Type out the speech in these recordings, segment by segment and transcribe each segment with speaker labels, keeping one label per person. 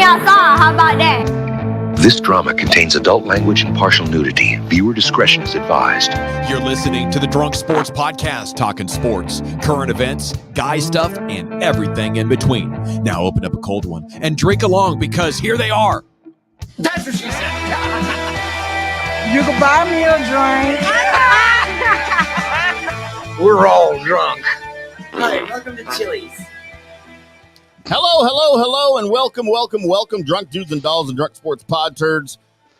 Speaker 1: outside. How about that?
Speaker 2: This drama contains adult language and partial nudity. Viewer discretion is advised.
Speaker 3: You're listening to the Drunk Sports Podcast, talking sports, current events, guy stuff, and everything in between. Now open up a cold one and drink along because here they are.
Speaker 4: That's what she said.
Speaker 5: You can buy me a drink.
Speaker 4: We're all drunk.
Speaker 6: Hi, welcome to Chili's.
Speaker 7: Hello, and welcome, drunk dudes and dolls and drunk sports pod turds,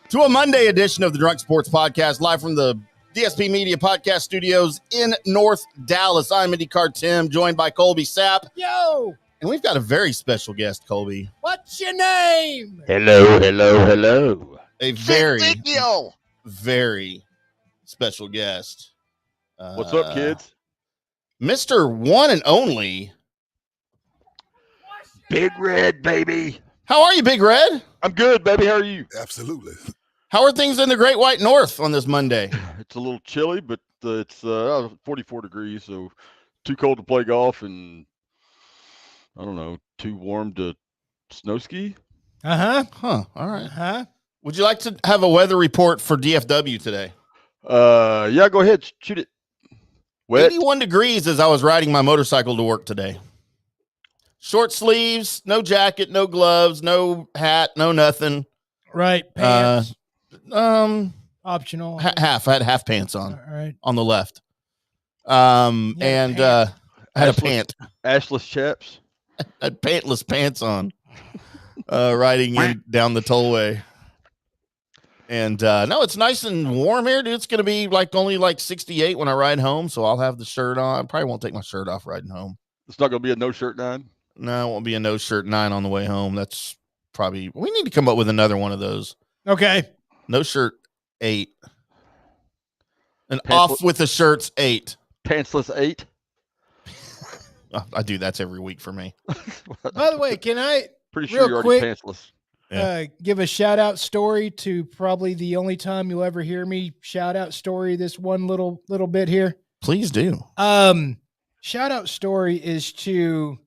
Speaker 7: to a Monday edition of the Drunk Sports Podcast, live from the DSP Media Podcast Studios in North Dallas. I'm IndyCar Tim, joined by Colby Sapp.
Speaker 8: Yo!
Speaker 7: And we've got a very special guest, Colby.
Speaker 8: What's your name?
Speaker 9: Hello.
Speaker 7: A very special guest.
Speaker 9: What's up, kids?
Speaker 7: Mr. One and Only
Speaker 9: Big Red, baby.
Speaker 7: How are you, Big Red?
Speaker 9: I'm good, baby. How are you?
Speaker 10: Absolutely.
Speaker 7: How are things in the Great White North on this Monday?
Speaker 9: It's a little chilly, but it's 44 degrees, so too cold to play golf, and I don't know, too warm to snow ski.
Speaker 7: All right. Would you like to have a weather report for DFW today?
Speaker 9: Yeah, go ahead, shoot it. Wet.
Speaker 7: 81 degrees as I was riding my motorcycle to work today. Short sleeves, no jacket, no gloves, no hat, no nothing.
Speaker 8: Right, pants.
Speaker 7: Optional. Half. I had half pants on.
Speaker 8: All right.
Speaker 7: On the left. I had a pant.
Speaker 9: Ashless chaps.
Speaker 7: I had pantless pants on. Riding down the tollway. And no, it's nice and warm here, dude. It's gonna be only 68 when I ride home, so I'll have the shirt on. I probably won't take my shirt off riding home.
Speaker 9: It's not gonna be a no shirt 9.
Speaker 7: No, it won't be a no shirt 9 on the way home. That's probably, we need to come up with another one of those.
Speaker 8: Okay.
Speaker 7: No shirt 8. And
Speaker 9: Pants-
Speaker 7: off with the shirts 8.
Speaker 9: Pantsless 8.
Speaker 7: I do. That's every week for me.
Speaker 8: By the way, can I
Speaker 9: Pretty sure you're already pantsless.
Speaker 8: give a shout out story to probably the only time you'll ever hear me shout out story this one little bit here?
Speaker 7: Please do.
Speaker 8: Shout out story is to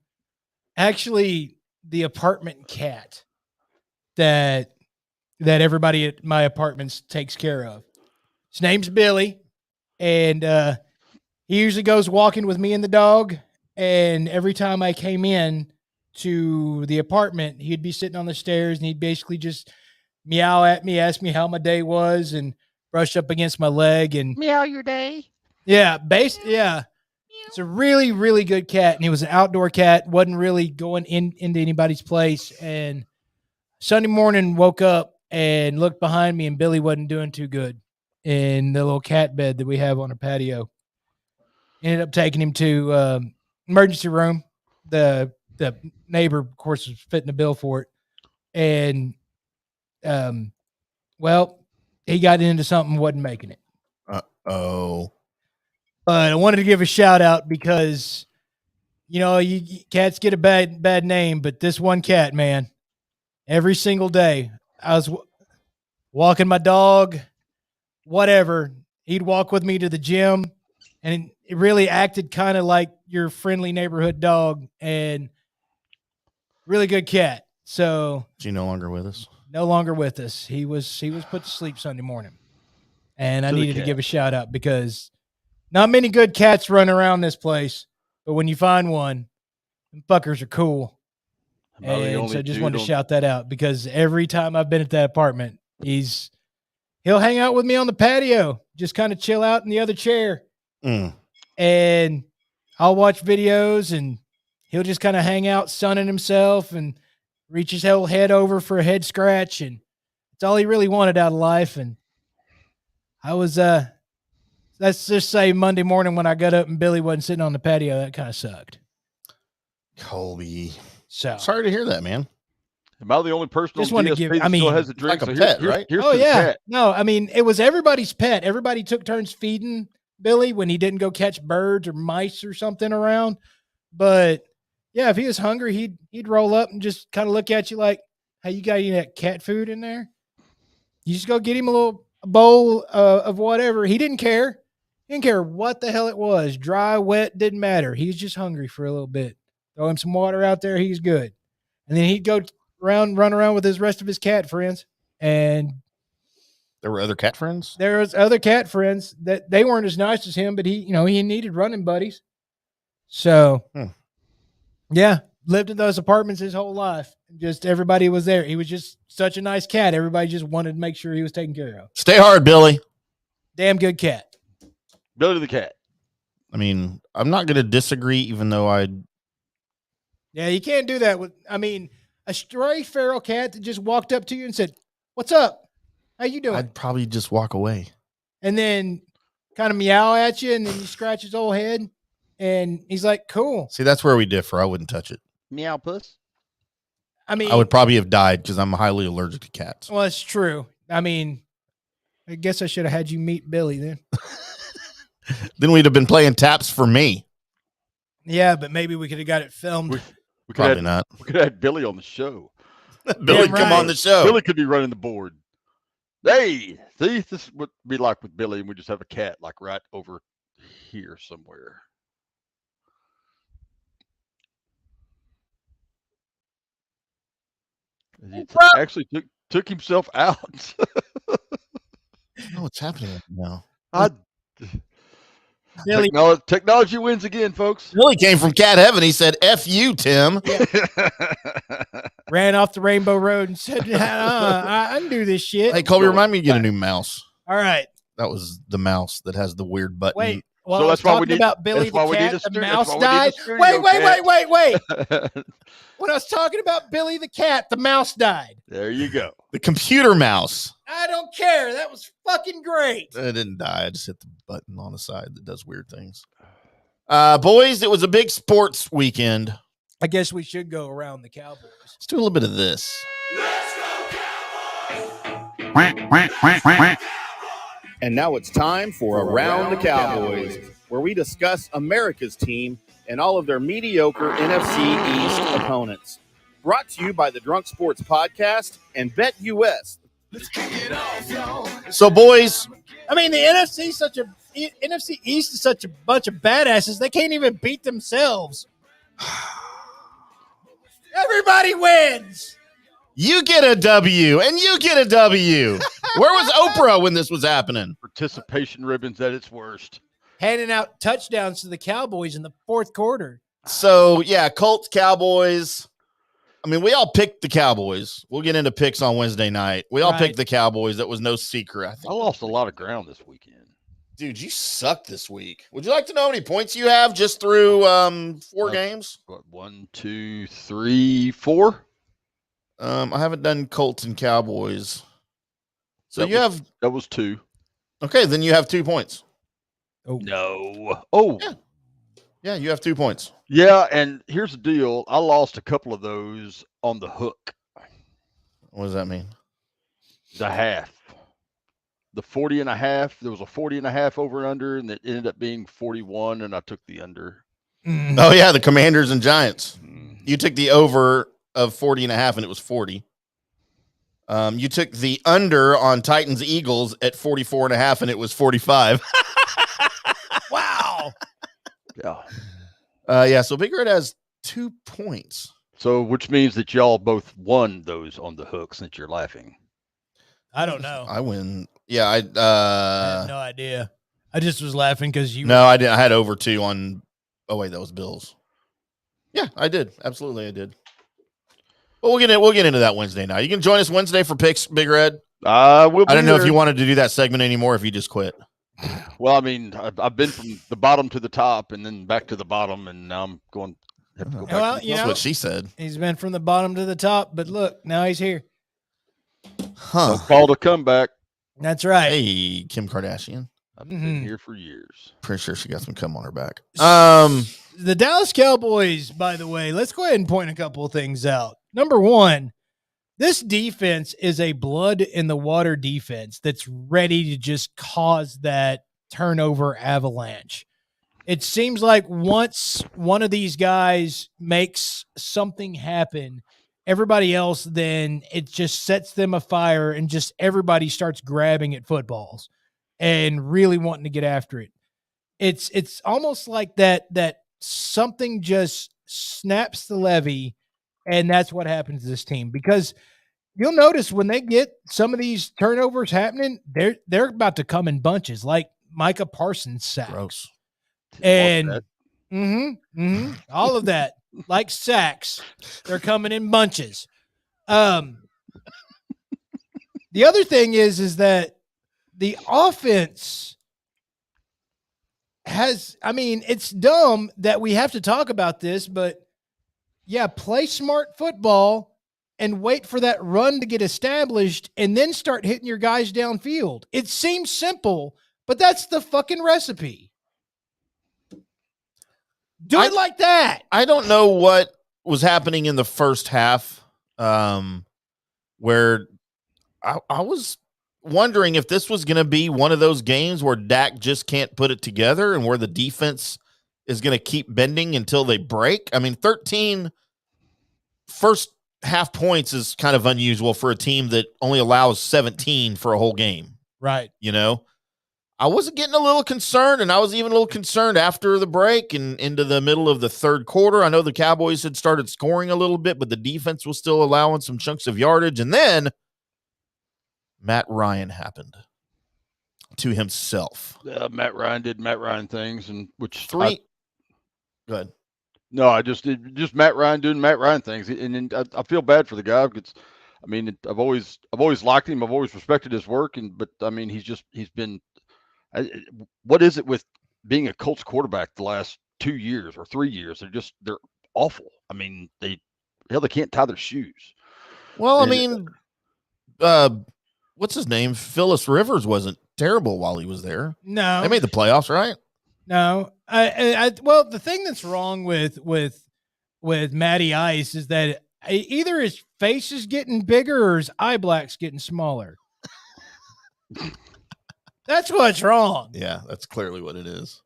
Speaker 8: actually the apartment cat that everybody at my apartments takes care of. His name's Billy, and he usually goes walking with me and the dog. And every time I came in to the apartment, he'd be sitting on the stairs and he'd basically just meow at me, ask me how my day was, and brush up against my leg and
Speaker 6: Meow your day.
Speaker 8: yeah. It's a really, really good cat, and he was an outdoor cat, wasn't really going into anybody's place. And Sunday morning, woke up and looked behind me, and Billy wasn't doing too good in the little cat bed that we have on our patio. Ended up taking him to emergency room. The neighbor, of course, was fitting the bill for it. And, he got into something, wasn't making it.
Speaker 7: Uh-oh.
Speaker 8: But I wanted to give a shout out because, cats get a bad name, but this one cat, man, every single day I was walking my dog, whatever. He'd walk with me to the gym, and it really acted kind of like your friendly neighborhood dog, and really good cat. So
Speaker 7: is he no longer with us?
Speaker 8: No longer with us. He was put to sleep Sunday morning, and I needed to give a shout out because not many good cats run around this place, but when you find one, them fuckers are cool. And so I just wanted to shout that out because every time I've been at that apartment, he'll hang out with me on the patio, just kind of chill out in the other chair. And I'll watch videos and he'll just kind of hang out sunning himself and reach his whole head over for a head scratch. And it's all he really wanted out of life. And I was, let's just say Monday morning when I got up and Billy wasn't sitting on the patio, that kind of sucked.
Speaker 7: Colby.
Speaker 8: So
Speaker 7: sorry to hear that, man.
Speaker 9: Am I the only person
Speaker 8: just
Speaker 9: on
Speaker 8: want to
Speaker 9: DSP
Speaker 8: give,
Speaker 9: that still has a drink?
Speaker 7: Like a pet, right?
Speaker 8: Cat. No, I mean, it was everybody's pet. Everybody took turns feeding Billy when he didn't go catch birds or mice or something around. But yeah, if he was hungry, he'd roll up and just kind of look at you like, hey, you got any of that cat food in there? You just go get him a bowl of whatever. He didn't care. He didn't care what the hell it was. Dry, wet, didn't matter. He was just hungry for a little bit. Throw him some water out there. He's good. And then he'd go run around with his rest of his cat friends. And
Speaker 7: There were other cat friends?
Speaker 8: there was other cat friends that they weren't as nice as him, but he needed running buddies. So, yeah, lived in those apartments his whole life. Just everybody was there. He was just such a nice cat. Everybody just wanted to make sure he was taken care of.
Speaker 7: Stay hard, Billy.
Speaker 8: Damn good cat.
Speaker 9: Billy the cat.
Speaker 7: I mean, I'm not going to disagree, even though
Speaker 8: Yeah, you can't do that with, a stray feral cat that just walked up to you and said, "What's up? How you doing?"
Speaker 7: I'd probably just walk away.
Speaker 8: And then kind of meow at you, and then you scratch his old head, and he's like, "Cool."
Speaker 7: See, that's where we differ. I wouldn't touch it.
Speaker 6: Meow puss.
Speaker 8: I
Speaker 7: would probably have died because I'm highly allergic to cats.
Speaker 8: Well, it's true. I guess I should have had you meet Billy then.
Speaker 7: Then we'd have been playing taps for me.
Speaker 8: Yeah, but maybe we could have got it filmed.
Speaker 9: We could
Speaker 7: Probably
Speaker 9: have,
Speaker 7: not.
Speaker 9: We could have had Billy on the show.
Speaker 7: Billy,
Speaker 8: Damn
Speaker 7: come
Speaker 8: right.
Speaker 7: on the show.
Speaker 9: Billy could be running the board. Hey, see, this would be like with Billy, and we just have a cat like right over here somewhere. He actually took himself out.
Speaker 7: Oh, what's happening now?
Speaker 8: Billy,
Speaker 9: Technology wins again, folks.
Speaker 7: Billy came from cat heaven. He said, F you, Tim.
Speaker 8: ran off the Rainbow Road and said, I can do this shit.
Speaker 7: Hey, Colby, remind me to get a new mouse.
Speaker 8: All right.
Speaker 7: That was the mouse that has the weird button.
Speaker 8: Wait. Well,
Speaker 9: So
Speaker 8: I was
Speaker 9: that's why we
Speaker 8: talking
Speaker 9: need-
Speaker 8: about Billy
Speaker 9: that's why
Speaker 8: the
Speaker 9: we need
Speaker 8: cat.
Speaker 9: a
Speaker 8: The
Speaker 9: stereo-
Speaker 8: mouse
Speaker 9: that's why we need a
Speaker 8: died.
Speaker 9: stereo
Speaker 8: Wait.
Speaker 9: cat.
Speaker 8: When I was talking about Billy the cat, the mouse died.
Speaker 9: There you go.
Speaker 7: The computer mouse.
Speaker 8: I don't care. That was fucking great.
Speaker 7: It didn't die. I just hit the button on the side that does weird things. Boys, it was a big sports weekend.
Speaker 8: I guess we should go around the Cowboys.
Speaker 7: Let's do a little bit of this.
Speaker 10: And now it's time for Around the Cowboys, where we discuss America's team and all of their mediocre NFC East opponents. Brought to you by the Drunk Sports Podcast and BetUS.
Speaker 7: So, boys,
Speaker 8: The NFC East is such a bunch of badasses. They can't even beat themselves. Everybody wins.
Speaker 7: you get a W and you get a W. Where was Oprah when this was happening?
Speaker 9: Participation ribbons at its worst.
Speaker 8: Handing out touchdowns to the Cowboys in the fourth quarter.
Speaker 7: So, yeah, Colts, Cowboys. We all picked the Cowboys. We'll get into picks on Wednesday night. We all
Speaker 8: Right.
Speaker 7: picked the Cowboys. That was no secret. I
Speaker 9: I
Speaker 7: think.
Speaker 9: lost a lot of ground this weekend.
Speaker 7: Dude, you suck this week. Would you like to know how many points you have just through 4 games?
Speaker 9: What, 1, 2, 3, 4?
Speaker 7: I haven't done Colts and Cowboys. So
Speaker 9: That was 2.
Speaker 7: okay, then you have 2 points.
Speaker 9: No. Oh,
Speaker 7: Yeah, you have 2 points.
Speaker 9: yeah. And here's the deal. I lost a couple of those on the hook,
Speaker 7: What does that mean?
Speaker 9: the half. The 40.5. There was a 40.5 over and under, and it ended up being 41, and I took the under.
Speaker 7: Oh, yeah, the Commanders and Giants. You took the over of 40.5, and it was 40. You took the under on Titans Eagles at 44.5, and it was 45.
Speaker 8: Wow.
Speaker 9: Yeah.
Speaker 7: Yeah, so Big Red has 2 points.
Speaker 9: So, which means that y'all both won those on the hook since you're laughing.
Speaker 8: I don't know.
Speaker 7: I win. Yeah,
Speaker 8: I have no idea. I just was laughing because you.
Speaker 7: No, I didn't. I had over 2 on. Oh wait, that was Bills. Yeah, I did. Absolutely, I did. But we'll get into that Wednesday night. You can join us Wednesday for picks, Big Red.
Speaker 9: We'll be
Speaker 7: I don't know if
Speaker 9: there.
Speaker 7: you wanted to do that segment anymore. If you just quit.
Speaker 9: Well, I've been from the bottom to the top and then back to the bottom, and now I'm going. Have to go back
Speaker 8: Well,
Speaker 9: to the
Speaker 8: you
Speaker 7: That's
Speaker 8: know,
Speaker 7: what she said.
Speaker 8: he's been from the bottom to the top, but look, now he's here.
Speaker 7: Huh?
Speaker 9: call to comeback.
Speaker 8: That's right.
Speaker 7: Hey, Kim Kardashian.
Speaker 9: I've been here for years.
Speaker 7: Pretty sure she got some cum on her back.
Speaker 8: The Dallas Cowboys, by the way, let's go ahead and point a couple of things out. Number one, this defense is a blood in the water defense that's ready to just cause that turnover avalanche. It seems like once one of these guys makes something happen, everybody else, then it just sets them afire and just everybody starts grabbing at footballs and really wanting to get after it. It's almost like that something just snaps the levee And that's what happens to this team, because you'll notice when they get some of these turnovers happening, they're about to come in bunches, like Micah Parsons sacks.
Speaker 7: Gross.
Speaker 8: And all of that, like sacks, they're coming in bunches. The other thing is that the offense it's dumb that we have to talk about this, but yeah, play smart football and wait for that run to get established and then start hitting your guys downfield. It seems simple, but that's the fucking recipe. Do it like that.
Speaker 7: I don't know what was happening in the first half, where I was wondering if this was going to be one of those games where Dak just can't put it together and where the defense is going to keep bending until they break. I mean, 13 first half points is kind of unusual for a team that only allows 17 for a whole game.
Speaker 8: Right.
Speaker 7: You know, I was getting a little concerned, and I was even a little concerned after the break and into the middle of the third quarter. I know the Cowboys had started scoring a little bit, but the defense was still allowing some chunks of yardage. And then Matt Ryan happened to himself.
Speaker 9: Matt Ryan did Matt Ryan things, and which
Speaker 7: Go ahead.
Speaker 9: No, I just Matt Ryan doing Matt Ryan things, and I feel bad for the guy because, I mean, I've always liked him, I've always respected his work, but I mean, he's been. What is it with being a Colts quarterback the last 2 years or 3 years? They're awful. I mean, they can't tie their shoes.
Speaker 7: Well, I mean, what's his name? Phyllis Rivers wasn't terrible while he was there.
Speaker 8: No,
Speaker 7: they made the playoffs, right?
Speaker 8: No, well, the thing that's wrong with Matty Ice is that either his face is getting bigger or his eye black's getting smaller. That's what's wrong.
Speaker 7: Yeah, that's clearly what it is.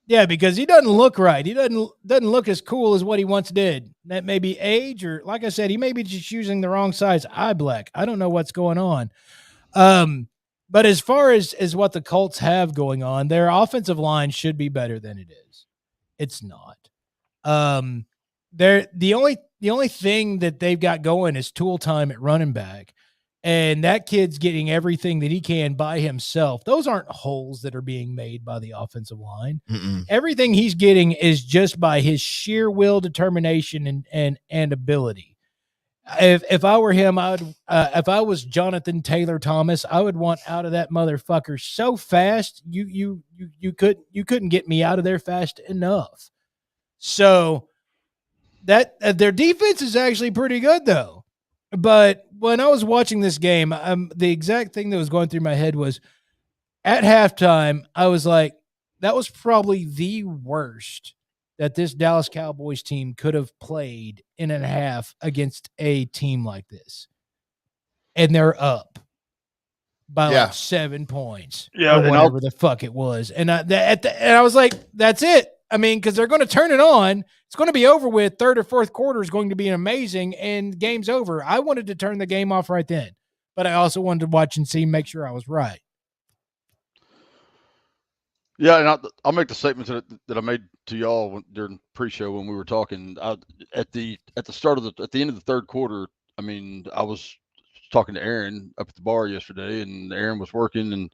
Speaker 8: Yeah, because he doesn't look right. He doesn't look as cool as what he once did. That may be age, or like I said, he may be just using the wrong size eye black. I don't know what's going on. But as far as what the Colts have going on, their offensive line should be better than it is. It's not. They're the only thing that they've got going is tool time at running back. And that kid's getting everything that he can by himself. Those aren't holes that are being made by the offensive line.
Speaker 7: Mm-mm.
Speaker 8: Everything he's getting is just by his sheer will, determination, and ability. If I were him, if I was Jonathan Taylor Thomas, I would want out of that motherfucker so fast you couldn't get me out of there fast enough. So that their defense is actually pretty good though. But when I was watching this game, the exact thing that was going through my head was at halftime, I was like, that was probably the worst that this Dallas Cowboys team could have played in a half against a team like this. And they're up by like 7 points or whatever the fuck it was. And I was like, that's it. I mean, because they're going to turn it on. It's going to be over with. Third or fourth quarter is going to be amazing, and game's over. I wanted to turn the game off right then, but I also wanted to watch and see, make sure I was right.
Speaker 9: Yeah, and I'll make the statements that I made to y'all during pre-show when we were talking. At the end of the third quarter, I mean, I was talking to Aaron up at the bar yesterday, and Aaron was working, and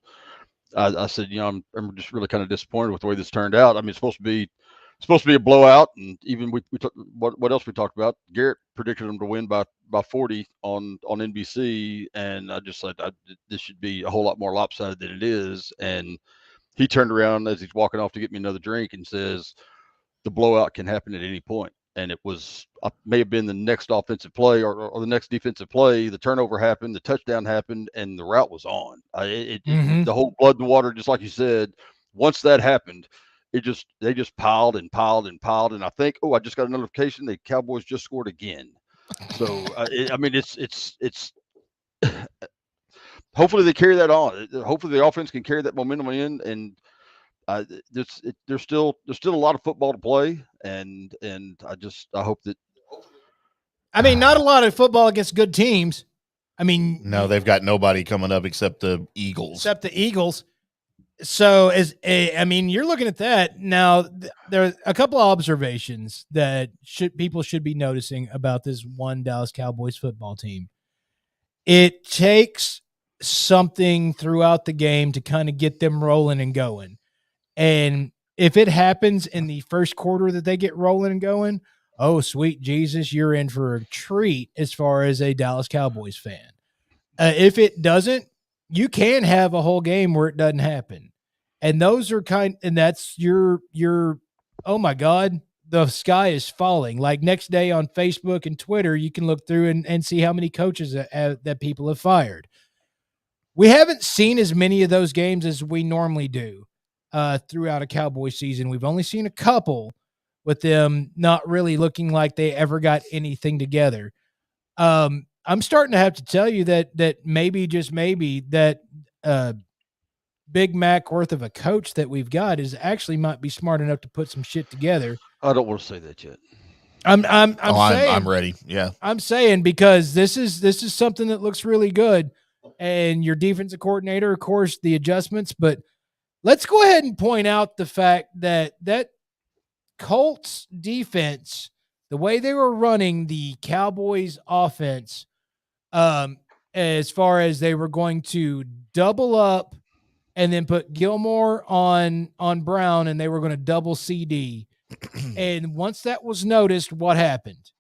Speaker 9: I said, you know, I'm just really kind of disappointed with the way this turned out. I mean, it's supposed to be a blowout, and even what else we talked about? Garrett predicted them to win by 40 on NBC, and I just said this should be a whole lot more lopsided than it is. And he turned around as he's walking off to get me another drink and says, the blowout can happen at any point. And it may have been the next offensive play or the next defensive play. The turnover happened, the touchdown happened, and the route was on. The whole blood and water, just like you said, once that happened, they just piled and piled and piled. And I think, I just got a notification the Cowboys just scored again. So I mean, it's hopefully they carry that on. Hopefully the offense can carry that momentum in, and there's still a lot of football to play, and I hope that.
Speaker 8: I mean, not a lot of football against good teams. I mean,
Speaker 7: no, they've got nobody coming up except the Eagles.
Speaker 8: So you're looking at that now. There are a couple of observations that people should be noticing about this one Dallas Cowboys football team. It takes something throughout the game to kind of get them rolling and going. And if it happens in the first quarter that they get rolling and going, oh, sweet Jesus, you're in for a treat as far as a Dallas Cowboys fan. If it doesn't, you can have a whole game where it doesn't happen. And those are and that's your, oh my God, the sky is falling. Like next day on Facebook and Twitter, you can look through and see how many coaches that people have fired. We haven't seen as many of those games as we normally do throughout a Cowboy season. We've only seen a couple with them not really looking like they ever got anything together. I'm starting to have to tell you that maybe, just maybe, that Big Mac worth of a coach that we've got is actually might be smart enough to put some shit together.
Speaker 9: I don't want to say that yet.
Speaker 8: I'm saying
Speaker 7: I'm ready. Yeah.
Speaker 8: I'm saying, because this is something that looks really good, and your defensive coordinator, of course, the adjustments, but let's go ahead and point out the fact that Colts defense, the way they were running the Cowboys offense, as far as they were going to double up and then put Gilmore on Brown, and they were going to double CD. And once that was noticed, what happened?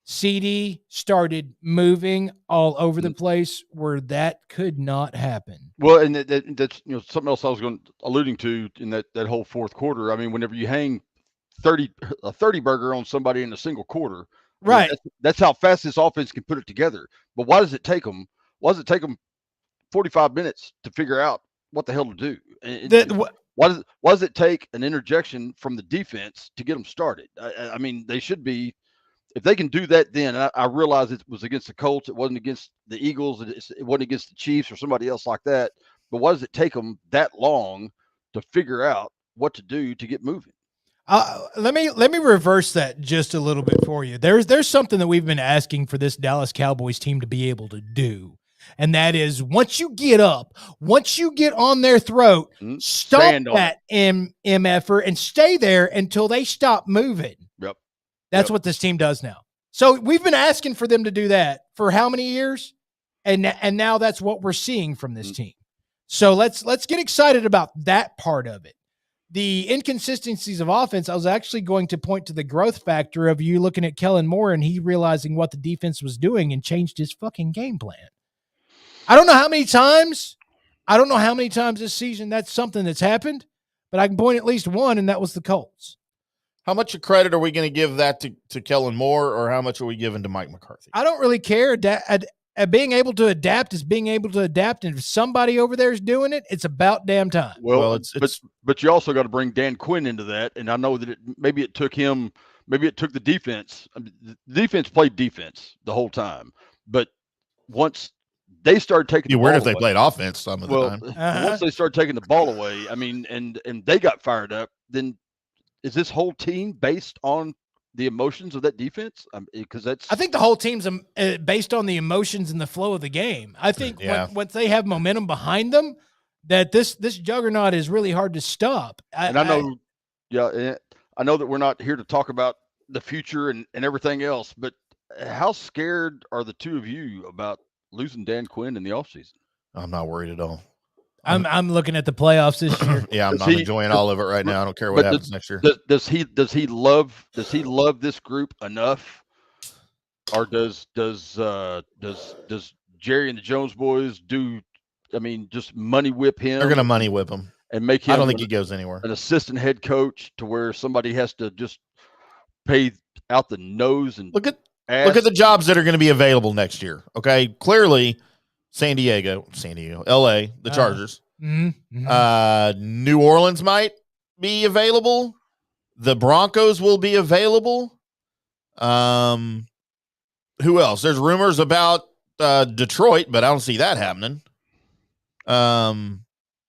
Speaker 8: CD started moving all over the place where that could not happen.
Speaker 9: Well, and that's something else I was alluding to in that whole fourth quarter. I mean, whenever you hang a 30 burger on somebody in a single quarter,
Speaker 8: right?
Speaker 9: That's how fast this offense can put it together. But why does it take them? 45 minutes to figure out what the hell to do? Why does it take an interjection from the defense to get them started? I mean, they should be. If they can do that, then I realize it was against the Colts. It wasn't against the Eagles. It wasn't against the Chiefs or somebody else like that. But why does it take them that long to figure out what to do to get moving?
Speaker 8: Let me reverse that just a little bit for you. There's something that we've been asking for this Dallas Cowboys team to be able to do. And that is, once you get on their throat, stop that MFer and stay there until they stop moving.
Speaker 9: Yep.
Speaker 8: That's what this team does now. So we've been asking for them to do that for how many years? And now that's what we're seeing from this team. So let's get excited about that part of it. The inconsistencies of offense, I was actually going to point to the growth factor of you looking at Kellen Moore and he realizing what the defense was doing and changed his fucking game plan. I don't know how many times this season that's something that's happened, but I can point at least one, and that was the Colts.
Speaker 7: How much credit are we going to give that to Kellen Moore, or how much are we giving to Mike McCarthy?
Speaker 8: I don't really care. Being able to adapt is being able to adapt, and if somebody over there is doing it, it's about damn time.
Speaker 9: Well, but you also got to bring Dan Quinn into that, and I know that maybe it took the defense. I mean, the defense played defense the whole time, but once they started taking the ball
Speaker 7: weird if
Speaker 9: away,
Speaker 7: they played offense some of the time.
Speaker 9: Once they started taking the ball away, I mean, and they got fired up, then is this whole team based on the emotions of that defense? Because I
Speaker 8: think the whole team's based on the emotions and the flow of the game. I think once they have momentum behind them, that this juggernaut is really hard to stop.
Speaker 9: I know that we're not here to talk about the future and everything else, but how scared are the two of you about losing Dan Quinn in the offseason?
Speaker 7: I'm not worried at all.
Speaker 8: I'm looking at the playoffs this year.
Speaker 7: Yeah, I'm enjoying all of it right now. I don't care what happens next year.
Speaker 9: Does he love this group enough, or does Jerry and the Jones boys just money whip him?
Speaker 7: They're gonna money whip him
Speaker 9: and make him.
Speaker 7: I don't think he goes anywhere.
Speaker 9: An assistant head coach to where somebody has to just pay out the nose and
Speaker 7: look at the jobs that are going to be available next year. Okay, clearly. San Diego, LA, the Chargers. New Orleans might be available. The Broncos will be available. Who else? There's rumors about Detroit, but I don't see that happening.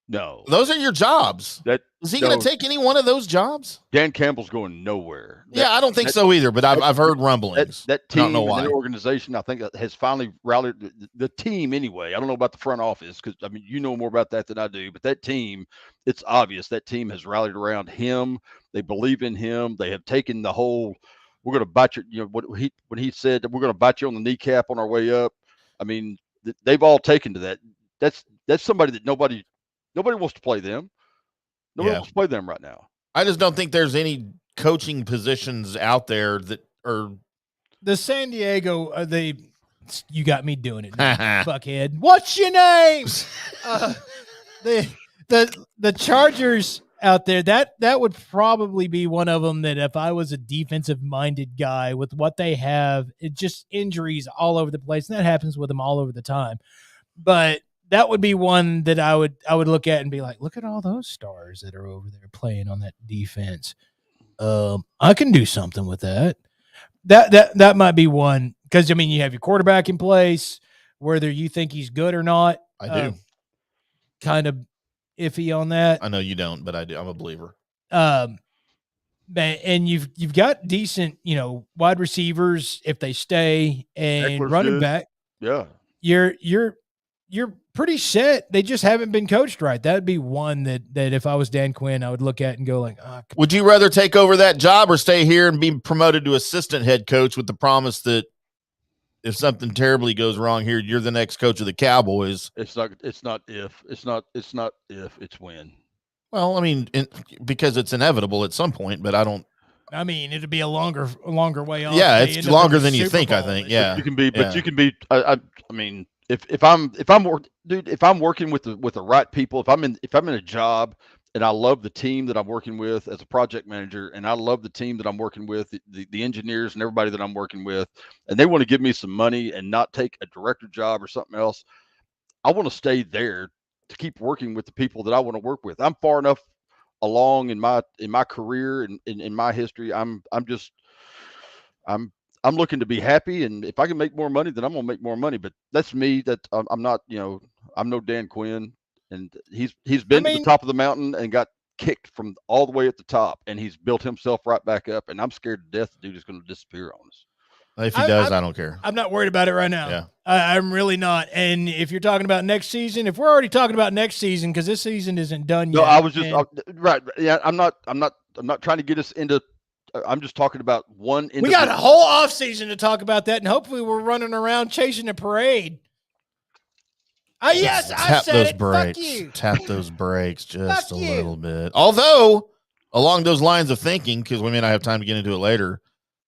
Speaker 9: No,
Speaker 7: those are your jobs. Is he going to take any one of those jobs?
Speaker 9: Dan Campbell's going nowhere.
Speaker 7: I don't think so either. But I've heard rumblings.
Speaker 9: That team,
Speaker 7: I don't know why.
Speaker 9: and their organization, I think, has finally rallied the team anyway. I don't know about the front office because I mean you know more about that than I do. But that team, it's obvious that team has rallied around him. They believe in him. They have taken the whole. We're going to bite you. You know when he said that we're going to bite you on the kneecap on our way up. I mean they've all taken to that. That's somebody that nobody wants to play them. Nobody wants to play them right now.
Speaker 7: I just don't think there's any coaching positions out there that are
Speaker 8: the San Diego. You got me doing it, now, fuckhead. What's your name? The Chargers out there. That would probably be one of them. That if I was a defensive minded guy with what they have, it just injuries all over the place, and that happens with them all over the time. But that would be one that I would look at and be like, look at all those stars that are over there playing on that defense. I can do something with that. That might be one because I mean you have your quarterback in place, whether you think he's good or not.
Speaker 7: I do.
Speaker 8: Kind of iffy on that.
Speaker 7: I know you don't, but I do. I'm a believer.
Speaker 8: And you've got decent, wide receivers if they stay and
Speaker 9: Eckler's
Speaker 8: running
Speaker 9: good.
Speaker 8: back.
Speaker 9: Yeah,
Speaker 8: you're pretty set. They just haven't been coached right. That'd be one that if I was Dan Quinn, I would look at and go like,
Speaker 7: would you rather take over that job or stay here and be promoted to assistant head coach with the promise that if something terribly goes wrong here, you're the next coach of the Cowboys?
Speaker 9: it's not if, it's when.
Speaker 7: Well, I mean, because it's inevitable at some point, but I don't.
Speaker 8: I mean, it'd be a longer way off.
Speaker 7: Yeah, it's longer than you think. I think. Yeah,
Speaker 9: you can be, but you can be. I mean, if I'm working with the right people, if I'm in a job and I love the team that I'm working with as a project manager, and I love the team that I'm working with, the engineers and everybody that I'm working with, and they want to give me some money and not take a director job or something else, I want to stay there to keep working with the people that I want to work with. I'm far enough along in my career and in my history. I'm looking to be happy, and if I can make more money, then I'm gonna make more money. But that's me. That I'm not, I'm no Dan Quinn, and he's been to the top of the mountain and got kicked from all the way at the top, and he's built himself right back up. And I'm scared to death the dude is going to disappear on us.
Speaker 7: If he does, I don't care.
Speaker 8: I'm not worried about it right now.
Speaker 7: Yeah,
Speaker 8: I'm really not. And if you're talking about next season, if we're already talking about next season, because this season isn't done yet.
Speaker 9: No, I was just right. Yeah, I'm not trying to get us into. I'm just talking about one.
Speaker 8: We got a whole off season to talk about that, and hopefully we're running around chasing a parade. Yes, I said
Speaker 7: those
Speaker 8: it.
Speaker 7: brakes.
Speaker 8: Fuck you.
Speaker 7: Tap those brakes just
Speaker 8: Fuck
Speaker 7: a
Speaker 8: you.
Speaker 7: little bit. Although, along those lines of thinking, because we may not have time to get into it later,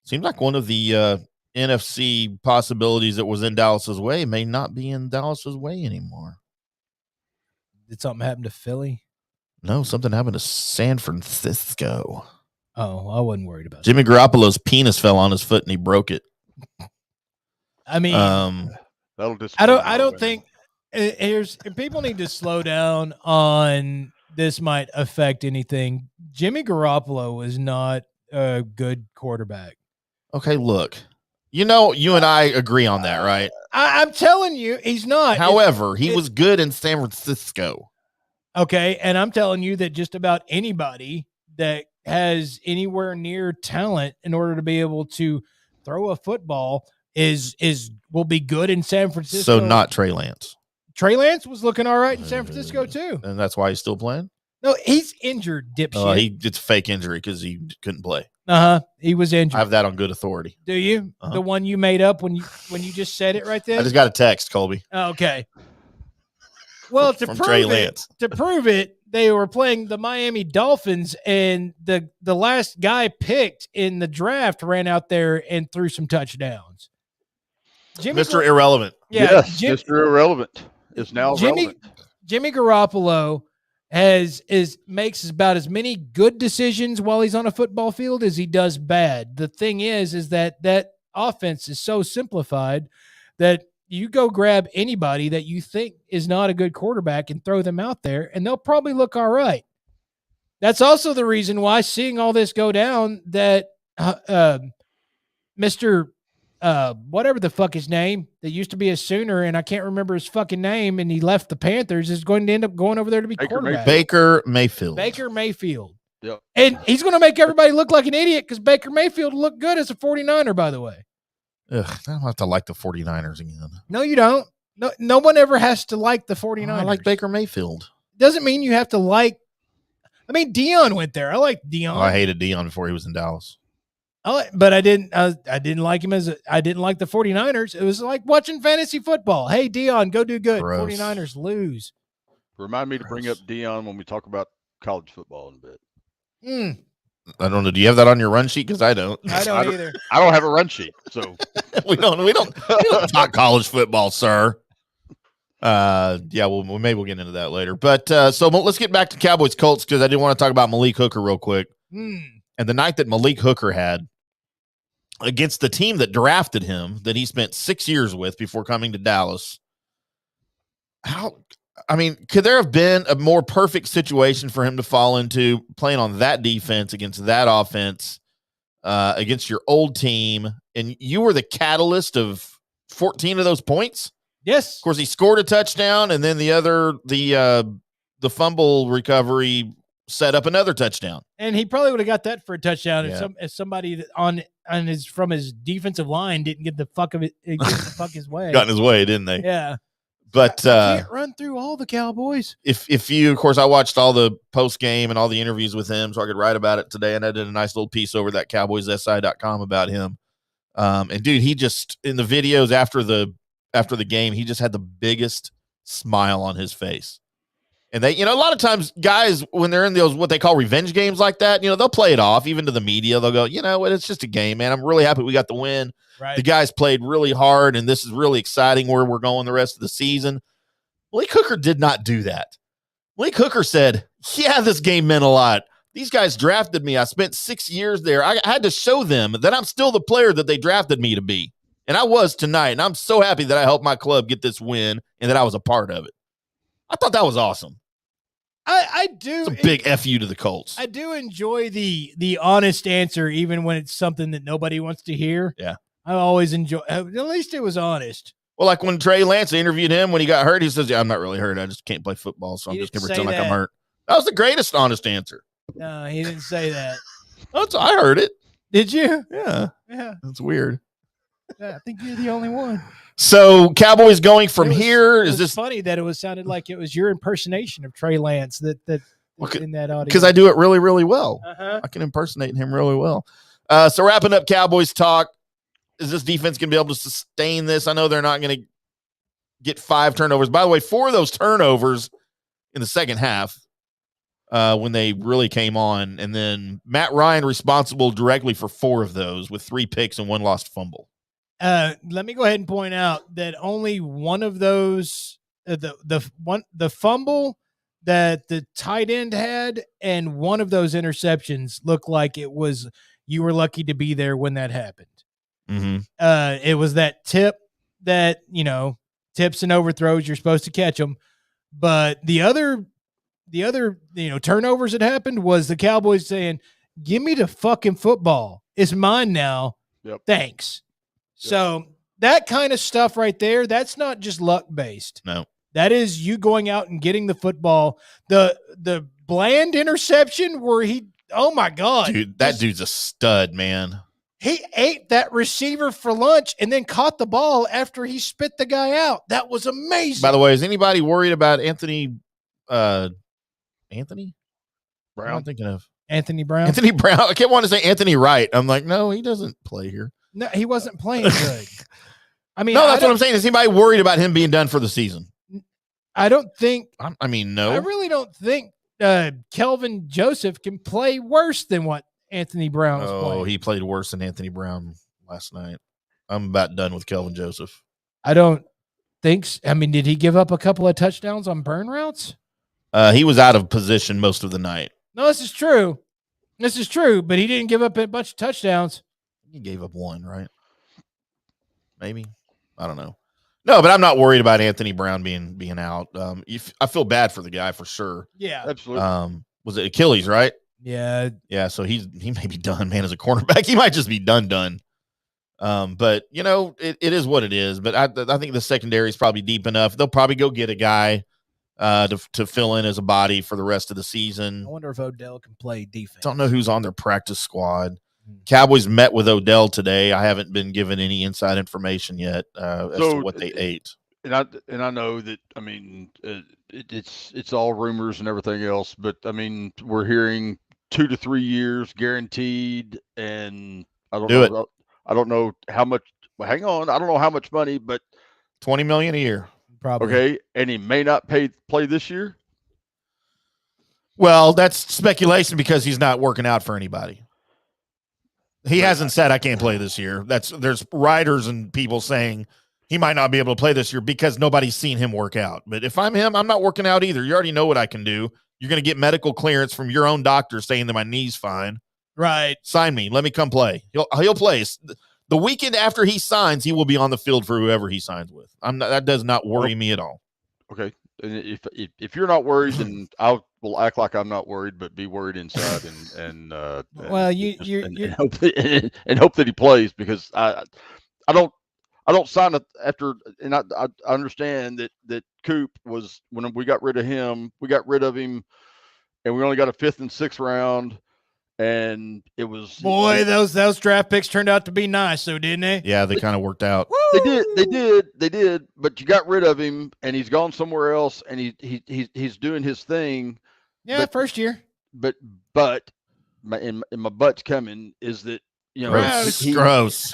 Speaker 7: seems like one of the NFC possibilities that was in Dallas's way may not be in Dallas's way anymore.
Speaker 8: Did something happen to Philly?
Speaker 7: No, something happened to San Francisco.
Speaker 8: Oh, I wasn't worried about
Speaker 7: Jimmy Garoppolo's penis fell on his foot and he broke it.
Speaker 8: I mean,
Speaker 9: that'll just.
Speaker 8: I don't think. People need to slow down on this. Might affect anything. Jimmy Garoppolo is not a good quarterback.
Speaker 7: Okay, look, you and I agree on that, right?
Speaker 8: I'm telling you, he's not.
Speaker 7: However, he was good in San Francisco.
Speaker 8: Okay, and I'm telling you that just about anybody that has anywhere near talent in order to be able to throw a football will be good in San Francisco.
Speaker 7: So not Trey Lance.
Speaker 8: Trey Lance was looking all right in San Francisco too.
Speaker 7: And that's why he's still playing?
Speaker 8: No, he's injured, dipshit.
Speaker 7: It's a fake injury because he couldn't play.
Speaker 8: He was injured.
Speaker 7: I have that on good authority.
Speaker 8: Do you? The one you made up when you just said it right there?
Speaker 7: I just got a text, Colby.
Speaker 8: Okay. Well, to prove it, they were playing the Miami Dolphins, and the last guy picked in the draft ran out there and threw some touchdowns.
Speaker 7: Mr. Irrelevant.
Speaker 8: Yeah,
Speaker 9: yes, Mr. Irrelevant is now relevant.
Speaker 8: Jimmy Garoppolo makes about as many good decisions while he's on a football field as he does bad. The thing is that offense is so simplified that you go grab anybody that you think is not a good quarterback and throw them out there, and they'll probably look all right. That's also the reason why, seeing all this go down, that Mr. whatever the fuck his name, that used to be a Sooner, and I can't remember his fucking name, and he left the Panthers, is going to end up going over there to be quarterback.
Speaker 7: Baker Mayfield.
Speaker 8: Baker Mayfield.
Speaker 9: Yep.
Speaker 8: And he's going to make everybody look like an idiot because Baker Mayfield looked good as a 49er, by the way.
Speaker 7: Ugh, I don't have to like the 49ers again.
Speaker 8: No, you don't. No one ever has to like the 49ers.
Speaker 7: I like Baker Mayfield.
Speaker 8: Doesn't mean you have to like. I mean, Deion went there. I like Deion.
Speaker 7: I hated Deion before he was in Dallas.
Speaker 8: But I didn't like him I didn't like the 49ers. It was like watching fantasy football. Hey, Deion, go do good.
Speaker 7: Gross.
Speaker 8: 49ers lose.
Speaker 9: Remind me to bring up Deion when we talk about college football in a bit.
Speaker 7: I don't know. Do you have that on your run sheet? Because I don't.
Speaker 8: I don't either.
Speaker 9: I don't have a run sheet, so
Speaker 7: we don't talk college football, sir. Yeah, maybe we'll get into that later. But so let's get back to Cowboys Colts, because I did want to talk about Malik Hooker real quick. And the night that Malik Hooker had against the team that drafted him, that he spent 6 years with before coming to Dallas. Could there have been a more perfect situation for him to fall into, playing on that defense against that offense, against your old team, and you were the catalyst of 14 of those points?
Speaker 8: Yes.
Speaker 7: Of course, he scored a touchdown, and then the fumble recovery set up another touchdown.
Speaker 8: And he probably would have got that for a touchdown if somebody from his defensive line didn't get the fuck his way.
Speaker 7: Got in his way, didn't they?
Speaker 8: Yeah.
Speaker 7: But
Speaker 8: I can't run through all the Cowboys.
Speaker 7: If you, of course, I watched all the post game and all the interviews with him, so I could write about it today, and I did a nice little piece over that CowboysSI.com about him. And dude, he just, in the videos after the game, he just had the biggest smile on his face. And they, a lot of times guys, when they're in those, what they call revenge games like that, they'll play it off even to the media. They'll go, what? It's just a game, man. I'm really happy we got the win.
Speaker 8: Right.
Speaker 7: The guys played really hard, and this is really exciting where we're going the rest of the season. Malik Hooker did not do that. Malik Hooker said, yeah, this game meant a lot. These guys drafted me. I spent 6 years there. I had to show them that I'm still the player that they drafted me to be. And I was tonight. And I'm so happy that I helped my club get this win and that I was a part of it. I thought that was awesome.
Speaker 8: I do.
Speaker 7: It's a big FU to the Colts.
Speaker 8: I do enjoy the honest answer, even when it's something that nobody wants to hear.
Speaker 7: Yeah.
Speaker 8: I always enjoy, at least it was honest.
Speaker 7: Well, like when Trey Lance interviewed him when he got hurt, he says, yeah, I'm not really hurt. I just can't play football, so I'm just going to pretend like I'm hurt. That was the greatest honest answer.
Speaker 8: No, he didn't say that.
Speaker 7: I heard it.
Speaker 8: Did you?
Speaker 7: Yeah.
Speaker 8: Yeah.
Speaker 7: That's weird.
Speaker 8: Yeah, I think you're the only one.
Speaker 7: So Cowboys going from here. Is this
Speaker 8: funny that it sounded like it was your impersonation of Trey Lance that in that audio?
Speaker 7: Because I do it really, really well.
Speaker 8: Uh-huh.
Speaker 7: I can impersonate him really well. So wrapping up Cowboys talk, is this defense going to be able to sustain this? I know they're not going to get 5 turnovers. By the way, 4 of those turnovers in the second half when they really came on. And then Matt Ryan responsible directly for 4 of those with 3 picks and 1 lost fumble.
Speaker 8: Let me go ahead and point out that only one of those, the fumble that the tight end had, and one of those interceptions looked like it was, you were lucky to be there when that happened.
Speaker 7: Mm-hmm.
Speaker 8: It was that tip that, tips and overthrows, you're supposed to catch them. But the other, turnovers that happened was the Cowboys saying, give me the fucking football. It's mine now.
Speaker 9: Yep.
Speaker 8: Thanks. Yep. So that kind of stuff right there, that's not just luck based.
Speaker 7: No.
Speaker 8: That is you going out and getting the football. The Bland interception where oh my God.
Speaker 7: Dude, that dude's a stud, man.
Speaker 8: He ate that receiver for lunch and then caught the ball after he spit the guy out. That was amazing.
Speaker 7: By the way, is anybody worried about Anthony Brown? I'm thinking of
Speaker 8: Anthony Brown.
Speaker 7: Anthony Brown. I kept wanting to say Anthony Wright. I'm like, no, he doesn't play here.
Speaker 8: No, he wasn't playing good. I mean,
Speaker 7: no, that's what I'm saying. Is anybody worried about him being done for the season?
Speaker 8: I don't think.
Speaker 7: No.
Speaker 8: I really don't think Kelvin Joseph can play worse than what Anthony Brown was playing.
Speaker 7: Oh, he played worse than Anthony Brown last night. I'm about done with Kelvin Joseph.
Speaker 8: I don't think so. I mean, did he give up a couple of touchdowns on burn routes?
Speaker 7: He was out of position most of the night.
Speaker 8: No, this is true. But he didn't give up a bunch of touchdowns.
Speaker 7: He gave up 1, right? Maybe. I don't know. No, but I'm not worried about Anthony Brown being out. I feel bad for the guy for sure.
Speaker 8: Yeah,
Speaker 9: absolutely.
Speaker 7: Was it Achilles, right?
Speaker 8: Yeah.
Speaker 7: Yeah, so he may be done, man, as a cornerback. He might just be done. But it is what it is. But I think the secondary is probably deep enough. They'll probably go get a guy to fill in as a body for the rest of the season.
Speaker 8: I wonder if Odell can play defense.
Speaker 7: Don't know who's on their practice squad. Cowboys met with Odell today. I haven't been given any inside information yet as to what they ate.
Speaker 9: And I know that, I mean, it's all rumors and everything else, but I mean, we're hearing 2 to 3 years guaranteed, and I don't know how much. Well, hang on, I don't know how much money, but
Speaker 7: $20 million a year,
Speaker 8: probably.
Speaker 9: Okay, and he may not play this year.
Speaker 7: Well, that's speculation because he's not working out for anybody. He hasn't said I can't play this year. There's writers and people saying he might not be able to play this year because nobody's seen him work out. But if I'm him, I'm not working out either. You already know what I can do. You're going to get medical clearance from your own doctor saying that my knee's fine.
Speaker 8: Right.
Speaker 7: Sign me. Let me come play. He'll play. The weekend after he signs, he will be on the field for whoever he signs with. That does not worry me at all.
Speaker 9: Okay. And if you're not worried, then I will act like I'm not worried, but be worried inside and
Speaker 8: well, you
Speaker 9: hope that he plays, because I don't sign it after, and I understand that Coop was, when we got rid of him, and we only got a 5th and 6th round, and it was
Speaker 8: those draft picks turned out to be nice, so didn't they?
Speaker 7: Yeah, they kind of worked out.
Speaker 9: They did, but you got rid of him, and he's gone somewhere else, and he's doing his thing.
Speaker 8: Yeah, first year.
Speaker 9: But my butt's coming is that,
Speaker 7: gross.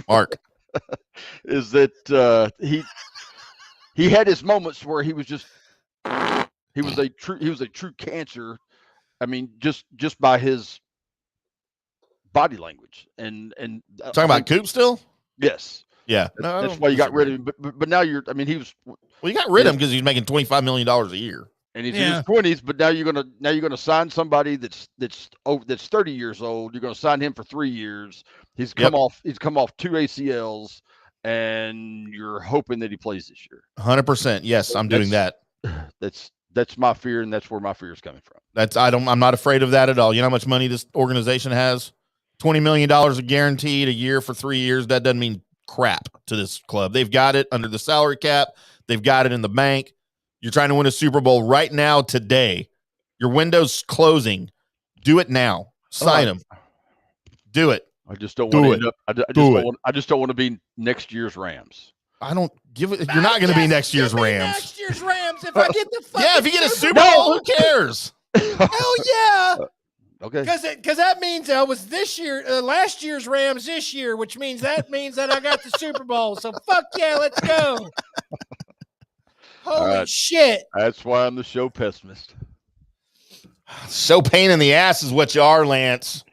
Speaker 7: Mark.
Speaker 9: Is that he had his moments where he was a true cancer. I mean, just by his body language and
Speaker 7: talking about Coop still.
Speaker 9: Yes.
Speaker 7: Yeah.
Speaker 9: That's why you got rid of him. But now you
Speaker 7: got rid of him because he's making $25 million a year.
Speaker 9: And he's in his 20s, but now you're gonna sign somebody that's 30 years old. You're gonna sign him for 3 years. He's come off 2 ACLs, and you're hoping that he plays this year.
Speaker 7: 100%. Yes, I'm doing that.
Speaker 9: That's my fear, and that's where my fear is coming from.
Speaker 7: I'm not afraid of that at all. You know how much money this organization has? $20 million guaranteed a year for 3 years. That doesn't mean crap to this club. They've got it under the salary cap. They've got it in the bank. You're trying to win a Super Bowl right now, today. Your window's closing. Do it now. Sign them. Do it.
Speaker 9: I just don't want to end up. I just don't want to be next year's Rams.
Speaker 7: I don't give it. You're not going to be next year's Rams.
Speaker 8: Next year's Rams. If I get the fucking
Speaker 7: if you get a Super Bowl, who cares?
Speaker 8: Hell yeah.
Speaker 9: Okay.
Speaker 8: Because that means I was last year's Rams this year, which means that I got the Super Bowl. So fuck yeah, let's go. Holy shit.
Speaker 9: That's why I'm the show pessimist.
Speaker 7: So pain in the ass is what you are, Lance.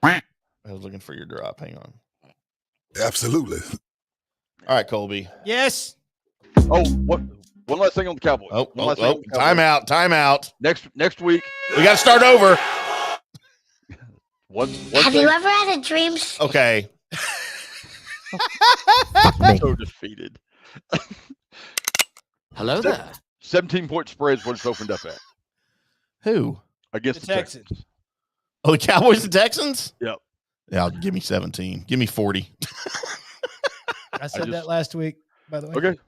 Speaker 7: I was looking for your drop. Hang on.
Speaker 11: Absolutely.
Speaker 7: All right, Colby.
Speaker 8: Yes.
Speaker 9: Oh, one last thing on the Cowboys.
Speaker 7: Time out.
Speaker 9: Next week.
Speaker 7: We got to start over.
Speaker 12: Have you ever had a dream?
Speaker 7: Okay.
Speaker 9: So defeated.
Speaker 6: Hello there.
Speaker 9: 17-point spread is what it's opened up at.
Speaker 7: Who?
Speaker 9: Against the Texans.
Speaker 7: Oh, the Cowboys and Texans?
Speaker 9: Yep.
Speaker 7: Yeah, give me 17. Give me 40.
Speaker 8: I said that last week, by the way.
Speaker 9: Okay.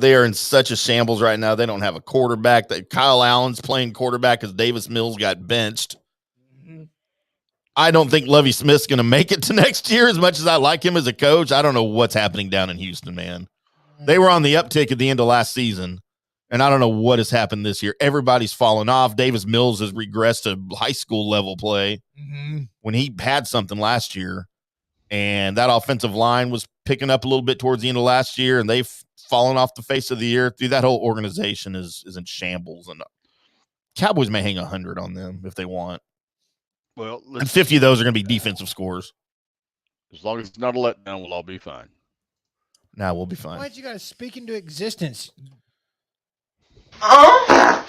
Speaker 7: They are in such a shambles right now. They don't have a quarterback. Kyle Allen's playing quarterback because Davis Mills got benched. Mm-hmm. I don't think Lovie Smith's going to make it to next year. As much as I like him as a coach, I don't know what's happening down in Houston, man. They were on the uptick at the end of last season, and I don't know what has happened this year. Everybody's fallen off. Davis Mills has regressed to high school level play when he had something last year, and that offensive line was picking up a little bit towards the end of last year, and they've fallen off the face of the earth. Dude, that whole organization is in shambles, and Cowboys may hang 100 on them if they want.
Speaker 9: Well,
Speaker 7: and 50 of those are going to be defensive scores.
Speaker 9: As long as it's not a letdown, we'll all be fine.
Speaker 7: Nah, we'll be fine.
Speaker 8: Why'd you guys speak into existence?
Speaker 12: Oh.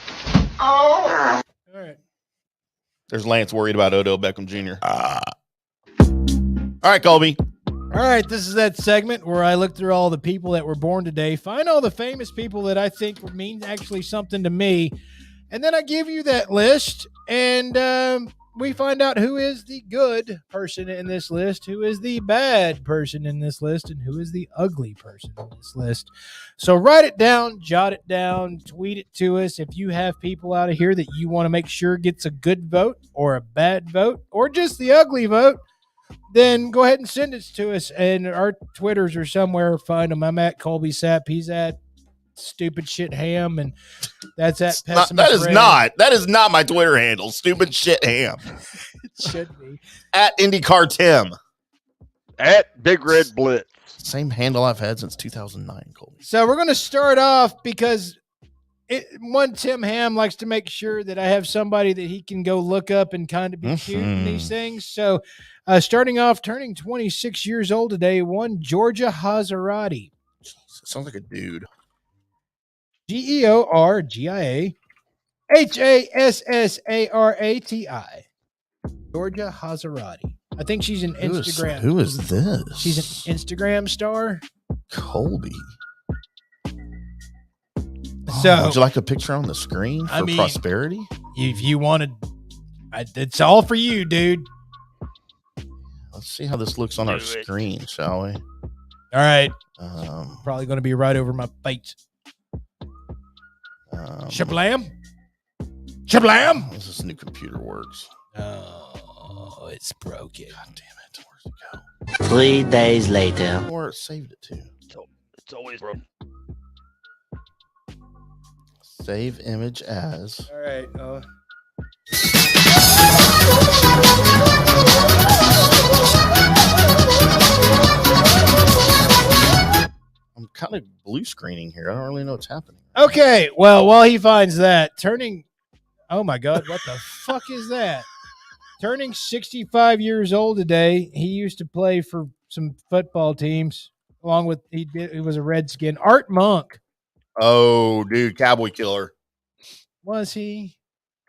Speaker 8: All right.
Speaker 7: There's Lance worried about Odell Beckham Jr. All right, Colby.
Speaker 8: All right, this is that segment where I look through all the people that were born today, find all the famous people that I think mean actually something to me, and then I give you that list, and we find out who is the good person in this list, who is the bad person in this list, and who is the ugly person in this list. So write it down, jot it down, tweet it to us. If you have people out of here that you want to make sure gets a good vote or a bad vote or just the ugly vote, then go ahead and send it to us. And our Twitters are somewhere. Find them. I'm at Colby Sapp. He's at Stupid Shit Ham, and that's at Pessimist Red.
Speaker 7: That is not my Twitter handle. Stupid Shit Ham.
Speaker 8: It should be
Speaker 7: at IndyCar Tim.
Speaker 9: At Big Red Blitz.
Speaker 7: Same handle I've had since 2009, Colby.
Speaker 8: So we're going to start off because Tim Ham likes to make sure that I have somebody that he can go look up and kind of be cute in these things. So starting off, turning 26 years old today, one Georgia Hazarati.
Speaker 7: Sounds like a dude.
Speaker 8: Georgia Hassarati. Georgia Hazarati. I think she's an Instagram.
Speaker 7: Who is this?
Speaker 8: She's an Instagram star.
Speaker 7: Colby.
Speaker 8: So
Speaker 7: would you like a picture on the screen for prosperity?
Speaker 8: If you wanted, it's all for you, dude.
Speaker 7: Let's see how this looks on our screen, shall we?
Speaker 8: All right. Probably going to be right over my face. Shablam. Shablam.
Speaker 7: This new computer works.
Speaker 8: Oh, it's broken.
Speaker 7: God damn it. Where's it go?
Speaker 6: 3 days later.
Speaker 7: Where it saved it to.
Speaker 9: It's always broken.
Speaker 7: Save image as.
Speaker 8: All right.
Speaker 7: I'm kind of blue screening here. I don't really know what's happening.
Speaker 8: Okay. Well, while he finds that, oh my God, what the fuck is that? Turning 65 years old today. He used to play for some football teams along with, he was a Redskin. Art Monk.
Speaker 7: Oh, dude, Cowboy Killer.
Speaker 8: Was he?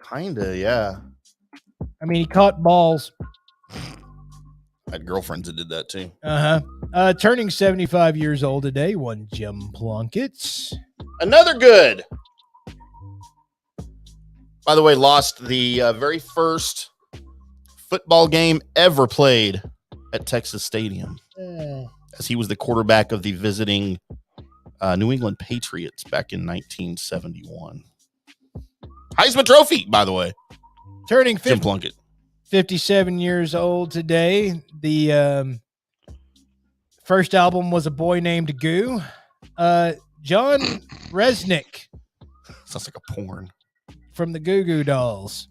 Speaker 7: Kinda, yeah.
Speaker 8: I mean, he caught balls.
Speaker 7: I had girlfriends that did that too.
Speaker 8: Turning 75 years old today, one Jim Plunkett.
Speaker 7: Another good. By the way, lost the very first football game ever played at Texas Stadium, as he was the quarterback of the visiting New England Patriots back in 1971. Heisman Trophy, by the way.
Speaker 8: Turning
Speaker 7: Jim Plunkett.
Speaker 8: 57 years old today. The first album was A Boy Named Goo. John Resnick.
Speaker 7: Sounds like a porn.
Speaker 8: From the Goo Goo Dolls.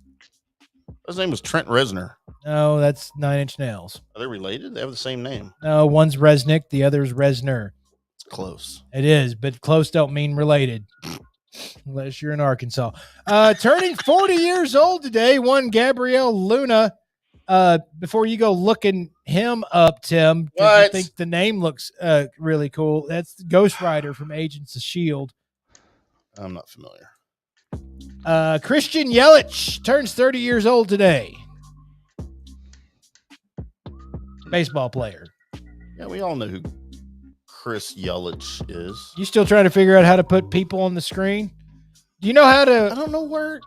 Speaker 7: His name was Trent Reznor.
Speaker 8: No, that's 9 Inch Nails.
Speaker 7: Are they related? They have the same name.
Speaker 8: No, one's Resnick, the other's Reznor.
Speaker 7: It's close.
Speaker 8: It is, but close don't mean related. Unless you're in Arkansas. Turning 40 years old today, one Gabrielle Luna. Before you go looking him up, Tim, I think the name looks really cool. That's Ghost Rider from Agents of S.H.I.E.L.D.
Speaker 7: I'm not familiar.
Speaker 8: Christian Yelich turns 30 years old today. Baseball player.
Speaker 7: Yeah, we all know who Chris Yelich is.
Speaker 8: You still trying to figure out how to put people on the screen? Do you know how to?
Speaker 7: I don't know where.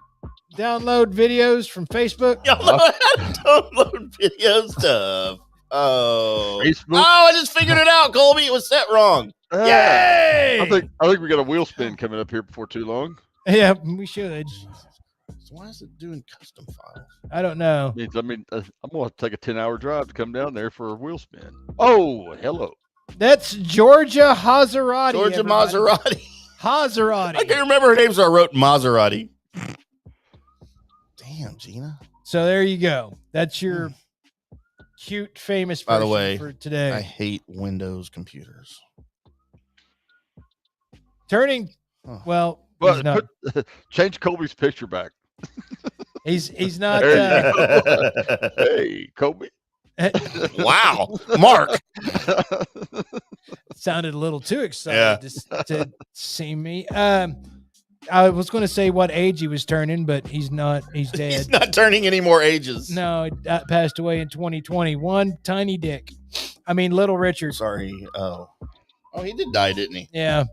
Speaker 8: Download videos from Facebook.
Speaker 7: Y'all know how to download video stuff. Oh,
Speaker 9: Facebook?
Speaker 7: I just figured it out, Colby. It was set wrong. Yay!
Speaker 9: I think we got a wheel spin coming up here before too long.
Speaker 8: Yeah, we should.
Speaker 7: So why is it doing custom files?
Speaker 8: I don't know.
Speaker 9: I'm going to take a 10-hour drive to come down there for a wheel spin. Oh, hello.
Speaker 8: That's Georgia Hazarati.
Speaker 7: Georgia Maserati.
Speaker 8: Hazarati.
Speaker 7: I can't remember her name, so I wrote Maserati. Damn, Gina.
Speaker 8: So there you go. That's your cute, famous person
Speaker 7: By the way,
Speaker 8: for today.
Speaker 7: I hate Windows computers.
Speaker 8: Turning, well, he's not.
Speaker 9: Change Colby's picture back.
Speaker 8: He's not.
Speaker 9: Hey, Colby.
Speaker 7: Wow, Mark.
Speaker 8: Sounded a little too excited to see me. I was going to say what age he was turning, but he's not. He's dead.
Speaker 7: He's not turning any more ages.
Speaker 8: No, he passed away in 2021. Tiny Dick. I mean, Little Richard.
Speaker 7: Sorry. Oh, he did die, didn't he?
Speaker 8: Yeah.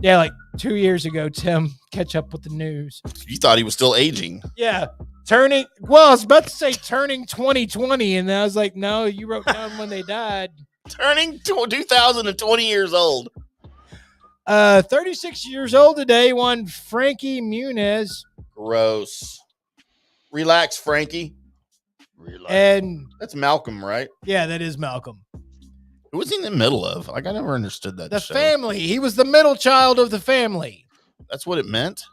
Speaker 8: Yeah, like 2 years ago, Tim. Catch up with the news.
Speaker 7: You thought he was still aging.
Speaker 8: Yeah. I was about to say turning 2020, and I was like, no, you wrote down when they died.
Speaker 7: Turning 2020 years old.
Speaker 8: 36 years old today, one Frankie Muniz.
Speaker 7: Gross. Relax, Frankie.
Speaker 9: Relax.
Speaker 8: And
Speaker 7: that's Malcolm, right?
Speaker 8: Yeah, that is Malcolm.
Speaker 7: Who was he in the middle of? Like, I never understood that.
Speaker 8: The
Speaker 7: show.
Speaker 8: family. He was the middle child of the family.
Speaker 7: That's what it meant?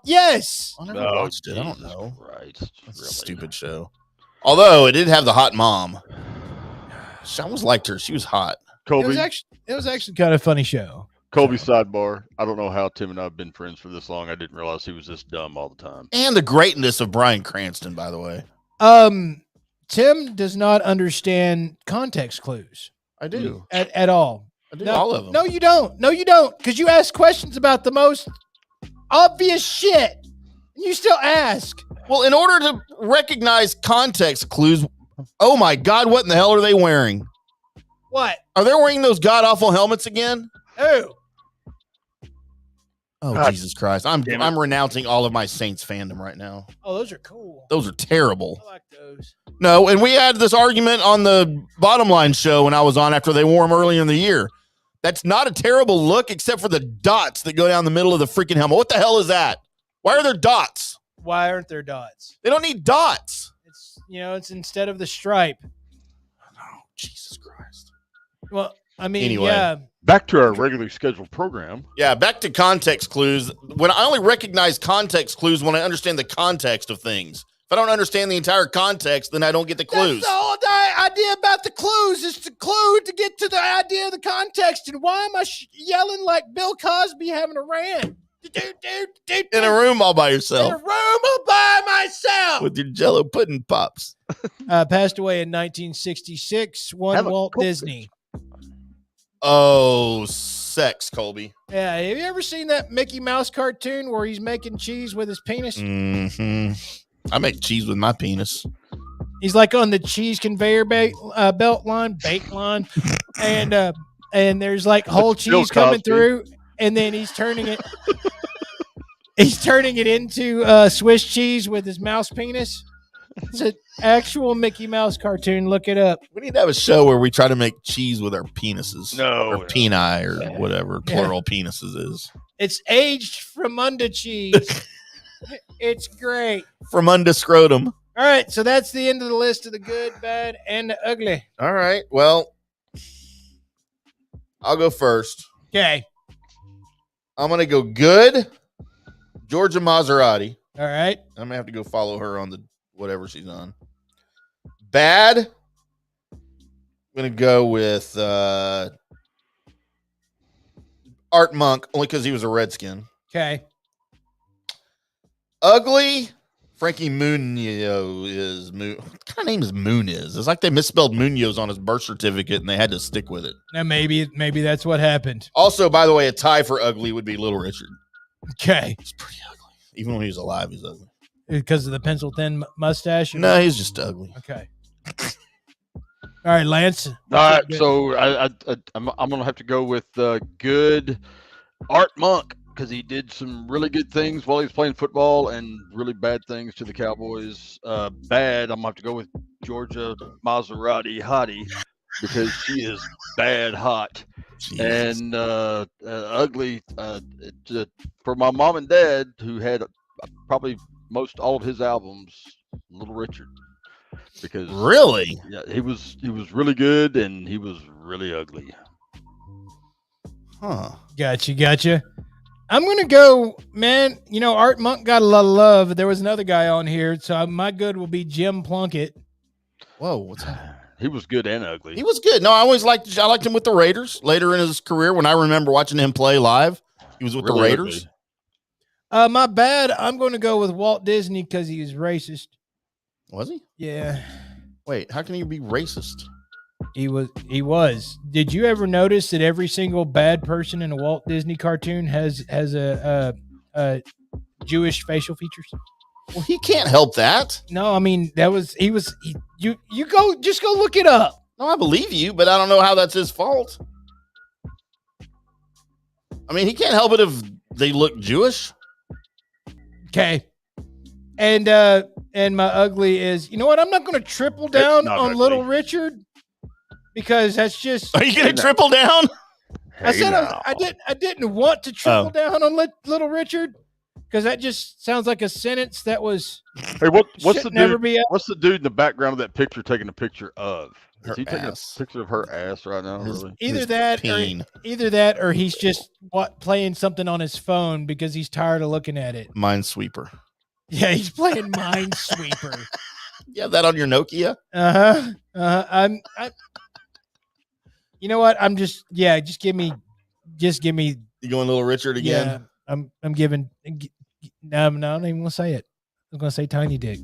Speaker 8: Yes.
Speaker 7: I never watched it. I don't know.
Speaker 9: Right.
Speaker 7: That's a stupid show. Although it did have the hot mom. I always liked her. She was hot.
Speaker 9: Colby.
Speaker 8: It was actually kind of a funny show.
Speaker 9: Colby sidebar. I don't know how Tim and I have been friends for this long. I didn't realize he was this dumb all the time.
Speaker 7: And the greatness of Bryan Cranston, by the way.
Speaker 8: Tim does not understand context clues.
Speaker 7: I do.
Speaker 8: At all.
Speaker 7: I do.
Speaker 8: No,
Speaker 7: All of them.
Speaker 8: No, you don't. No, you don't. Because you ask questions about the most obvious shit. And you still ask.
Speaker 7: Well, in order to recognize context clues, oh my God, what in the hell are they wearing?
Speaker 8: What?
Speaker 7: Are they wearing those god-awful helmets again?
Speaker 8: Who?
Speaker 7: Oh, Jesus Christ. I'm renouncing all of my Saints fandom right now.
Speaker 8: Oh, those are cool.
Speaker 7: Those are terrible.
Speaker 8: I like those.
Speaker 7: No, and we had this argument on the Bottom Line show when I was on after they wore them earlier in the year. That's not a terrible look except for the dots that go down the middle of the freaking helmet. What the hell is that? Why are there dots?
Speaker 8: Why aren't there dots?
Speaker 7: They don't need dots.
Speaker 8: It's instead of the stripe.
Speaker 7: Oh, Jesus Christ.
Speaker 8: Well, I mean,
Speaker 7: Anyway.
Speaker 8: yeah.
Speaker 9: Back to our regularly scheduled program.
Speaker 7: Yeah, back to context clues. When I only recognize context clues when I understand the context of things. If I don't understand the entire context, then I don't get the clues.
Speaker 8: That's the whole idea about the clues is to clue to get to the idea of the context. And why am I yelling like Bill Cosby having a rant?
Speaker 7: In a room all by yourself.
Speaker 8: In a room all by myself.
Speaker 7: With your Jell-O pudding pops.
Speaker 8: Passed away in 1966. One Walt Disney.
Speaker 7: Oh, sex, Colby.
Speaker 8: Yeah, have you ever seen that Mickey Mouse cartoon where he's making cheese with his penis?
Speaker 7: Mm-hmm. I make cheese with my penis.
Speaker 8: He's like on the cheese conveyor belt line, bake line, and there's like whole cheese coming through, and then he's turning it. He's turning it into Swiss cheese with his mouse penis. It's an actual Mickey Mouse cartoon. Look it up.
Speaker 7: We need to have a show where we try to make cheese with our penises.
Speaker 9: No.
Speaker 7: Or peni or whatever plural penises is.
Speaker 8: It's aged from under cheese. It's great.
Speaker 7: From under scrotum.
Speaker 8: All right, so that's the end of the list of the good, bad, and the ugly.
Speaker 7: All right, well, I'll go first.
Speaker 8: Okay.
Speaker 7: I'm going to go good, Georgia Maserati.
Speaker 8: All right.
Speaker 7: I'm going to have to go follow her on the whatever she's on. Bad, I'm going to go with Art Monk, only because he was a Redskin.
Speaker 8: Okay.
Speaker 7: Ugly, Frankie Munoz. What kind of name is Munoz? It's like they misspelled Munoz on his birth certificate and they had to stick with it.
Speaker 8: Now maybe that's what happened.
Speaker 7: Also, by the way, a tie for ugly would be Little Richard.
Speaker 8: Okay.
Speaker 7: He's pretty ugly. Even when he was alive, he's ugly.
Speaker 8: Because of the pencil thin mustache?
Speaker 7: No, he's just ugly.
Speaker 8: Okay. All right, Lance.
Speaker 9: All right, so I'm gonna have to go with good Art Monk because he did some really good things while he was playing football and really bad things to the Cowboys. Bad, I'm gonna have to go with Georgia Maserati Hottie because she is bad hot. Jesus. And ugly for my mom and dad who had probably most all of his albums, Little Richard. Because
Speaker 7: really,
Speaker 9: yeah, he was really good and he was really ugly.
Speaker 7: Huh?
Speaker 8: Gotcha. I'm gonna go, man. You know, Art Monk got a lot of love. There was another guy on here, so my good will be Jim Plunkett.
Speaker 7: Whoa, what's that?
Speaker 9: He was good and ugly.
Speaker 7: He was good. No, I liked him with the Raiders later in his career. When I remember watching him play live, he was with the Raiders.
Speaker 9: Ugly.
Speaker 8: My bad. I'm going to go with Walt Disney because he was racist.
Speaker 7: Was he?
Speaker 8: Yeah.
Speaker 7: Wait, how can he be racist?
Speaker 8: He was. Did you ever notice that every single bad person in a Walt Disney cartoon has a Jewish facial features?
Speaker 7: Well, he can't help that.
Speaker 8: No, I mean you go look it up.
Speaker 7: No, I believe you, but I don't know how that's his fault. I mean, he can't help it if they look Jewish.
Speaker 8: Okay. And my ugly is, you know what? I'm not going to triple down on
Speaker 9: ugly.
Speaker 8: Little Richard because that's just.
Speaker 7: Are you going to triple down?
Speaker 8: I said I didn't want to triple down on Little Richard because that just sounds like a sentence that was.
Speaker 9: Hey, what's the
Speaker 8: never
Speaker 9: dude?
Speaker 8: be
Speaker 9: What's the dude in the background of that picture taking a picture of?
Speaker 7: Her
Speaker 9: Is he taking
Speaker 7: ass.
Speaker 9: a picture of her ass right now? Really?
Speaker 8: Either that or he's just playing something on his phone because he's tired of looking at it.
Speaker 7: Minesweeper.
Speaker 8: Yeah, he's playing Minesweeper.
Speaker 7: You have that on your Nokia?
Speaker 8: I'm you know what? I'm just give me.
Speaker 7: You going Little Richard again?
Speaker 8: Yeah, I'm giving. No, I'm not even gonna say it. I'm gonna say Tiny Dick,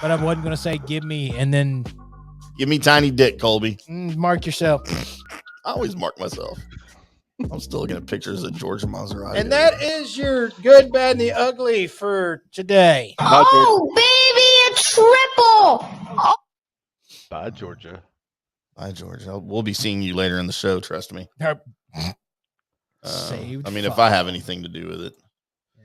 Speaker 8: but I wasn't gonna say give me and then
Speaker 7: give me Tiny Dick, Colby.
Speaker 8: Mark yourself.
Speaker 7: I always mark myself. I'm still looking at pictures of Georgia Maserati.
Speaker 8: And that is your good, bad, and the ugly for today.
Speaker 12: Oh, baby, a triple. Oh.
Speaker 9: Bye, Georgia.
Speaker 7: Bye, Georgia. We'll be seeing you later in the show. Trust me.
Speaker 8: Saved.
Speaker 7: I mean, if I have anything to do with it.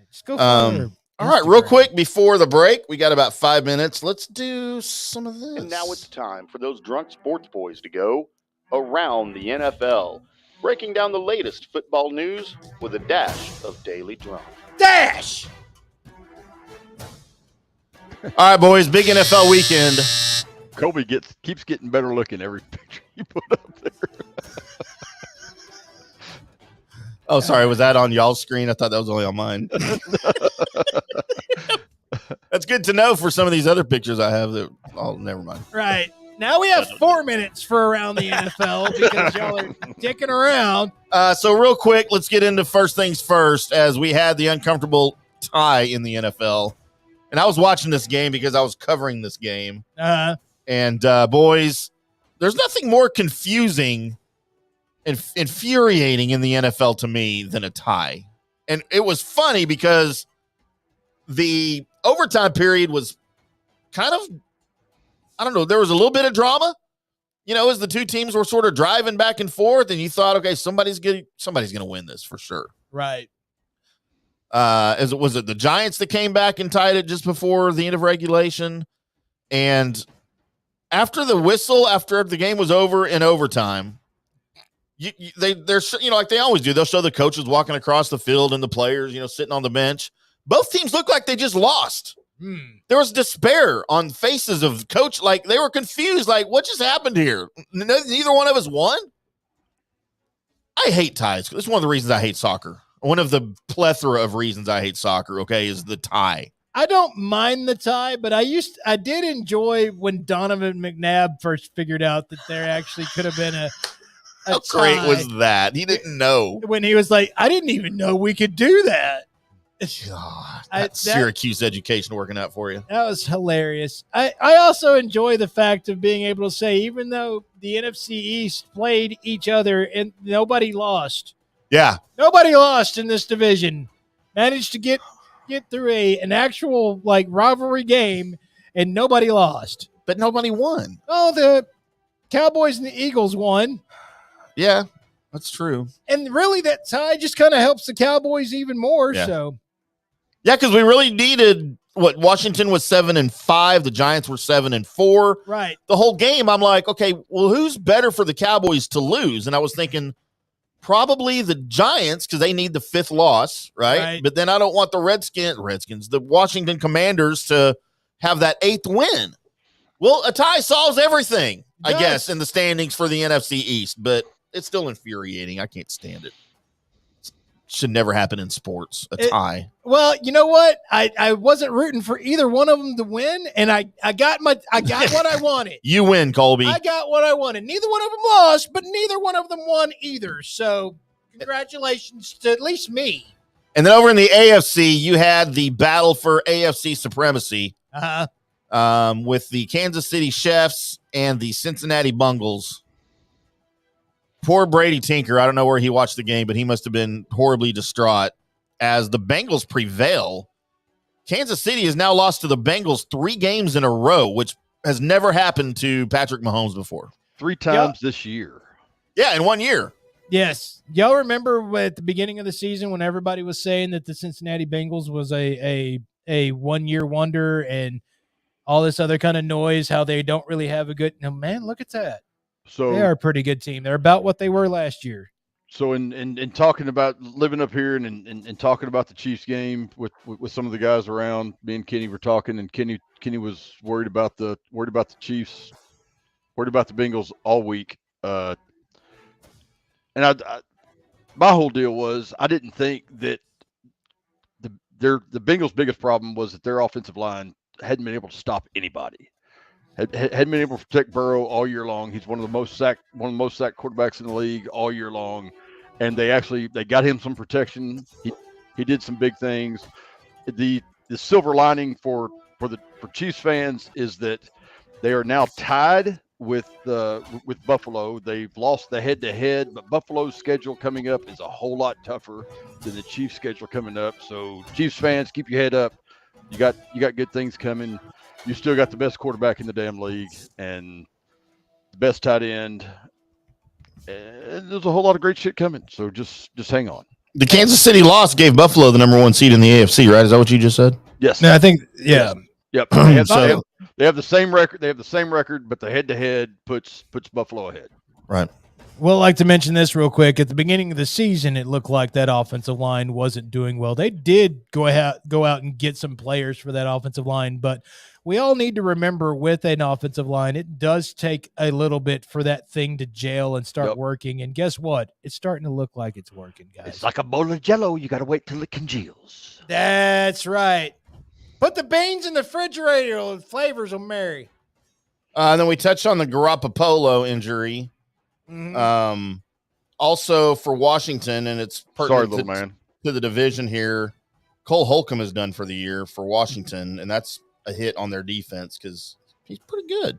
Speaker 8: Just go
Speaker 7: all right, real quick before the break, we got about 5 minutes. Let's do some of this.
Speaker 10: And now it's time for those drunk sports boys to go around the NFL, breaking down the latest football news with a dash of Daily Drunk.
Speaker 8: Dash!
Speaker 7: All right, boys, big NFL weekend.
Speaker 9: Colby keeps getting better looking every picture you put up there.
Speaker 7: Oh, sorry. Was that on y'all's screen? I thought that was only on mine. That's good to know for some of these other pictures I have. Never mind.
Speaker 8: Right. Now we have 4 minutes for Around the NFL because y'all are dicking around.
Speaker 7: So real quick, let's get into first things first as we had the uncomfortable tie in the NFL. And I was watching this game because I was covering this game. And boys, there's nothing more confusing and infuriating in the NFL to me than a tie. And it was funny because the overtime period was kind of, I don't know, there was a little bit of drama, as the two teams were sort of driving back and forth, and you thought, okay, somebody's going to win this for sure.
Speaker 8: Right.
Speaker 7: Was it the Giants that came back and tied it just before the end of regulation? And after the whistle, after the game was over in overtime, they're like they always do. They'll show the coaches walking across the field and the players, sitting on the bench. Both teams looked like they just lost. There was despair on faces of coach. Like they were confused. Like what just happened here? Neither one of us won. I hate ties. That's one of the reasons I hate soccer. One of the plethora of reasons I hate soccer. Okay, is the tie.
Speaker 8: I don't mind the tie, but I did enjoy when Donovan McNabb first figured out that there actually could have been a
Speaker 7: How great was that? He didn't know.
Speaker 8: When he was like, I didn't even know we could do that.
Speaker 7: God, that's Syracuse education working out for you.
Speaker 8: That was hilarious. I also enjoy the fact of being able to say, even though the NFC East played each other and nobody lost.
Speaker 7: Yeah.
Speaker 8: Nobody lost in this division. Managed to get through an actual rivalry game and nobody lost.
Speaker 7: But nobody won.
Speaker 8: Oh, the Cowboys and the Eagles won.
Speaker 7: Yeah, that's true.
Speaker 8: And really, that tie just kind of helps the Cowboys even more.
Speaker 7: Yeah.
Speaker 8: So,
Speaker 7: yeah, because we really needed Washington was 7-5, the Giants were 7-4.
Speaker 8: Right.
Speaker 7: The whole game, I'm like, okay, well, who's better for the Cowboys to lose? And I was thinking probably the Giants because they need the 5th loss, right? But then I don't want the Redskins, the Washington Commanders to have that 8th win. Well, a tie solves everything, I guess, in the standings for the NFC East, but it's still infuriating. I can't stand it. Should never happen in sports, a tie.
Speaker 8: Well, you know what? I wasn't rooting for either one of them to win, and I got what I wanted.
Speaker 7: You win, Colby.
Speaker 8: I got what I wanted. Neither one of them lost, but neither one of them won either. So congratulations to at least me.
Speaker 7: And then over in the AFC, you had the battle for AFC supremacy with the Kansas City Chiefs and the Cincinnati Bengals. Poor Brady Tinker. I don't know where he watched the game, but he must have been horribly distraught as the Bengals prevail. Kansas City has now lost to the Bengals 3 games in a row, which has never happened to Patrick Mahomes before.
Speaker 9: 3 times this year.
Speaker 7: Yeah, in 1 year.
Speaker 8: Yes. Y'all remember at the beginning of the season when everybody was saying that the Cincinnati Bengals was a a 1-year wonder and all this other kind of noise, how they don't really have a good – no, man, look at that.
Speaker 9: So
Speaker 8: they are a pretty good team. They're about what they were last year.
Speaker 9: So in talking about living up here and talking about the Chiefs game with some of the guys around, me and Kenny were talking, and Kenny was worried about the Chiefs, worried about the Bengals all week. And my whole deal was I didn't think that the Bengals' biggest problem was that their offensive line hadn't been able to stop anybody. Hadn't been able to protect Burrow all year long. He's one of the most sacked quarterbacks in the league all year long. And they got him some protection. He did some big things. The silver lining for Chiefs fans is that they are now tied with Buffalo. They've lost the head-to-head, but Buffalo's schedule coming up is a whole lot tougher than the Chiefs' schedule coming up. So Chiefs fans, keep your head up. You got good things coming. You still got the best quarterback in the damn league and the best tight end. And there's a whole lot of great shit coming. So just hang on.
Speaker 7: The Kansas City loss gave Buffalo the number 1 seed in the AFC, right? Is that what you just said?
Speaker 9: Yes.
Speaker 8: No, I think, yeah.
Speaker 9: Yep. They have the same record. They have the same record, but the head-to-head puts Buffalo ahead.
Speaker 7: Right.
Speaker 8: Well, I'd like to mention this real quick. At the beginning of the season, it looked like that offensive line wasn't doing well. They did go out and get some players for that offensive line, but we all need to remember with an offensive line, it does take a little bit for that thing to gel and start working. And guess what? It's starting to look like it's working, guys.
Speaker 9: It's like a bowl of Jell-O. You got to wait till it congeals.
Speaker 8: That's right. Put the beans in the refrigerator. The flavors will marry.
Speaker 7: And then we touched on the Garoppolo injury.
Speaker 8: Mm-hmm.
Speaker 7: Also for Washington, and it's
Speaker 9: pertinent
Speaker 7: to the division here, Cole Holcomb is done for the year for Washington, and that's a hit on their defense because he's pretty good.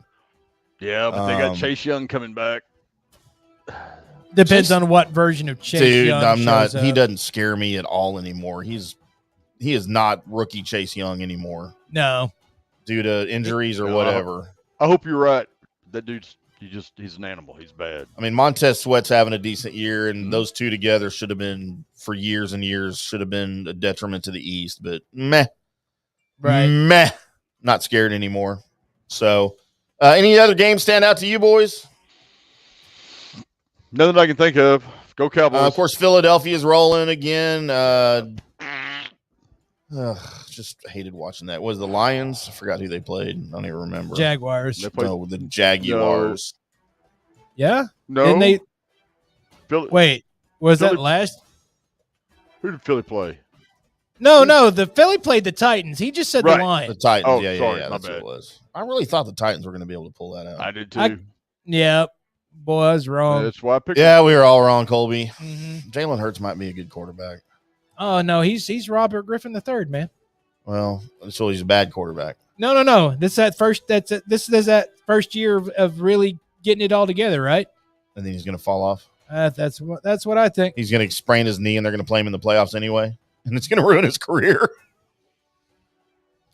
Speaker 9: Yeah, but they got Chase Young coming back.
Speaker 8: Depends on what version of Chase Young shows up.
Speaker 7: He doesn't scare me at all anymore. He is not rookie Chase Young anymore.
Speaker 8: No.
Speaker 7: Due to injuries or whatever.
Speaker 9: I hope you're right. That dude's he's an animal. He's bad.
Speaker 7: I mean, Montez Sweat's having a decent year, and those two together should have been, for years and years, should have been a detriment to the East. But meh. Not scared anymore. So, any other games stand out to you boys?
Speaker 9: Nothing I can think of. Go Cowboys.
Speaker 7: Of course, Philadelphia's rolling again. Just hated watching that. Was the Lions? I forgot who they played. I don't even remember.
Speaker 8: Jaguars.
Speaker 7: The Jaguars.
Speaker 8: No. Yeah?
Speaker 9: No.
Speaker 8: Didn't they? Wait, was
Speaker 9: Philly,
Speaker 8: that last?
Speaker 9: Who did Philly play?
Speaker 8: No. The Philly played the Titans. He just said the Lions.
Speaker 7: The Titans.
Speaker 9: Oh,
Speaker 7: yeah.
Speaker 9: sorry,
Speaker 7: That's what it was. I really thought the Titans were going to be able to pull that out.
Speaker 9: I did too.
Speaker 8: Yeah. Boy, I was wrong.
Speaker 9: That's why I picked
Speaker 7: him. We were all wrong, Colby.
Speaker 8: Mm-hmm.
Speaker 7: Jalen Hurts might be a good quarterback.
Speaker 8: Oh, no. He's Robert Griffin III, man.
Speaker 7: Well, so he's a bad quarterback.
Speaker 8: No. This is that first year of really getting it all together, right?
Speaker 7: And then he's going to fall off.
Speaker 8: That's what I think.
Speaker 7: He's going to sprain his knee, and they're going to play him in the playoffs anyway, and it's going to ruin his career.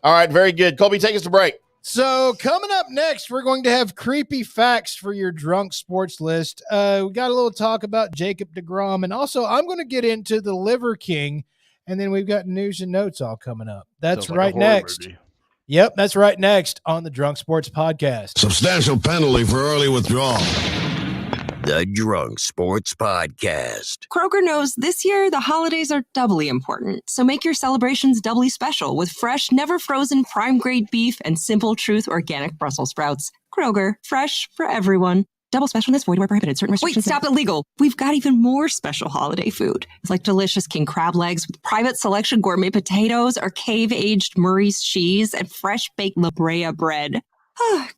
Speaker 7: All right, very good. Colby, take us to break.
Speaker 8: So coming up next, we're going to have creepy facts for your drunk sports list. We got a little talk about Jacob deGrom, and also I'm going to get into the Liver King, and then we've got news and notes all coming up. That's right next. Movie. Yep, that's right next on the Drunk Sports Podcast.
Speaker 11: Substantial penalty for early withdrawal.
Speaker 13: The Drunk Sports Podcast.
Speaker 14: Kroger knows this year the holidays are doubly important, so make your celebrations doubly special with fresh, never frozen, prime-grade beef and Simple Truth organic Brussels sprouts. Kroger, fresh for everyone. Double specialness, void where prohibited. Certain restrictions. Wait, stop illegal. We've got even more special holiday food. It's like delicious king crab legs with private selection gourmet potatoes or cave-aged Murray's cheese and fresh-baked La Brea bread.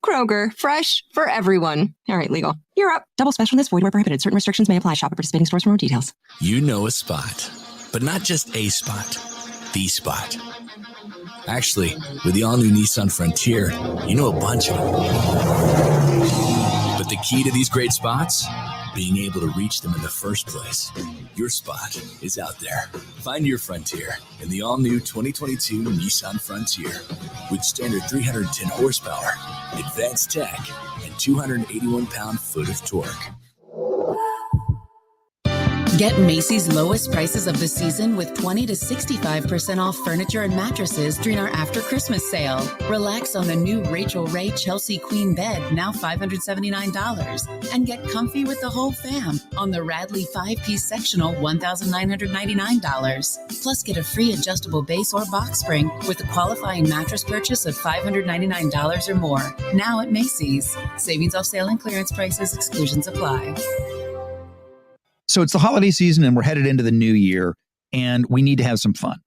Speaker 14: Kroger, fresh for everyone. All right, legal. You're up. Double specialness, void where prohibited. Certain restrictions may apply. Shop at participating stores for more details.
Speaker 13: You know a spot, but not just a spot. The spot. Actually, with the all-new Nissan Frontier, you know a bunch of them. But the key to these great spots? Being able to reach them in the first place. Your spot is out there. Find your Frontier in the all-new 2022 Nissan Frontier. With standard 310 horsepower, advanced tech, and 281 pound-foot of torque.
Speaker 15: Get Macy's lowest prices of the season with 20 to 65% off furniture and mattresses during our after Christmas sale. Relax on the new Rachel Ray Chelsea Queen bed, now $579. And get comfy with the whole fam on the Radley 5-piece sectional, $1,999. Plus, get a free adjustable base or box spring with a qualifying mattress purchase of $599 or more. Now at Macy's. Savings off sale and clearance prices. Exclusions apply.
Speaker 16: So it's the holiday season and we're headed into the new year and we need to have some fun.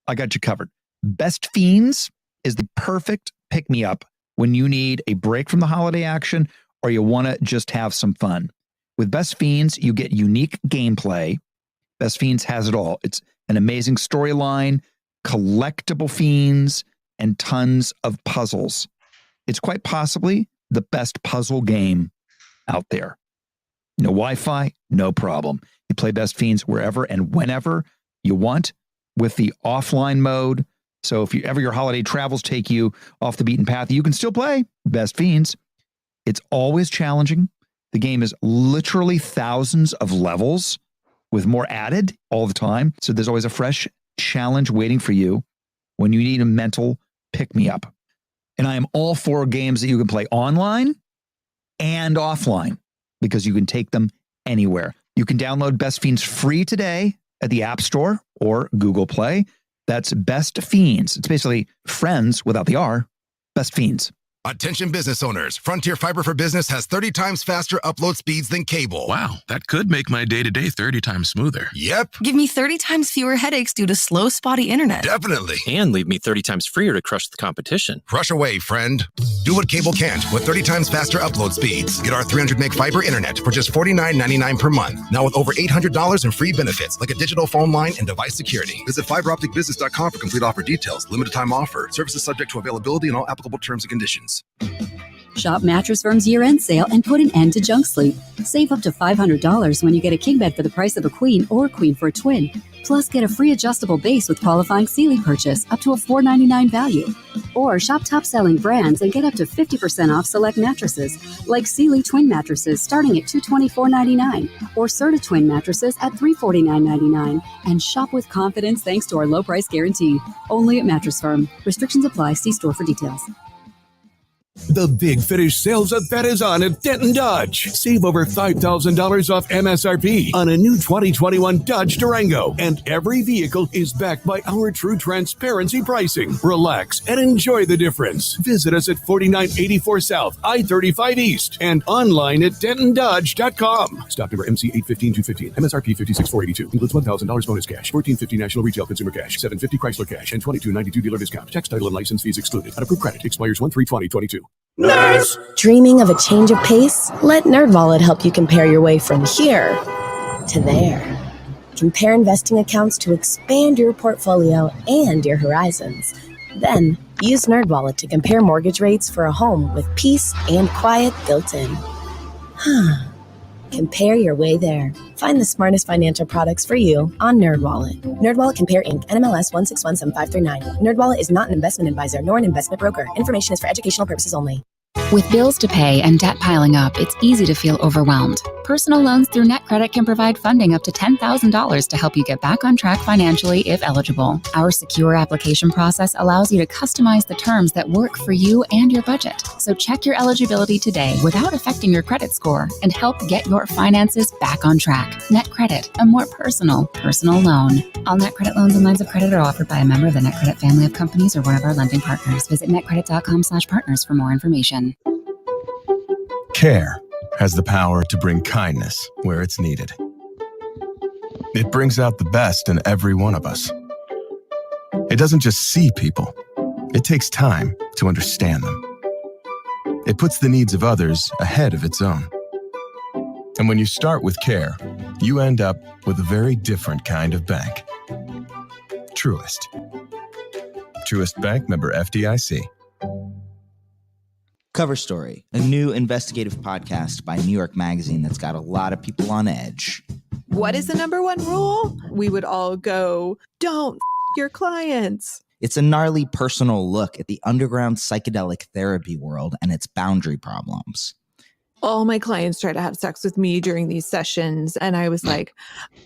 Speaker 16: I got you covered. Best Fiends is the perfect pick-me-up when you need a break from the holiday action or you want to just have some fun. With Best Fiends, you get unique gameplay. Best Fiends has it all. It's an amazing storyline, collectible fiends, and tons of puzzles. It's quite possibly the best puzzle game out there. No Wi-Fi, no problem. You play Best Fiends wherever and whenever you want with the offline mode. So if your holiday travels take you off the beaten path, you can still play Best Fiends. It's always challenging. The game is literally thousands of levels with more added all the time. So there's always a fresh challenge waiting for you when you need a mental pick-me-up. And I am all for games that you can play online and offline, because you can take them anywhere. You can download Best Fiends free today at the App Store or Google Play. That's Best Fiends. It's basically friends without the R. Best Fiends.
Speaker 17: Attention business owners. Frontier Fiber for Business has 30 times faster upload speeds than cable.
Speaker 18: Wow, that could make my day-to-day 30 times smoother.
Speaker 17: Yep.
Speaker 19: Give me 30 times fewer headaches due to slow, spotty internet.
Speaker 17: Definitely.
Speaker 18: And leave me 30 times freer to crush the competition.
Speaker 17: Crush away, friend. Do what cable can't with 30 times faster upload speeds. Get our 300 meg fiber internet for just $49.99 per month. Now with over $800 in free benefits like a digital phone line and device security.
Speaker 20: Visit fiberopticbusiness.com for complete offer details. Limited time offer. Services subject to availability and all applicable terms and conditions.
Speaker 21: Shop Mattress Firm's year-end sale and put an end to junk sleep. Save up to $500 when you get a king bed for the price of a queen or queen for a twin. Plus, get a free adjustable base with qualifying Sealy purchase up to a $499 value. Or shop top-selling brands and get up to 50% off select mattresses, like Sealy twin mattresses starting at $224.99 or Serta twin mattresses at $349.99. And shop with confidence thanks to our low price guarantee. Only at Mattress Firm. Restrictions apply. See store for details.
Speaker 22: The Big Finish sales event is on at Denton Dodge. Save over $5,000 off MSRP on a new 2021 Dodge Durango. And every vehicle is backed by our true transparency pricing. Relax and enjoy the difference. Visit us at 4984 South, I-35 East, and online at DentonDodge.com. Stock number MC 815-215. MSRP $56,482. Includes $1,000 bonus cash, $14.50 national retail consumer cash, $750 Chrysler cash, and $22.92 dealer discount. Tax, title, and license fees excluded. Unapproved credit expires 1/3/2022.
Speaker 23: Nerds! Dreaming of a change of pace? Let NerdWallet help you compare your way from here to there. Compare investing accounts to expand your portfolio and your horizons. Then, use NerdWallet to compare mortgage rates for a home with peace and quiet built in. Compare your way there. Find the smartest financial products for you on NerdWallet. NerdWallet Compare Inc. NMLS 1617539. NerdWallet is not an investment advisor nor an investment broker. Information is for educational purposes only.
Speaker 24: With bills to pay and debt piling up, it's easy to feel overwhelmed. Personal loans through NetCredit can provide funding up to $10,000 to help you get back on track financially if eligible. Our secure application process allows you to customize the terms that work for you and your budget. So check your eligibility today without affecting your credit score and help get your finances back on track. NetCredit, a more personal loan. All NetCredit loans and lines of credit are offered by a member of the NetCredit family of companies or one of our lending partners. Visit netcredit.com/partners for more information.
Speaker 25: Care has the power to bring kindness where it's needed. It brings out the best in every one of us. It doesn't just see people. It takes time to understand them. It puts the needs of others ahead of its own. And when you start with care, you end up with a very different kind of bank. Truist. Truist Bank, member FDIC.
Speaker 26: Cover Story, a new investigative podcast by New York Magazine that's got a lot of people on edge.
Speaker 27: What is the number one rule? We would all go, don't your clients.
Speaker 26: It's a gnarly personal look at the underground psychedelic therapy world and its boundary problems.
Speaker 27: all my clients try to have sex with me during these sessions. And I was like,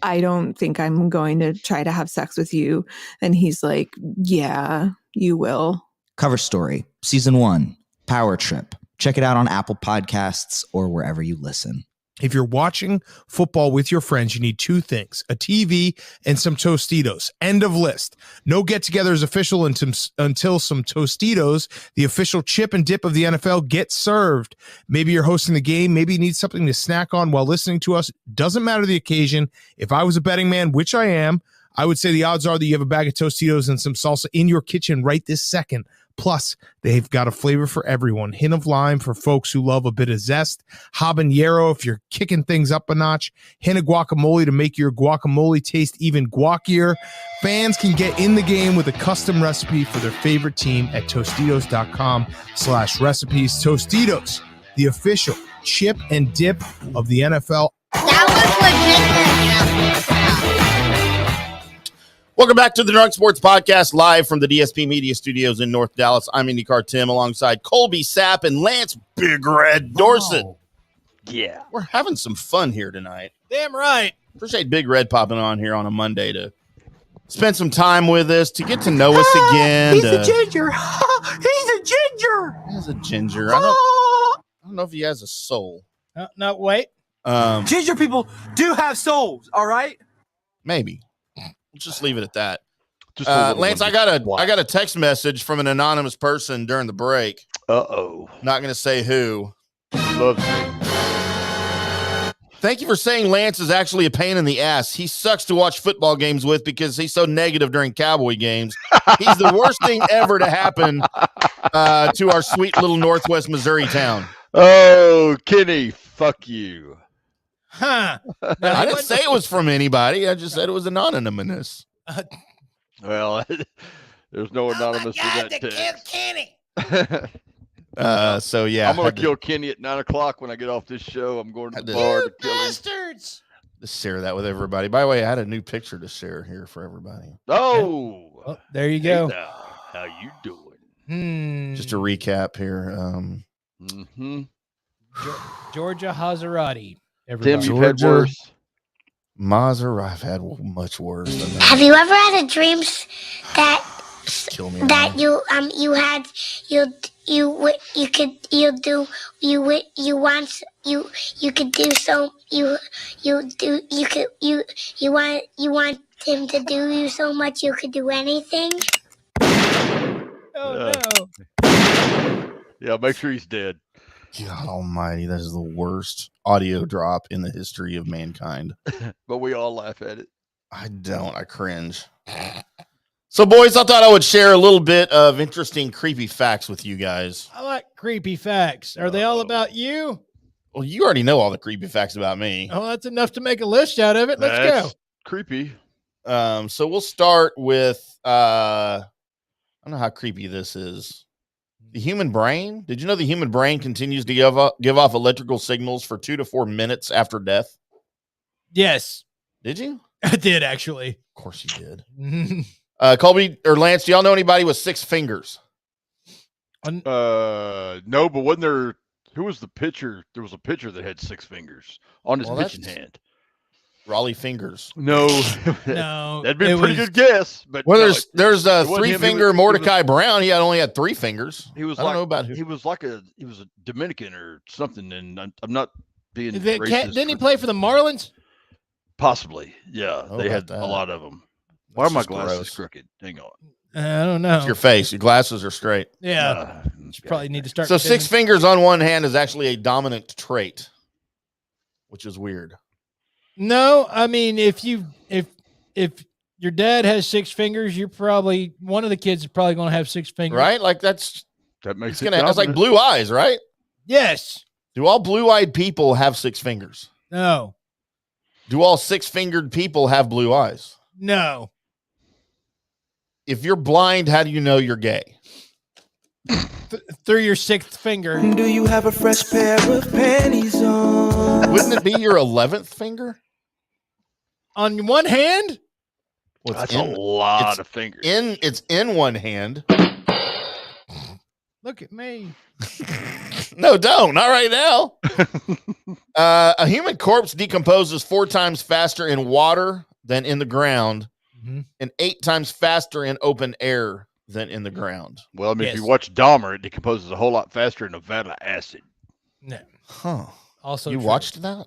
Speaker 27: I don't think I'm going to try to have sex with you. And he's like, yeah, you will.
Speaker 26: Cover Story, Season 1, Power Trip. Check it out on Apple Podcasts or wherever you listen.
Speaker 1: If you're watching football with your friends, you need two things, a TV and some Tostitos. End of list. No get-togethers official until some Tostitos, the official chip and dip of the NFL, get served. Maybe you're hosting the game. Maybe you need something to snack on while listening to us. Doesn't matter the occasion. If I was a betting man, which I am, I would say the odds are that you have a bag of Tostitos and some salsa in your kitchen right this second. Plus, they've got a flavor for everyone. Hint of lime for folks who love a bit of zest. Habanero if you're kicking things up a notch. Hint of guacamole to make your guacamole taste even guacier. Fans can get in the game with a custom recipe for their favorite team at Tostitos.com/recipes. Tostitos, the official chip and dip of the NFL.
Speaker 7: Welcome back to the Drunk Sports Podcast, live from the DSP Media Studios in North Dallas. I'm IndyCar Tim, alongside Colby, Sapp, and Lance Big Red Dorset.
Speaker 9: Oh, yeah.
Speaker 7: We're having some fun here tonight.
Speaker 8: Damn right.
Speaker 7: Appreciate Big Red popping on here on a Monday to spend some time with us, to get to know us again.
Speaker 2: He's a ginger. He's a ginger.
Speaker 7: He's a ginger. I don't know if he has a soul.
Speaker 8: No, wait.
Speaker 2: Ginger people do have souls, all right?
Speaker 7: Maybe. Let's just leave it at that.
Speaker 9: Lance,
Speaker 7: I got a text message from an anonymous person during the break.
Speaker 9: Uh-oh.
Speaker 7: Not going to say who.
Speaker 9: Loves me.
Speaker 7: Thank you for saying Lance is actually a pain in the ass. He sucks to watch football games with because he's so negative during Cowboy games. He's the worst thing ever to happen to our sweet little Northwest Missouri town.
Speaker 9: Oh, Kenny, fuck you.
Speaker 8: Huh.
Speaker 7: I didn't say it was from anybody. I just said it was anonymous.
Speaker 9: Well, there's no anonymous for that text.
Speaker 8: Kenny.
Speaker 7: So yeah,
Speaker 9: I'm gonna kill Kenny at 9:00 when I get off this show. I'm going to the bar to kill him.
Speaker 8: Bastards.
Speaker 7: To share that with everybody. By the way, I had a new picture to share here for everybody.
Speaker 9: Oh,
Speaker 8: there you go.
Speaker 9: Hey now, how you doing?
Speaker 7: Just a recap here.
Speaker 8: Georgia Hazarati.
Speaker 9: Tim, you've had worse.
Speaker 7: Maserati, I've had much worse than that.
Speaker 3: Have you ever had a dream that
Speaker 7: Kill me,
Speaker 3: that you want him to do you so much you could do anything?
Speaker 8: Oh no.
Speaker 9: Yeah, make sure he's dead.
Speaker 7: God almighty, that is the worst audio drop in the history of mankind.
Speaker 9: But we all laugh at it.
Speaker 7: I don't. I cringe. So, boys, I thought I would share a little bit of interesting, creepy facts with you guys.
Speaker 8: I like creepy facts. Are they all about you?
Speaker 7: Well, you already know all the creepy facts about me.
Speaker 8: Oh, that's enough to make a list out of it. Let's go.
Speaker 9: Creepy.
Speaker 7: So we'll start with, I don't know how creepy this is. The human brain. Did you know the human brain continues to give off electrical signals for 2 to 4 minutes after death?
Speaker 8: Yes.
Speaker 7: Did you?
Speaker 8: I did, actually.
Speaker 7: Of course you did. Colby or Lance, do y'all know anybody with 6 fingers?
Speaker 9: No, but wasn't there? Who was the pitcher? There was a pitcher that had 6 fingers on his pitching hand.
Speaker 7: Raleigh Fingers.
Speaker 9: No,
Speaker 8: no,
Speaker 9: that'd be a pretty good guess. But
Speaker 7: well,
Speaker 9: no,
Speaker 7: there's a 3-finger Mordecai Brown. He only had 3 fingers.
Speaker 9: He was
Speaker 7: I don't know about who.
Speaker 9: He was a Dominican or something, and I'm not being racist.
Speaker 8: Didn't he play for the Marlins?
Speaker 9: Possibly, yeah. They had a lot of them. Why are my glasses crooked? Hang on.
Speaker 8: I don't know.
Speaker 7: It's your face. Your glasses are straight.
Speaker 8: Yeah. You probably need to start.
Speaker 7: So 6 fingers on one hand is actually a dominant trait, which is weird.
Speaker 8: No, I mean, if your dad has 6 fingers, you're probably one of the kids is probably going to have 6 fingers,
Speaker 7: right? Like that makes it. It's like blue eyes, right?
Speaker 8: Yes.
Speaker 7: Do all blue-eyed people have 6 fingers?
Speaker 8: No.
Speaker 7: Do all 6-fingered people have blue eyes?
Speaker 8: No.
Speaker 7: If you're blind, how do you know you're gay?
Speaker 8: Through your 6th finger.
Speaker 2: Do you have a fresh pair of panties on?
Speaker 7: Wouldn't it be your 11th finger?
Speaker 8: On one hand?
Speaker 9: Well, that's a lot of fingers.
Speaker 7: It's in one hand.
Speaker 8: Look at me.
Speaker 7: No, don't. Not right now. A human corpse decomposes 4 times faster in water than in the ground, and 8 times faster in open air than in the ground.
Speaker 9: Well, I mean, if you watch Dahmer, it decomposes a whole lot faster in Nevada acid.
Speaker 8: No.
Speaker 7: Huh.
Speaker 8: Also,
Speaker 7: you
Speaker 8: true.
Speaker 7: watched that?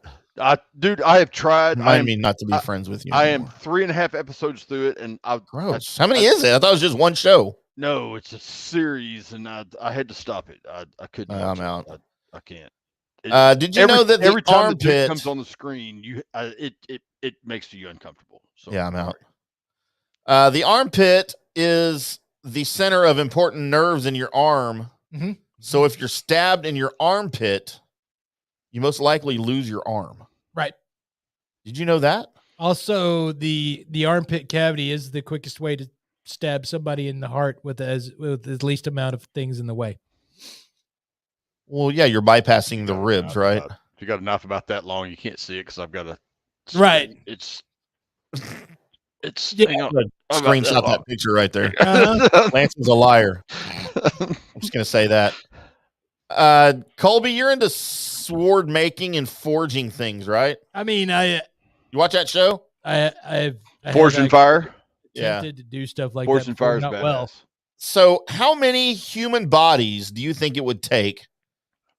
Speaker 9: Dude, I have tried.
Speaker 7: Remind me not to be friends with you
Speaker 9: I
Speaker 7: anymore.
Speaker 9: am 3.5 episodes through it, and
Speaker 7: Gross. How many is it? I thought it was just one show.
Speaker 9: No, it's a series, and I had to stop it. I couldn't.
Speaker 7: I'm
Speaker 9: watch it.
Speaker 7: out.
Speaker 9: I can't.
Speaker 7: Did you know that the
Speaker 9: every time
Speaker 7: armpit
Speaker 9: the dude comes on the screen, it makes you uncomfortable. So
Speaker 7: yeah, I'm out. The armpit is the center of important nerves in your arm. So if you're stabbed in your armpit, you most likely lose your arm.
Speaker 8: Right.
Speaker 7: Did you know that?
Speaker 8: Also, the armpit cavity is the quickest way to stab somebody in the heart with as least amount of things in the way.
Speaker 7: Well, yeah, you're bypassing the ribs, right?
Speaker 9: If you got a knife about that long, you can't see it because I've got a
Speaker 8: right.
Speaker 9: It's
Speaker 7: yeah.
Speaker 9: hang on.
Speaker 7: Screenshot that picture right there. Lance is a liar. I'm just gonna say that. Colby, you're into sword making and forging things, right?
Speaker 8: I mean,
Speaker 7: you watch that show?
Speaker 8: I
Speaker 9: Forged in Fire.
Speaker 8: Tempted to do stuff like
Speaker 9: Forged
Speaker 8: that.
Speaker 9: in Fire is
Speaker 8: not
Speaker 9: badass.
Speaker 8: well.
Speaker 7: So, how many human bodies do you think it would take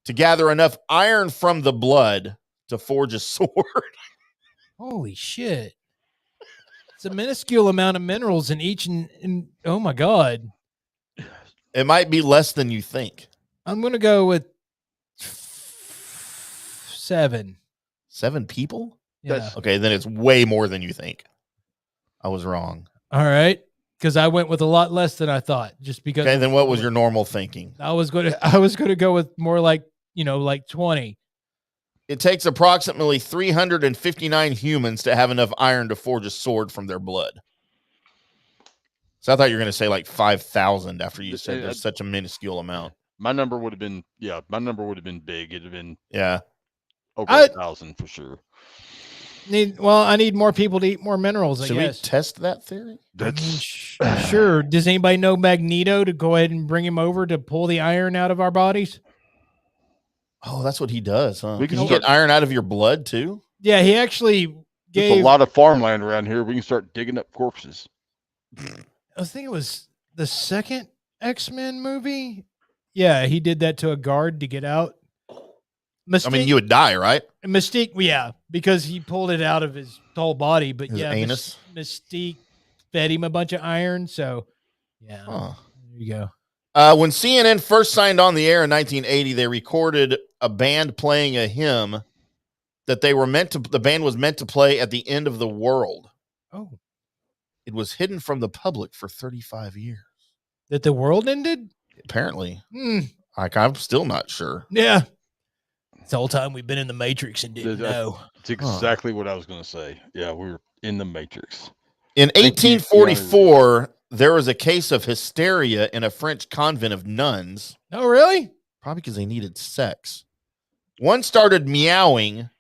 Speaker 7: to gather enough iron from the blood to forge a sword?
Speaker 8: Holy shit! It's a minuscule amount of minerals in each, and oh my god,
Speaker 7: it might be less than you think.
Speaker 8: I'm gonna go with 7.
Speaker 7: 7 people?
Speaker 8: Yeah.
Speaker 7: Okay, then it's way more than you think. I was wrong.
Speaker 8: All right, because I went with a lot less than I thought. Just because.
Speaker 7: Okay, then what was your normal thinking?
Speaker 8: I was gonna go with more like 20.
Speaker 7: It takes approximately 359 humans to have enough iron to forge a sword from their blood. So I thought you were going to say like 5,000 after you said there's such a minuscule amount.
Speaker 9: My number would have been big. It'd have been over 1,000 for sure.
Speaker 8: I need more people to eat more minerals.
Speaker 7: Should
Speaker 8: I guess.
Speaker 7: we test that theory?
Speaker 8: Sure. Does anybody know Magneto to go ahead and bring him over to pull the iron out of our bodies?
Speaker 7: Oh, that's what he does, huh?
Speaker 9: We
Speaker 7: Can you get iron out of your blood too?
Speaker 8: Yeah, he actually gave.
Speaker 9: There's a lot of farmland around here. We can start digging up corpses.
Speaker 8: I think it was the second X-Men movie. Yeah, he did that to a guard to get out.
Speaker 7: Mystique, I mean, you would die, right?
Speaker 8: Mystique, yeah, because he pulled it out of his whole body. But
Speaker 7: his anus.
Speaker 8: Mystique fed him a bunch of iron. So, yeah, there you go.
Speaker 7: When CNN first signed on the air in 1980, they recorded a band playing a hymn that the band was meant to play at the end of the world.
Speaker 8: Oh.
Speaker 7: It was hidden from the public for 35 years.
Speaker 8: That the world ended?
Speaker 7: Apparently. I'm still not sure.
Speaker 8: Yeah. It's the whole time we've been in the Matrix and didn't know.
Speaker 9: It's exactly what I was going to say. Yeah, we were in the Matrix.
Speaker 7: In 1844, there was a case of hysteria in a French convent of nuns.
Speaker 8: Oh, really?
Speaker 7: Probably because they needed sex. One started meowing,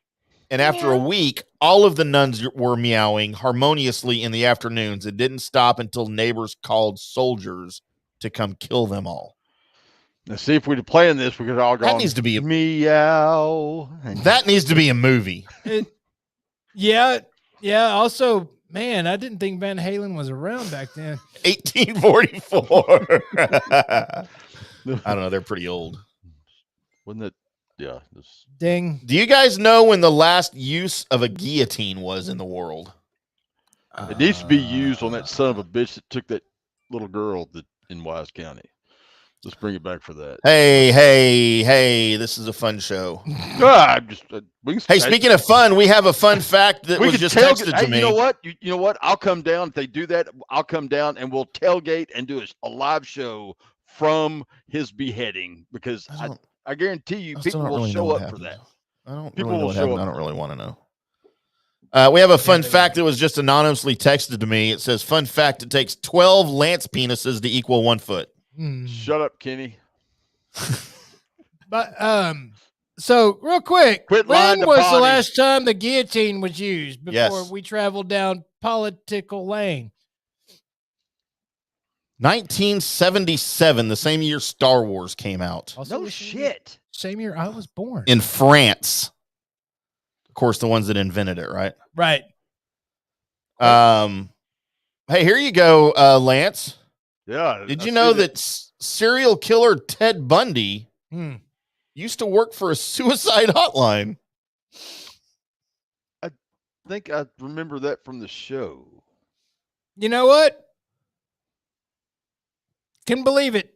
Speaker 7: and after a week, all of the nuns were meowing harmoniously in the afternoons. It didn't stop until neighbors called soldiers to come kill them all.
Speaker 9: Now, see, if we'd play in this, we could all go.
Speaker 7: That needs to be
Speaker 9: meow.
Speaker 7: That needs to be a movie.
Speaker 8: Yeah. Also, man, I didn't think Van Halen was around back then.
Speaker 7: 1844. I don't know. They're pretty old.
Speaker 9: Wasn't it? Yeah.
Speaker 8: Ding.
Speaker 7: Do you guys know when the last use of a guillotine was in the world?
Speaker 9: It needs to be used on that son of a bitch that took that little girl in Wise County. Let's bring it back for that.
Speaker 7: Hey, this is a fun show. Speaking of fun, we have a fun fact that was just texted to me.
Speaker 9: You know what? You know what? I'll come down. If they do that, I'll come down and we'll tailgate and do a live show from his beheading because I guarantee you people will show up for that.
Speaker 7: I don't really know what happened. I don't really want to know. We have a fun fact that was just anonymously texted to me. It says, fun fact, it takes 12 lance penises to equal 1 foot.
Speaker 9: Shut up, Kenny.
Speaker 8: But so real quick, when was the last time the guillotine was used before we traveled down political lane?
Speaker 7: 1977, the same year Star Wars came out.
Speaker 8: Also,
Speaker 4: No shit.
Speaker 8: Same year I was born.
Speaker 7: In France. Of course, the ones that invented it, right?
Speaker 8: Right.
Speaker 7: Hey, here you go, Lance.
Speaker 9: Yeah.
Speaker 7: Did you know that serial killer Ted Bundy used to work for a suicide hotline?
Speaker 9: I think I remember that from the show.
Speaker 8: You know what? Can believe it.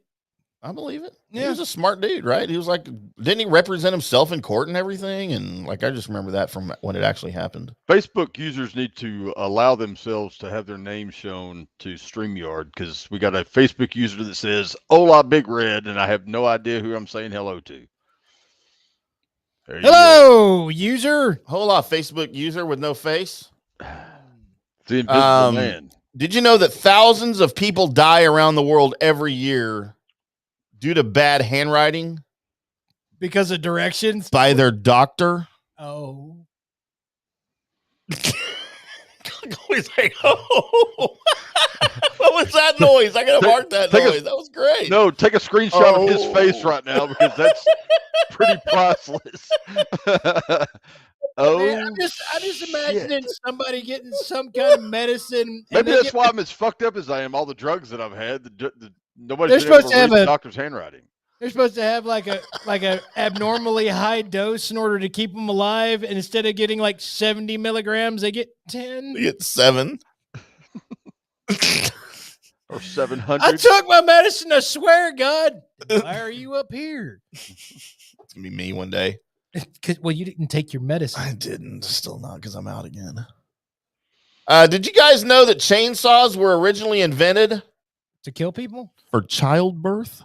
Speaker 7: I believe it.
Speaker 8: Yeah.
Speaker 7: He was a smart dude, right? He was like, didn't he represent himself in court and everything? And like, I just remember that from when it actually happened.
Speaker 9: Facebook users need to allow themselves to have their name shown to StreamYard because we got a Facebook user that says, "Hola, Big Red," and I have no idea who I'm saying hello to.
Speaker 8: Hello, user.
Speaker 7: Hola, Facebook user with no face.
Speaker 9: The invisible man.
Speaker 7: Did you know that thousands of people die around the world every year due to bad handwriting?
Speaker 8: Because of directions?
Speaker 7: By their doctor?
Speaker 8: Oh.
Speaker 7: Always like, oh. What was that noise? I gotta mark that noise. That was great.
Speaker 9: No, take a screenshot of his face right now because that's pretty priceless.
Speaker 8: Man, I'm just imagining somebody getting some kind of medicine.
Speaker 9: Maybe that's why I'm as fucked up as I am. All the drugs that I've had, nobody's
Speaker 8: They're
Speaker 9: been able
Speaker 8: supposed to
Speaker 9: to
Speaker 8: have
Speaker 9: read the
Speaker 8: a
Speaker 9: doctor's handwriting.
Speaker 8: They're supposed to have like a abnormally high dose in order to keep them alive, and instead of getting like 70 milligrams, they get 10.
Speaker 7: You get 7
Speaker 9: or 700.
Speaker 8: I took my medicine. I swear, God. Why are you up here?
Speaker 7: It's gonna be me one day.
Speaker 8: Well, you didn't take your medicine.
Speaker 7: I didn't. Still not, because I'm out again. Did you guys know that chainsaws were originally invented
Speaker 8: to kill people?
Speaker 7: For childbirth?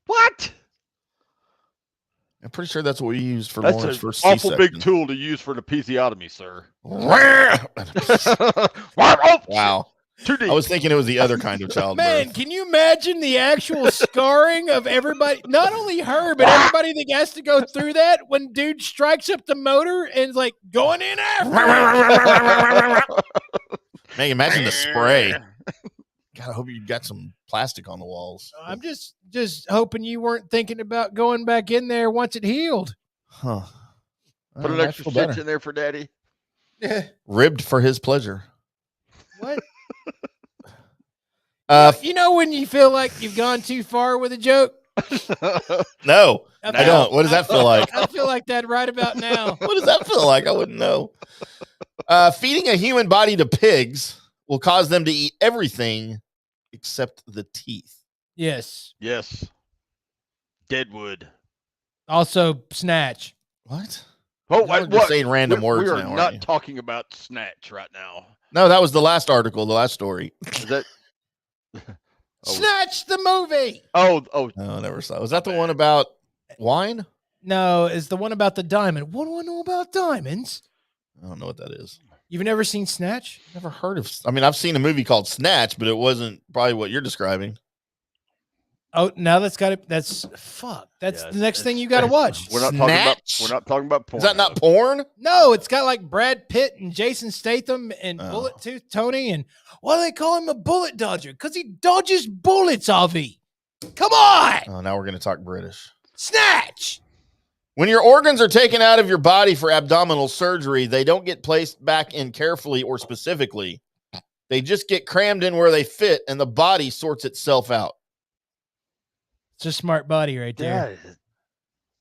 Speaker 9: What?
Speaker 7: I'm pretty sure that's what we used for
Speaker 9: That's
Speaker 7: Lawrence
Speaker 9: an
Speaker 7: for C-section.
Speaker 9: awful big tool to use for an episiotomy, sir.
Speaker 7: Wow.
Speaker 9: Too deep.
Speaker 7: I was thinking it was the other kind of childbirth.
Speaker 8: Man, can you imagine the actual scarring of everybody? Not only her, but everybody that has to go through that when dude strikes up the motor and is like going in after.
Speaker 7: Man, imagine the spray. God, I hope you got some plastic on the walls.
Speaker 8: I'm just hoping you weren't thinking about going back in there once it healed.
Speaker 7: Huh.
Speaker 9: Put an extra stitch in there for daddy.
Speaker 7: Ribbed for his pleasure.
Speaker 8: What? You know when you feel like you've gone too far with a joke?
Speaker 7: No, I don't. What does that feel like?
Speaker 8: I feel like that right about now.
Speaker 7: What does that feel like? I wouldn't know. Feeding a human body to pigs will cause them to eat everything except the teeth.
Speaker 8: Yes.
Speaker 9: Yes. Deadwood.
Speaker 8: Also, snatch.
Speaker 7: What?
Speaker 9: Oh,
Speaker 7: You're just saying random words
Speaker 9: We are
Speaker 7: now, aren't
Speaker 9: not
Speaker 7: you?
Speaker 9: talking about snatch right now.
Speaker 7: No, that was the last article, the last story.
Speaker 9: Is that?
Speaker 8: Snatch the movie.
Speaker 9: Oh,
Speaker 7: no, I never saw. Was that the one about wine?
Speaker 8: No, it's the one about the diamond. What do I know about diamonds?
Speaker 7: I don't know what that is.
Speaker 8: You've never seen Snatch?
Speaker 7: Never heard of. I mean, I've seen a movie called Snatch, but it wasn't probably what you're describing.
Speaker 8: Oh, now that's got it. That's the next thing you got to watch.
Speaker 9: We're not talking about porn.
Speaker 7: Is that not porn?
Speaker 8: No, it's got like Brad Pitt and Jason Statham and Bullet Tooth Tony. And why do they call him a bullet dodger? Because he dodges bullets, Avi. Come on.
Speaker 7: Oh, now we're going to talk British.
Speaker 8: Snatch.
Speaker 7: When your organs are taken out of your body for abdominal surgery, they don't get placed back in carefully or specifically. They just get crammed in where they fit, and the body sorts itself out.
Speaker 8: It's a smart body right there.
Speaker 9: Yeah,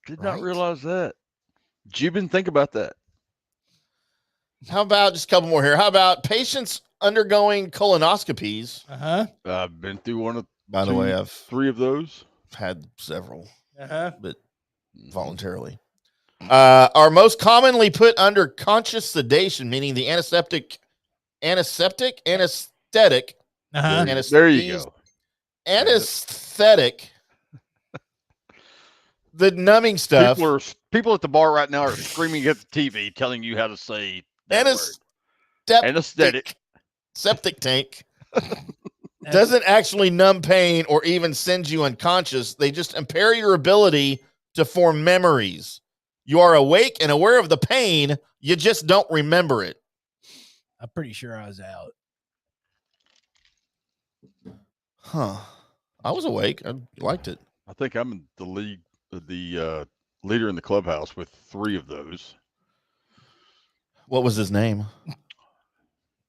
Speaker 9: did not realize that. Did you even think about that?
Speaker 7: How about just a couple more here? How about patients undergoing colonoscopies?
Speaker 9: I've been through one of.
Speaker 7: By the way, I've
Speaker 9: 3 of those.
Speaker 7: Had several, but voluntarily. Are most commonly put under conscious sedation, meaning the anesthetic.
Speaker 9: There you go.
Speaker 7: Anesthetic. The numbing stuff.
Speaker 9: People at the bar right now are screaming at the TV, telling you how to say
Speaker 7: anesthetic. Septic tank. Doesn't actually numb pain or even send you unconscious. They just impair your ability to form memories. You are awake and aware of the pain. You just don't remember it.
Speaker 8: I'm pretty sure I was out.
Speaker 7: Huh. I was awake. I liked it.
Speaker 9: I think I'm in the league, the leader in the clubhouse with 3 of those.
Speaker 7: What was his name?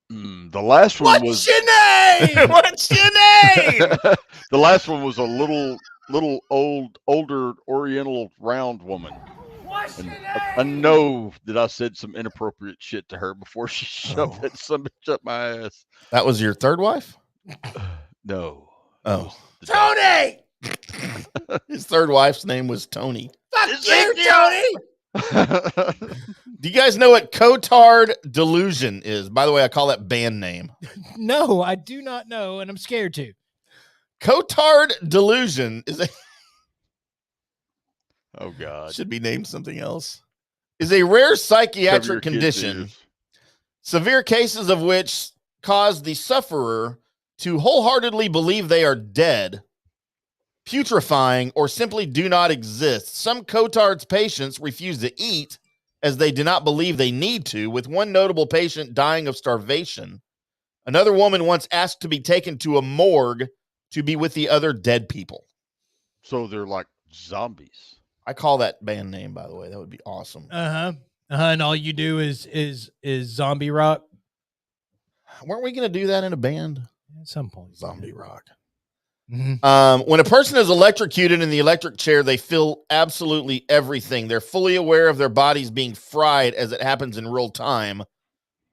Speaker 9: The last one was.
Speaker 7: What's your name? What's your name?
Speaker 9: The last one was a little older Oriental round woman. And I know that I said some inappropriate shit to her before she shoved that son of a bitch up my ass.
Speaker 7: That was your third wife?
Speaker 9: No.
Speaker 7: Oh.
Speaker 8: Tony!
Speaker 7: His third wife's name was Tony.
Speaker 8: Fuck you, Tony!
Speaker 7: Do you guys know what Cotard Delusion is? By the way, I call that band name.
Speaker 8: No, I do not know, and I'm scared to.
Speaker 7: Cotard Delusion is a
Speaker 9: oh god,
Speaker 7: should be named something else. Is a rare psychiatric condition, severe cases of which cause the sufferer to wholeheartedly believe they are dead, putrefying, or simply do not exist. Some Cotard's patients refuse to eat as they do not believe they need to, with one notable patient dying of starvation. Another woman once asked to be taken to a morgue to be with the other dead people.
Speaker 9: So they're like zombies.
Speaker 7: I call that band name, by the way. That would be awesome.
Speaker 8: And all you do is zombie rock.
Speaker 7: Weren't we going to do that in a band?
Speaker 8: At some point.
Speaker 7: Zombie rock.
Speaker 8: Mm-hmm.
Speaker 7: When a person is electrocuted in the electric chair, they feel absolutely everything. They're fully aware of their bodies being fried as it happens in real time.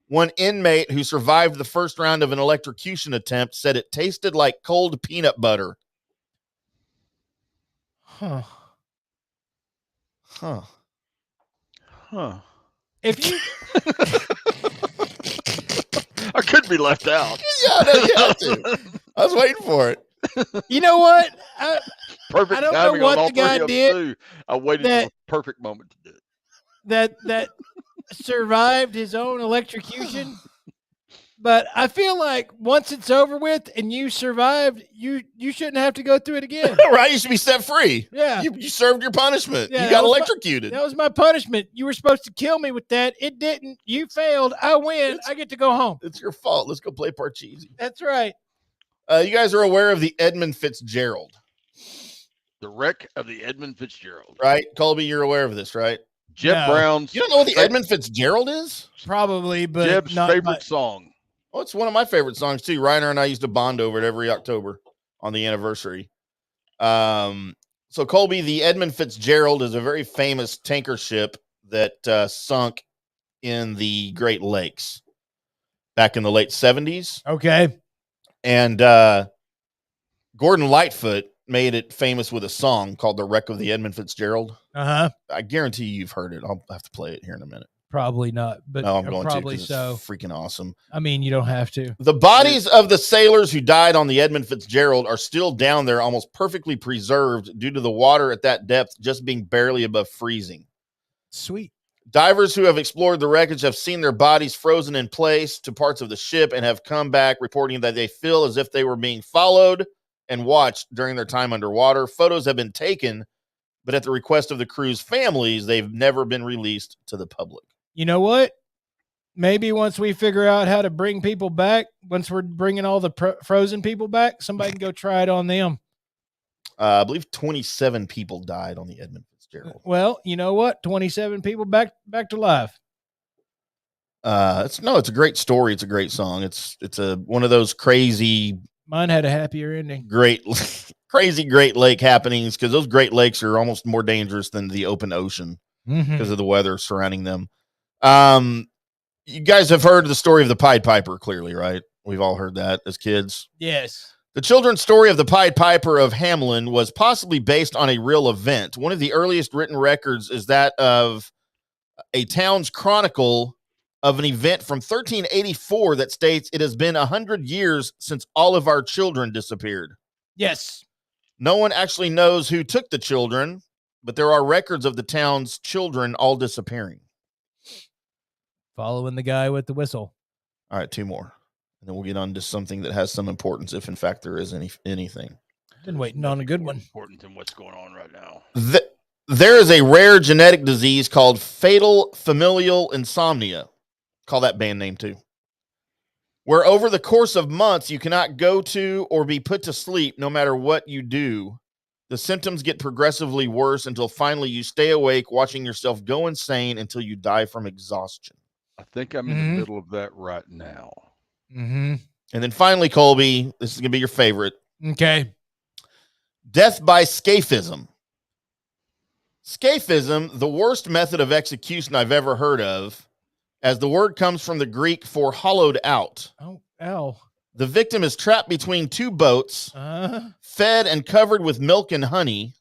Speaker 7: One inmate who survived the first round of an electrocution attempt said it tasted like cold peanut butter.
Speaker 8: Huh. If you
Speaker 9: I could be left out.
Speaker 7: Yeah, no, you have to. I was waiting for it.
Speaker 8: You know what?
Speaker 9: Perfect
Speaker 8: I don't
Speaker 9: timing
Speaker 8: know what
Speaker 9: on all
Speaker 8: the guy
Speaker 9: 3 of them,
Speaker 8: did.
Speaker 9: too. I waited for the perfect moment to do it.
Speaker 8: That survived his own electrocution. But I feel like once it's over with and you survived, you shouldn't have to go through it again.
Speaker 7: Right? You should be set free.
Speaker 8: Yeah.
Speaker 7: You served your punishment.
Speaker 8: Yeah,
Speaker 7: you got
Speaker 8: that was
Speaker 7: electrocuted.
Speaker 8: that was my punishment. You were supposed to kill me with that. It didn't. You failed. I win. I get to go home.
Speaker 7: It's your fault. Let's go play Parcheesi.
Speaker 8: That's right.
Speaker 7: You guys are aware of the Edmund Fitzgerald.
Speaker 9: The wreck of the Edmund Fitzgerald.
Speaker 7: Right? Colby, you're aware of this, right?
Speaker 9: Jeb Brown's.
Speaker 7: You don't know what the Edmund Fitzgerald is?
Speaker 8: Probably, but
Speaker 9: Jeb's
Speaker 8: not
Speaker 9: favorite song.
Speaker 7: Oh, it's one of my favorite songs too. Reiner and I used to bond over it every October on the anniversary. So Colby, the Edmund Fitzgerald is a very famous tanker ship that sunk in the Great Lakes back in the late 70s.
Speaker 8: Okay.
Speaker 7: And Gordon Lightfoot made it famous with a song called The Wreck of the Edmund Fitzgerald.
Speaker 8: Uh-huh.
Speaker 7: I guarantee you've heard it. I'll have to play it here in a minute.
Speaker 8: Probably not, but
Speaker 7: No, I'm going
Speaker 8: probably
Speaker 7: to. 'Cause
Speaker 8: so.
Speaker 7: it's freaking awesome.
Speaker 8: I mean, you don't have to.
Speaker 7: The bodies of the sailors who died on the Edmund Fitzgerald are still down there, almost perfectly preserved due to the water at that depth just being barely above freezing.
Speaker 8: Sweet.
Speaker 7: Divers who have explored the wreckage have seen their bodies frozen in place to parts of the ship and have come back reporting that they feel as if they were being followed and watched during their time underwater. Photos have been taken, but at the request of the crew's families, they've never been released to the public.
Speaker 8: You know what? Maybe once we figure out how to bring people back, once we're bringing all the frozen people back, somebody can go try it on them.
Speaker 7: I believe 27 people died on the Edmund Fitzgerald.
Speaker 8: Well, you know what? 27 people back to life.
Speaker 7: It's a great story. It's a great song. It's one of those crazy.
Speaker 8: Mine had a happier ending.
Speaker 7: Crazy Great Lake happenings, because those Great Lakes are almost more dangerous than the open ocean because of the weather surrounding them. You guys have heard the story of the Pied Piper, clearly, right? We've all heard that as kids.
Speaker 8: Yes.
Speaker 7: The children's story of the Pied Piper of Hamelin was possibly based on a real event. One of the earliest written records is that of a town's chronicle of an event from 1384 that states it has been 100 years since all of our children disappeared.
Speaker 8: Yes.
Speaker 7: No one actually knows who took the children, but there are records of the town's children all disappearing.
Speaker 8: Following the guy with the whistle.
Speaker 7: All right, 2 more. And then we'll get on to something that has some importance, if in fact there is anything.
Speaker 8: Been waiting on a good one.
Speaker 9: Important than what's going on right now.
Speaker 7: There is a rare genetic disease called fatal familial insomnia. Call that band name too. where over the course of months, you cannot go to or be put to sleep no matter what you do. The symptoms get progressively worse until finally you stay awake, watching yourself go insane until you die from exhaustion.
Speaker 9: I think I'm in the middle of that right now.
Speaker 8: Mm-hmm.
Speaker 7: And then finally, Colby, this is going to be your favorite.
Speaker 8: Okay.
Speaker 7: Death by scaphism. Scaphism, the worst method of execution I've ever heard of, as the word comes from the Greek for hollowed out.
Speaker 8: Oh, ow.
Speaker 7: The victim is trapped between two boats, fed and covered with milk and honey,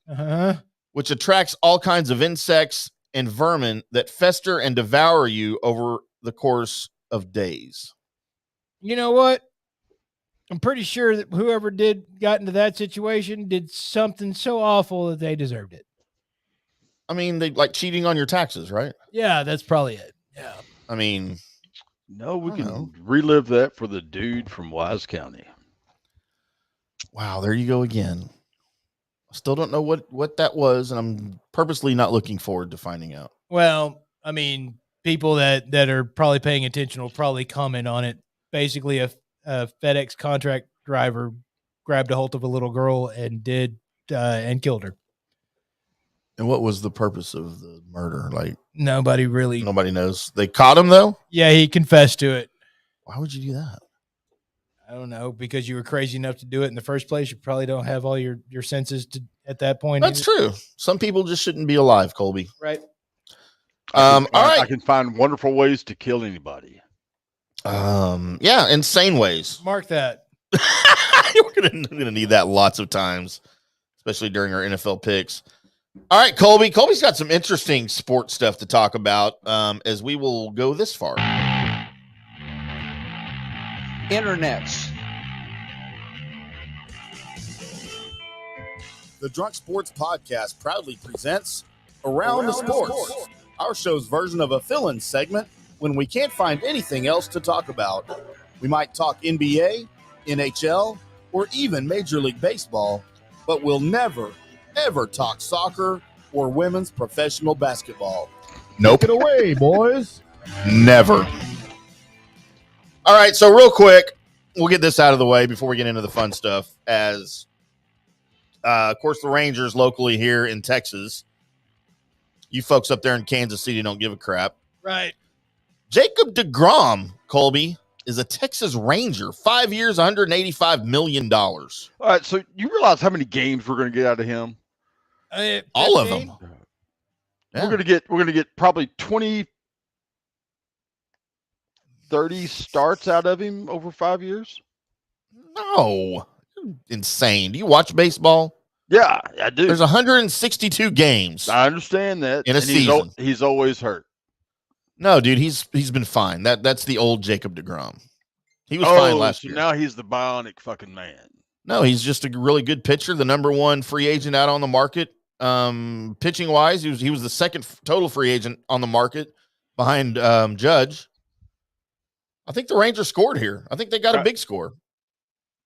Speaker 7: which attracts all kinds of insects and vermin that fester and devour you over the course of days.
Speaker 8: You know what? I'm pretty sure that whoever got into that situation did something so awful that they deserved it.
Speaker 7: I mean, they like cheating on your taxes, right?
Speaker 8: Yeah, that's probably it. Yeah.
Speaker 7: I mean,
Speaker 9: no, we can relive that for the dude from Wise County.
Speaker 7: Wow, there you go again. I still don't know what that was, and I'm purposely not looking forward to finding out.
Speaker 8: Well, I mean, people that are probably paying attention will probably comment on it. Basically, a FedEx contract driver grabbed a hold of a little girl and killed her.
Speaker 7: And what was the purpose of the murder? Like
Speaker 8: nobody
Speaker 7: knows. They caught him though?
Speaker 8: Yeah, he confessed to it.
Speaker 7: Why would you do that?
Speaker 8: I don't know, because you were crazy enough to do it in the first place. You probably don't have all your senses at that point.
Speaker 7: That's true. Some people just shouldn't be alive, Colby.
Speaker 8: Right.
Speaker 7: All right.
Speaker 9: I can find wonderful ways to kill anybody.
Speaker 7: Yeah, insane ways.
Speaker 8: Mark that.
Speaker 7: We're gonna need that lots of times, especially during our NFL picks. All right, Colby. Colby's got some interesting sports stuff to talk about as we will go this far.
Speaker 4: Internets.
Speaker 5: The Drunk Sports Podcast proudly presents Around the Sports, our show's version of a fill-in segment when we can't find anything else to talk about. We might talk NBA, NHL, or even Major League Baseball, but we'll never, ever talk soccer or women's professional basketball.
Speaker 7: Nope.
Speaker 5: Take it away, boys.
Speaker 7: Never. All right, so real quick, we'll get this out of the way before we get into the fun stuff. As, of course, the Rangers locally here in Texas, you folks up there in Kansas City don't give a crap.
Speaker 8: Right.
Speaker 7: Jacob deGrom, Colby, is a Texas Ranger. 5 years, $185 million.
Speaker 9: All right, so you realize how many games we're going to get out of him?
Speaker 7: All of them.
Speaker 9: Yeah. We're going to get probably 20, 30 starts out of him over 5 years.
Speaker 7: No, insane. Do you watch baseball?
Speaker 9: Yeah, I do.
Speaker 7: There's 162 games.
Speaker 9: I understand that
Speaker 7: in a season.
Speaker 9: He's always hurt.
Speaker 7: No, dude, he's been fine. That's the old Jacob deGrom. He was fine last year.
Speaker 9: Now he's the bionic fucking man.
Speaker 7: No, he's just a really good pitcher. The number one free agent out on the market. Pitching wise, he was the second total free agent on the market behind Judge. I think the Rangers scored here. I think they got a big score.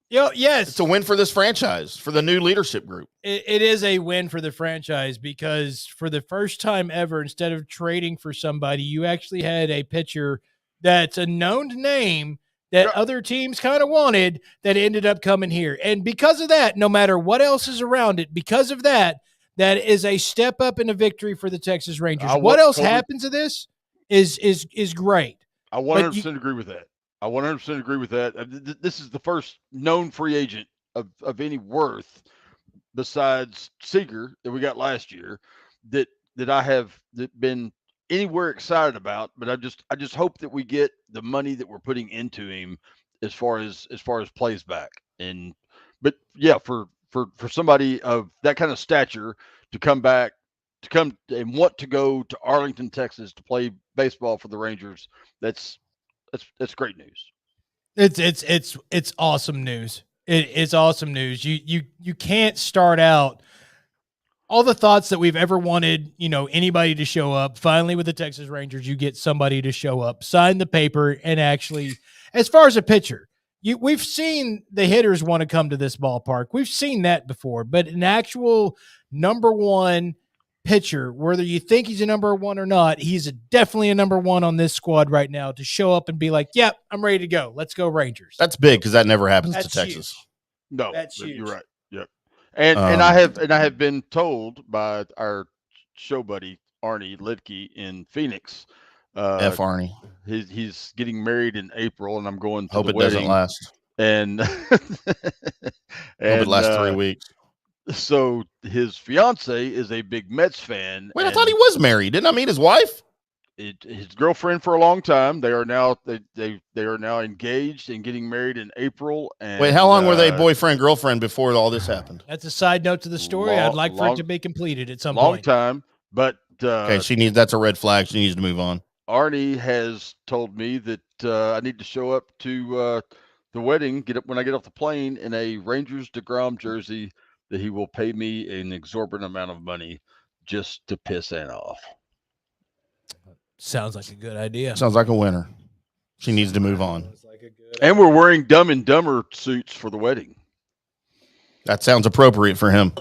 Speaker 8: Yes.
Speaker 7: It's a win for this franchise, for the new leadership group.
Speaker 8: It is a win for the franchise because for the first time ever, instead of trading for somebody, you actually had a pitcher that's a known name that other teams kind of wanted that ended up coming here. And because of that, no matter what else is around it, because of that, that is a step up in a victory for the Texas Rangers. What else happens to this is great.
Speaker 9: I 100% agree with that. I 100% agree with that. This is the first known free agent of any worth besides Seager that we got last year that I have been anywhere excited about. But I just hope that we get the money that we're putting into him as far as plays back. But yeah, for somebody of that kind of stature to come back, to come and want to go to Arlington, Texas to play baseball for the Rangers, that's great news.
Speaker 8: It's awesome news. It's awesome news. You can't start out all the thoughts that we've ever wanted, anybody to show up. Finally, with the Texas Rangers, you get somebody to show up, sign the paper, and actually, as far as a pitcher, we've seen the hitters want to come to this ballpark. We've seen that before, but an actual number one pitcher, whether you think he's a number one or not, he's definitely a number one on this squad right now to show up and be like, yep, I'm ready to go. Let's go Rangers.
Speaker 7: That's big because that never happens to Texas.
Speaker 8: Huge.
Speaker 9: No,
Speaker 8: That's huge.
Speaker 9: you're right. Yep. And I have been told by our show buddy Arnie Lidke in Phoenix.
Speaker 7: F Arnie.
Speaker 9: He's getting married in April, and I'm going to
Speaker 7: Hope
Speaker 9: the
Speaker 7: it
Speaker 9: wedding.
Speaker 7: doesn't last.
Speaker 9: And
Speaker 7: Hope it lasts 3 weeks.
Speaker 9: So his fiance is a big Mets fan.
Speaker 7: Wait, I thought he was married. Didn't I meet his wife?
Speaker 9: His girlfriend for a long time. They are now they are now engaged and getting married in April. And
Speaker 7: wait, how long were they boyfriend girlfriend before all this happened?
Speaker 8: That's a side note to the story. I'd like for it to be completed at some
Speaker 9: long
Speaker 8: point.
Speaker 9: time, but
Speaker 7: okay, that's a red flag. She needs to move on.
Speaker 9: Arnie has told me that I need to show up to the wedding, when I get off the plane in a Rangers deGrom jersey, that he will pay me an exorbitant amount of money just to piss Anna off.
Speaker 8: Sounds like a good idea.
Speaker 7: Sounds like a winner. She needs to move on.
Speaker 9: And we're wearing Dumb and Dumber suits for the wedding.
Speaker 7: That sounds appropriate for him.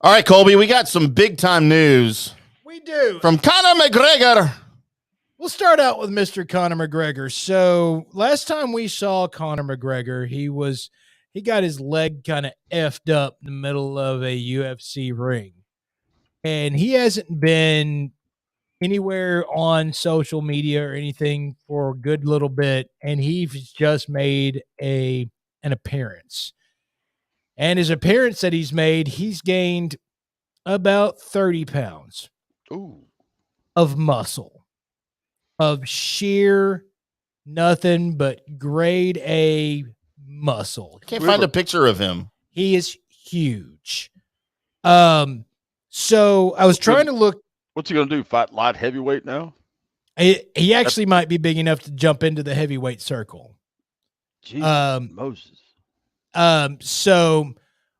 Speaker 7: All right, Colby, we got some big time news.
Speaker 8: We do.
Speaker 7: From Conor McGregor.
Speaker 8: We'll start out with Mr. Conor McGregor. So last time we saw Conor McGregor, he got his leg kind of effed up in the middle of a UFC ring. And he hasn't been anywhere on social media or anything for a good little bit. And he's just made an appearance. And his appearance that he's made, he's gained about 30 pounds of muscle. Of sheer nothing but grade A muscle.
Speaker 7: Can't find a picture of him.
Speaker 8: He is huge. So I was trying to look.
Speaker 9: What's he going to do? Fight light heavyweight now?
Speaker 8: He actually might be big enough to jump into the heavyweight circle.
Speaker 9: Jesus, Moses.
Speaker 8: So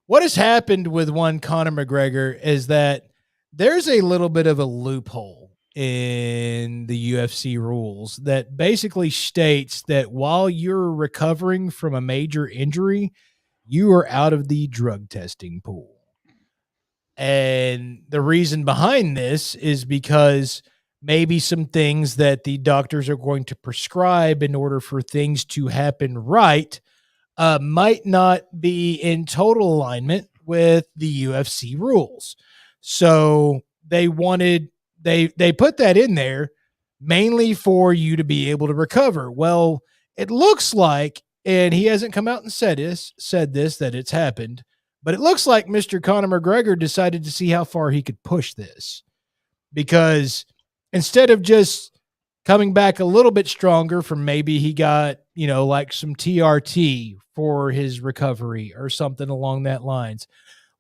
Speaker 8: what has happened with Conor McGregor is that there's a little bit of a loophole in the UFC rules that basically states that while you're recovering from a major injury, you are out of the drug testing pool. And the reason behind this is because maybe some things that the doctors are going to prescribe in order for things to happen right might not be in total alignment with the UFC rules. So they put that in there mainly for you to be able to recover. Well, it looks like, and he hasn't come out and said this, that it's happened, but it looks like Mr. Conor McGregor decided to see how far he could push this, because instead of just coming back a little bit stronger from maybe he got, like some TRT for his recovery or something along that lines,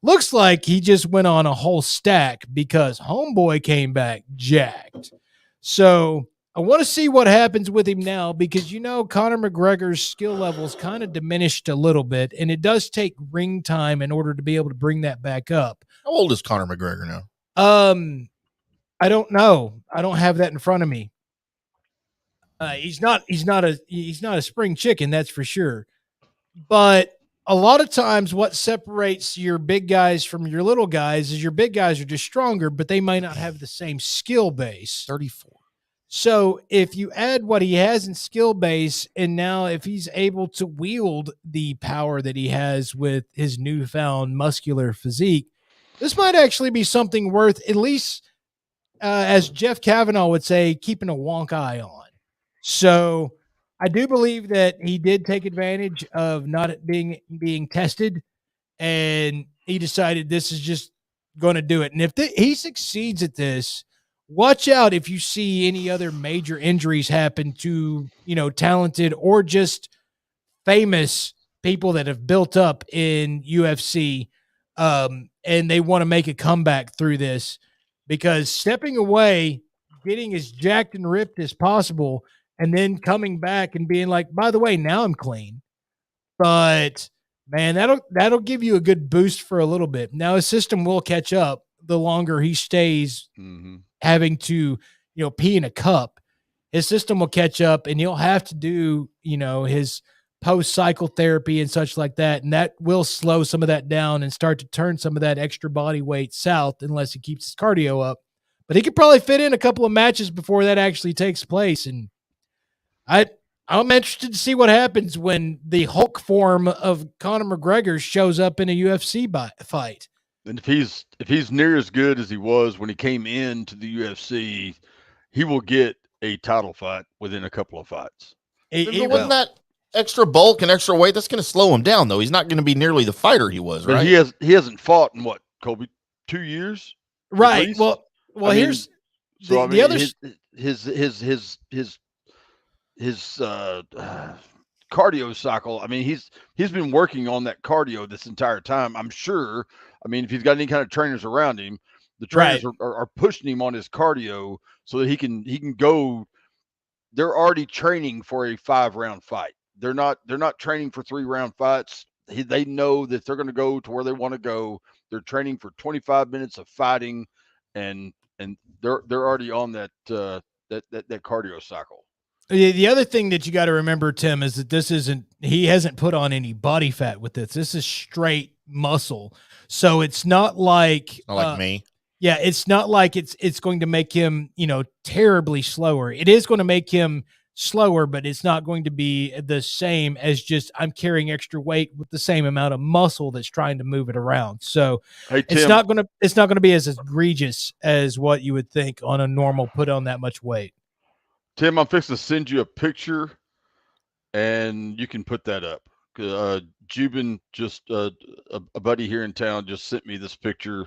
Speaker 8: looks like he just went on a whole stack because homeboy came back jacked. So I want to see what happens with him now because, Conor McGregor's skill levels kind of diminished a little bit, and it does take ring time in order to be able to bring that back up.
Speaker 7: How old is Conor McGregor now?
Speaker 8: I don't know. I don't have that in front of me. He's not a spring chicken, that's for sure. But a lot of times what separates your big guys from your little guys is your big guys are just stronger, but they might not have the same skill base.
Speaker 7: 34.
Speaker 8: So if you add what he has in skill base, and now if he's able to wield the power that he has with his newfound muscular physique, this might actually be something worth, at least as Jeff Kavanaugh would say, keeping a wonk eye on. So I do believe that he did take advantage of not being tested, and he decided this is just going to do it. And if he succeeds at this, watch out if you see any other major injuries happen to, talented or just famous people that have built up in UFC, and they want to make a comeback through this, because stepping away, getting as jacked and ripped as possible, and then coming back and being like, by the way, now I'm clean. But man, that'll give you a good boost for a little bit. Now his system will catch up the longer he stays having to, pee in a cup. His system will catch up, and he'll have to do, his post-cycle therapy and such like that, and that will slow some of that down and start to turn some of that extra body weight south unless he keeps his cardio up. But he could probably fit in a couple of matches before that actually takes place, and I'm interested to see what happens when the Hulk form of Conor McGregor shows up in a UFC fight.
Speaker 9: And if he's near as good as he was when he came into the UFC, he will get a title fight within a couple of fights.
Speaker 7: Wasn't that extra bulk and extra weight? That's going to slow him down, though. He's not going to be nearly the fighter he was,
Speaker 9: But
Speaker 7: right?
Speaker 9: he hasn't fought in what, Colby, 2 years?
Speaker 8: Right. Well, here's the other
Speaker 9: his cardio cycle. I mean, he's been working on that cardio this entire time. I'm sure. I mean, if he's got any kind of trainers around him, the trainers are pushing him on his cardio so that he can go. They're already training for a 5-round fight. They're not training for 3-round fights. They know that they're going to go to where they want to go. They're training for 25 minutes of fighting, and they're already on that cardio cycle.
Speaker 8: The other thing that you got to remember, Tim, is that he hasn't put on any body fat with this. This is straight muscle. So it's not like
Speaker 7: me.
Speaker 8: Yeah, it's not like it's going to make him, terribly slower. It is going to make him slower, but it's not going to be the same as just I'm carrying extra weight with the same amount of muscle that's trying to move it around. So
Speaker 9: Hey, Tim,
Speaker 8: it's not going to be as egregious as what you would think on a normal put on that much weight.
Speaker 9: Tim, I'm fixing to send you a picture, and you can put that up. Jubin, just a buddy here in town, just sent me this picture,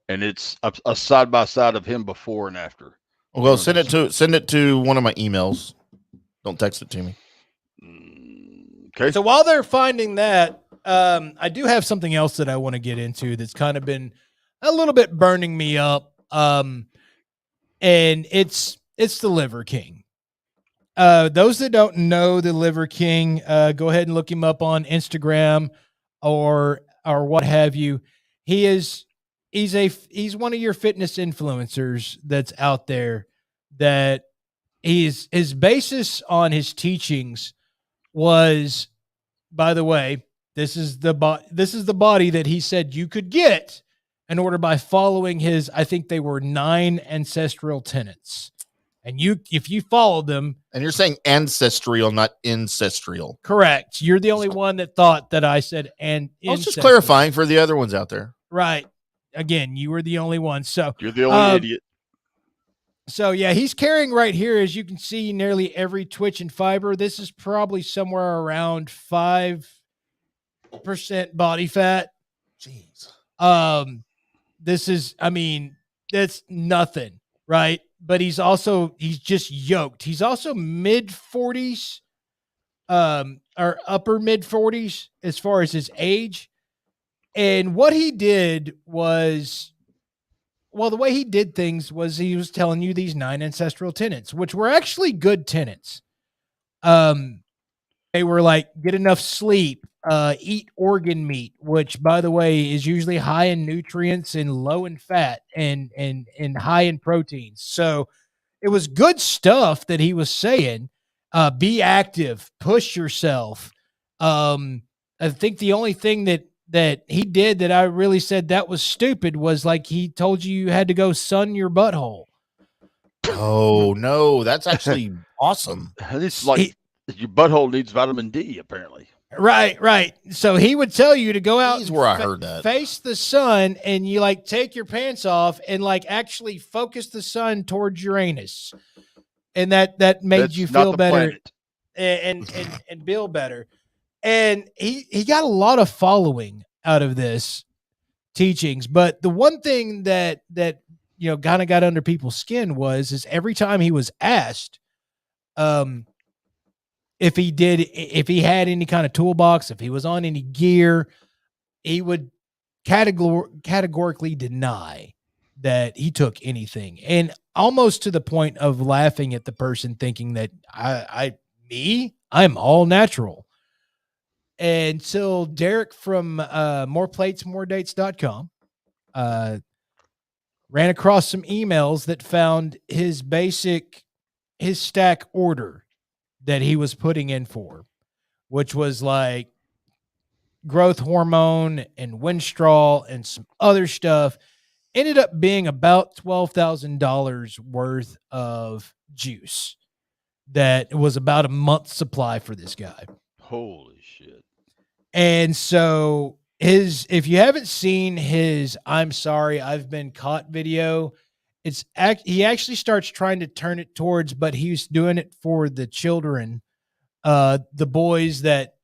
Speaker 9: and it's a side by side of him before and after.
Speaker 7: Well, send it to one of my emails. Don't text it to me.
Speaker 9: Okay.
Speaker 8: So while they're finding that, I do have something else that I want to get into that's kind of been a little bit burning me up, and it's the Liver King. Those that don't know the Liver King, go ahead and look him up on Instagram or what have you. He's one of your fitness influencers that's out there. That his basis on his teachings was, by the way, this is the body that he said you could get in order by following his, I think they were 9 ancestral tenets. And if you follow them,
Speaker 7: and you're saying ancestral, not ancestral.
Speaker 8: Correct. You're the only one that thought that I said and.
Speaker 7: I was just clarifying for the other ones out there.
Speaker 8: Right. Again, you were the only one. So
Speaker 9: you're the only idiot.
Speaker 8: So yeah, he's carrying right here, as you can see, nearly every twitch and fiber. This is probably somewhere around 5% body fat.
Speaker 7: Jeez.
Speaker 8: This is, that's nothing, right? But he's just yoked. He's also mid 40s, or upper mid 40s as far as his age. And what he did was, the way he did things was he was telling you these 9 ancestral tenets, which were actually good tenets. They were like, get enough sleep, eat organ meat, which, by the way, is usually high in nutrients and low in fat and high in proteins. So it was good stuff that he was saying. Be active, push yourself. I think the only thing that he did that I really said that was stupid was like he told you had to go sun your butthole.
Speaker 7: Oh no, that's actually awesome.
Speaker 9: It's like your butthole needs vitamin D, apparently.
Speaker 8: Right. So he would tell you to go out.
Speaker 7: Here's where I heard that.
Speaker 8: Face the sun, and you like take your pants off and like actually focus the sun towards Uranus, and that made
Speaker 9: That's
Speaker 8: you
Speaker 9: not
Speaker 8: feel
Speaker 9: the
Speaker 8: better
Speaker 9: planet.
Speaker 8: and feel better. And he got a lot of following out of this teachings. But the one thing that kind of got under people's skin is every time he was asked if he had any kind of toolbox, if he was on any gear, he would categorically deny that he took anything, and almost to the point of laughing at the person, thinking that I'm all natural. Until Derek from moreplatesmoredates.com ran across some emails that found his stack order that he was putting in for which was like growth hormone and Winstrol and some other stuff, ended up being about $12,000 worth of juice. That was about a month's supply for this guy.
Speaker 9: Holy shit.
Speaker 8: And so if you haven't seen his "I'm sorry, I've been caught" video, he actually starts trying to turn it towards, but he's doing it for the children, the boys that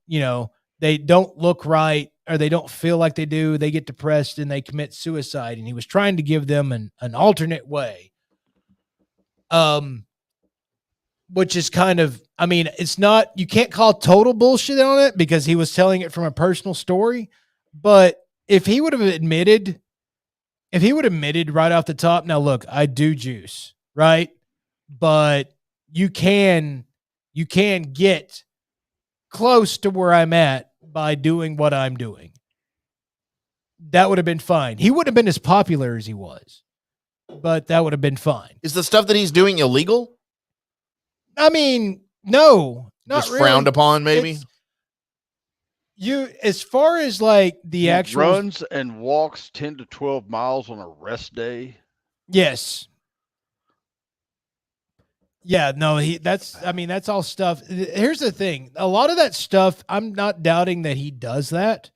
Speaker 8: they don't look right or they don't feel like they do. They get depressed and they commit suicide. And he was trying to give them an alternate way. Which is kind of, it's not, you can't call total bullshit on it because he was telling it from a personal story. But if he would have admitted right off the top, now look, I do juice, right? But you can get close to where I'm at by doing what I'm doing. That would have been fine. He wouldn't have been as popular as he was, but that would have been fine.
Speaker 7: Is the stuff that he's doing illegal?
Speaker 8: No, not
Speaker 7: just
Speaker 8: really.
Speaker 7: Frowned upon, maybe.
Speaker 8: As far as like the actual
Speaker 9: runs and walks 10 to 12 miles on a rest day.
Speaker 8: Yes. Yeah, no, that's all stuff. Here's the thing. A lot of that stuff, I'm not doubting that he does that.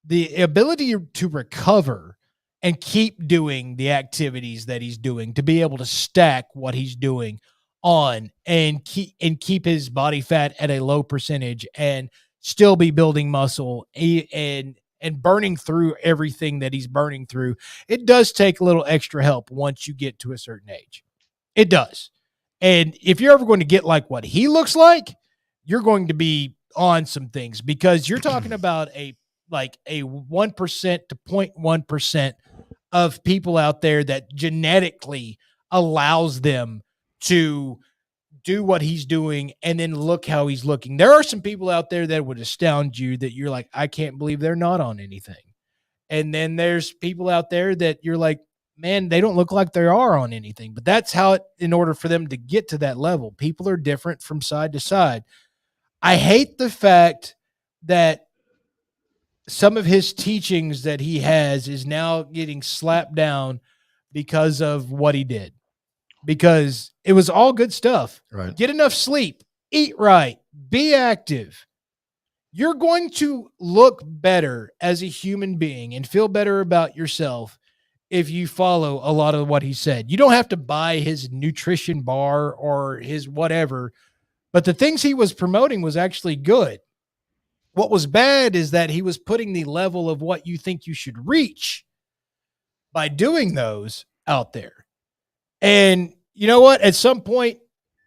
Speaker 8: The ability to recover and keep doing the activities that he's doing, to be able to stack what he's doing on and keep his body fat at a low percentage and still be building muscle and burning through everything that he's burning through. It does take a little extra help once you get to a certain age. It does. And if you're ever going to get like what he looks like, you're going to be on some things, because you're talking about a 1% to 0.1% of people out there that genetically allows them to do what he's doing, and then look how he's looking. There are some people out there that would astound you that you're like, I can't believe they're not on anything. And then there's people out there that you're like, man, they don't look like they are on anything. But that's how in order for them to get to that level, people are different from side to side. I hate the fact that some of his teachings that he has is now getting slapped down because of what he did. Because it was all good stuff.
Speaker 7: Right.
Speaker 8: Get enough sleep, eat right, be active. You're going to look better as a human being and feel better about yourself if you follow a lot of what he said. You don't have to buy his nutrition bar or his whatever, but the things he was promoting was actually good. What was bad is that he was putting the level of what you think you should reach by doing those out there. And you know what? At some point,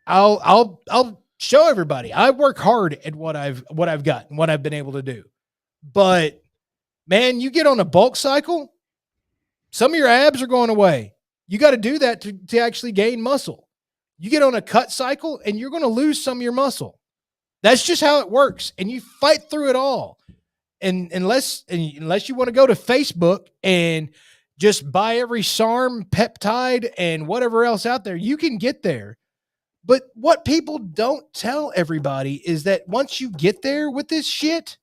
Speaker 8: I'll show everybody. I work hard at what I've got and what I've been able to do. But man, you get on a bulk cycle, some of your abs are going away. You got to do that to actually gain muscle. You get on a cut cycle and you're going to lose some of your muscle. That's just how it works. And you fight through it all. And unless you want to go to Facebook and just buy every SARM, peptide, and whatever else out there, you can get there. But what people don't tell everybody is that once you get there with this shit,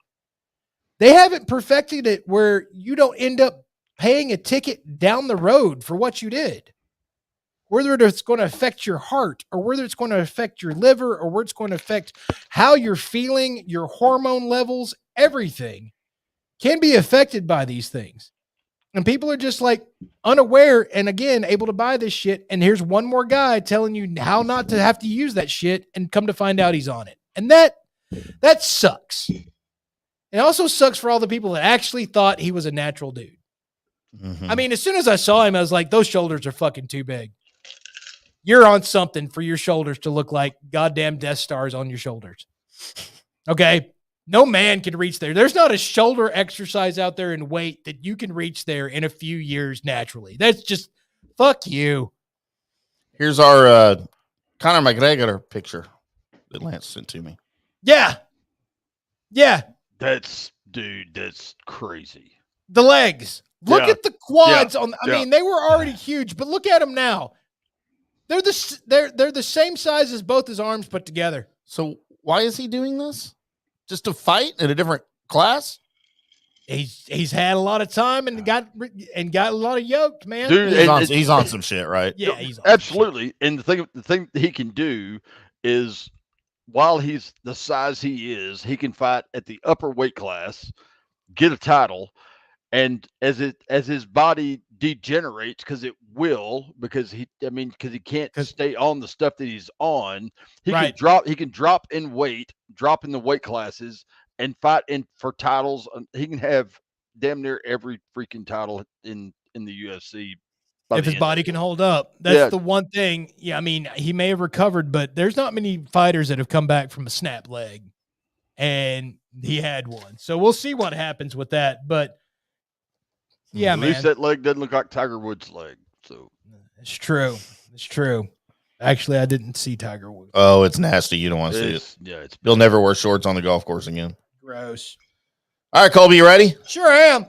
Speaker 8: they haven't perfected it where you don't end up paying a ticket down the road for what you did. Whether it's going to affect your heart, or whether it's going to affect your liver, or whether it's going to affect how you're feeling, your hormone levels, everything can be affected by these things. And people are just like unaware and again, able to buy this shit. And here's one more guy telling you how not to have to use that shit, and come to find out he's on it. And that sucks. It also sucks for all the people that actually thought he was a natural dude.
Speaker 7: Mm-hmm.
Speaker 8: I mean, as soon as I saw him, I was like, those shoulders are fucking too big. You're on something for your shoulders to look like goddamn Death Stars on your shoulders. Okay. No man can reach there. There's not a shoulder exercise out there in weight that you can reach there in a few years naturally. That's just fuck you.
Speaker 7: Here's our Conor McGregor picture that Lance sent to me.
Speaker 8: Yeah. Yeah.
Speaker 9: That's crazy.
Speaker 8: The legs. Look at the quads on. I mean, they were already huge, but look at them now. They're the same size as both his arms put together.
Speaker 7: So Why is he doing this? Just to fight in a different class?
Speaker 8: He's had a lot of time and got a lot of yoked, man.
Speaker 9: Dude,
Speaker 7: he's on some shit, right?
Speaker 8: Yeah, he's on
Speaker 9: absolutely. And the thing that he can do is, while he's the size he is, he can fight at the upper weight class, get a title, and as his body degenerates, because it will, because he can't stay on the stuff that he's on. He can drop in weight, drop in the weight classes, and fight for titles. He can have damn near every freaking title in the UFC.
Speaker 8: If his body can hold up. That's the one thing. Yeah, I mean, he may have recovered, but there's not many fighters that have come back from a snap leg. And he had one. So we'll see what happens with that. But yeah,
Speaker 9: at least that leg doesn't look like Tiger Woods' leg. So
Speaker 8: it's true. It's true. Actually, I didn't see Tiger Woods.
Speaker 7: Oh, it's nasty. You don't want to see it.
Speaker 9: Yeah,
Speaker 7: You'll never wear shorts on the golf course again.
Speaker 8: Gross.
Speaker 7: All right, Colby, you ready?
Speaker 8: Sure am.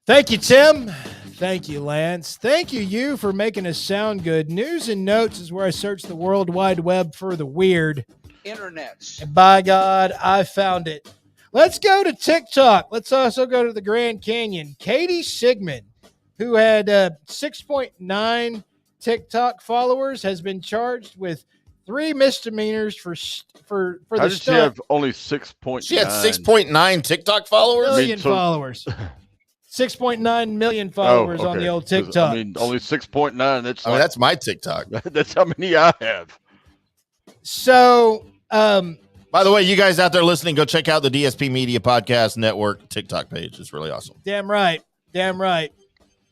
Speaker 8: Thank you, Tim. Thank you, Lance. Thank you for making us sound good. News and Notes is where I search the World Wide Web for the weird.
Speaker 4: Internets.
Speaker 8: And by God, I found it. Let's go to TikTok. Let's also go to the Grand Canyon. Katie Sigmund, who had 6.9 TikTok followers, has been charged with 3 misdemeanors for
Speaker 9: How
Speaker 8: the
Speaker 9: did she have only 6.9?
Speaker 7: She had 6.9 TikTok followers?
Speaker 8: Million followers. 6.9 million followers on the old TikTok.
Speaker 9: I mean, only 6.9.
Speaker 7: That's my TikTok.
Speaker 9: That's how many I have.
Speaker 8: So,
Speaker 7: by the way, you guys out there listening, go check out the DSP Media Podcast Network TikTok page. It's really awesome.
Speaker 8: Damn right.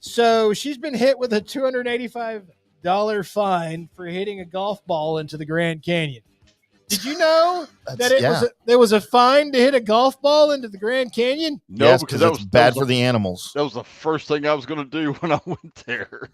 Speaker 8: So she's been hit with a $285 fine for hitting a golf ball into the Grand Canyon. Did you know that there was a fine to hit a golf ball into the Grand Canyon?
Speaker 9: No,
Speaker 7: yes,
Speaker 9: because
Speaker 7: it's bad for the animals.
Speaker 9: That was the first thing I was going to do when I went there.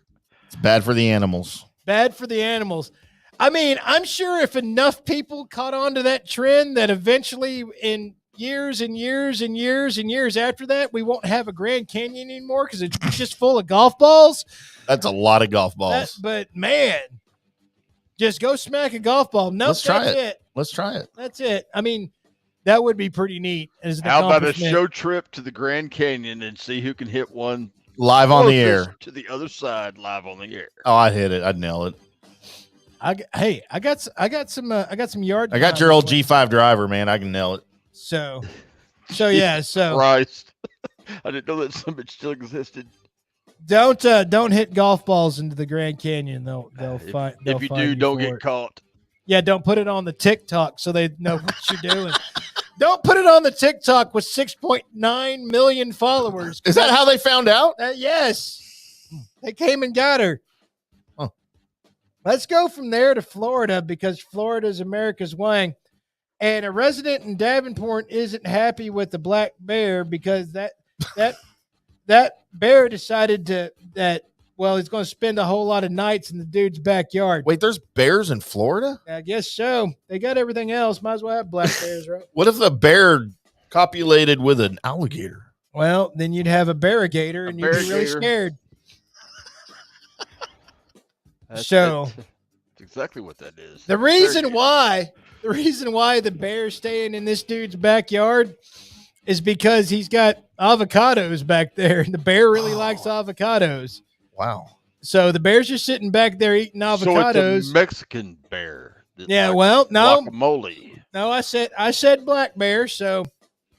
Speaker 7: It's bad for the animals.
Speaker 8: Bad for the animals. I mean, I'm sure if enough people caught on to that trend that eventually in years and years and years and years after that, we won't have a Grand Canyon anymore because it's just full of golf balls.
Speaker 7: That's a lot of golf balls.
Speaker 8: But man, just go smack a golf ball. No,
Speaker 7: Let's try it. Let's try it.
Speaker 8: That's it. I mean, that would be pretty neat.
Speaker 9: How about a show trip to the Grand Canyon and see who can hit one
Speaker 7: live on the air
Speaker 9: to the other side live on the air?
Speaker 7: Oh, I'd hit it. I'd nail it.
Speaker 8: I got some yard.
Speaker 7: I got your old G5 driver, man. I can nail it.
Speaker 8: So yeah. So
Speaker 9: Christ, I didn't know that something still existed.
Speaker 8: Don't hit golf balls into the Grand Canyon. They'll find.
Speaker 9: If you do, don't get caught.
Speaker 8: Yeah, don't put it on the TikTok so they know what you're doing. Don't put it on the TikTok with 6.9 million followers.
Speaker 7: Is that how they found out?
Speaker 8: Yes. They came and got her.
Speaker 7: Huh.
Speaker 8: Let's go from there to Florida because Florida is America's wang. And a resident in Davenport isn't happy with the black bear because that bear decided he's going to spend a whole lot of nights in the dude's backyard.
Speaker 7: Wait, there's bears in Florida?
Speaker 8: I guess so. They got everything else. Might as well have black bears, right?
Speaker 7: What if the bear copulated with an alligator?
Speaker 8: Well, then you'd have a barrigator and you'd be really scared.
Speaker 9: That's exactly what that is.
Speaker 8: The reason why the bear's staying in this dude's backyard is because he's got avocados back there, and the bear really likes avocados.
Speaker 7: Wow.
Speaker 8: So the bear's just sitting back there eating avocados.
Speaker 9: So it's a Mexican bear.
Speaker 8: Yeah, well, no.
Speaker 9: Guacamole.
Speaker 8: No, I said black bear, so.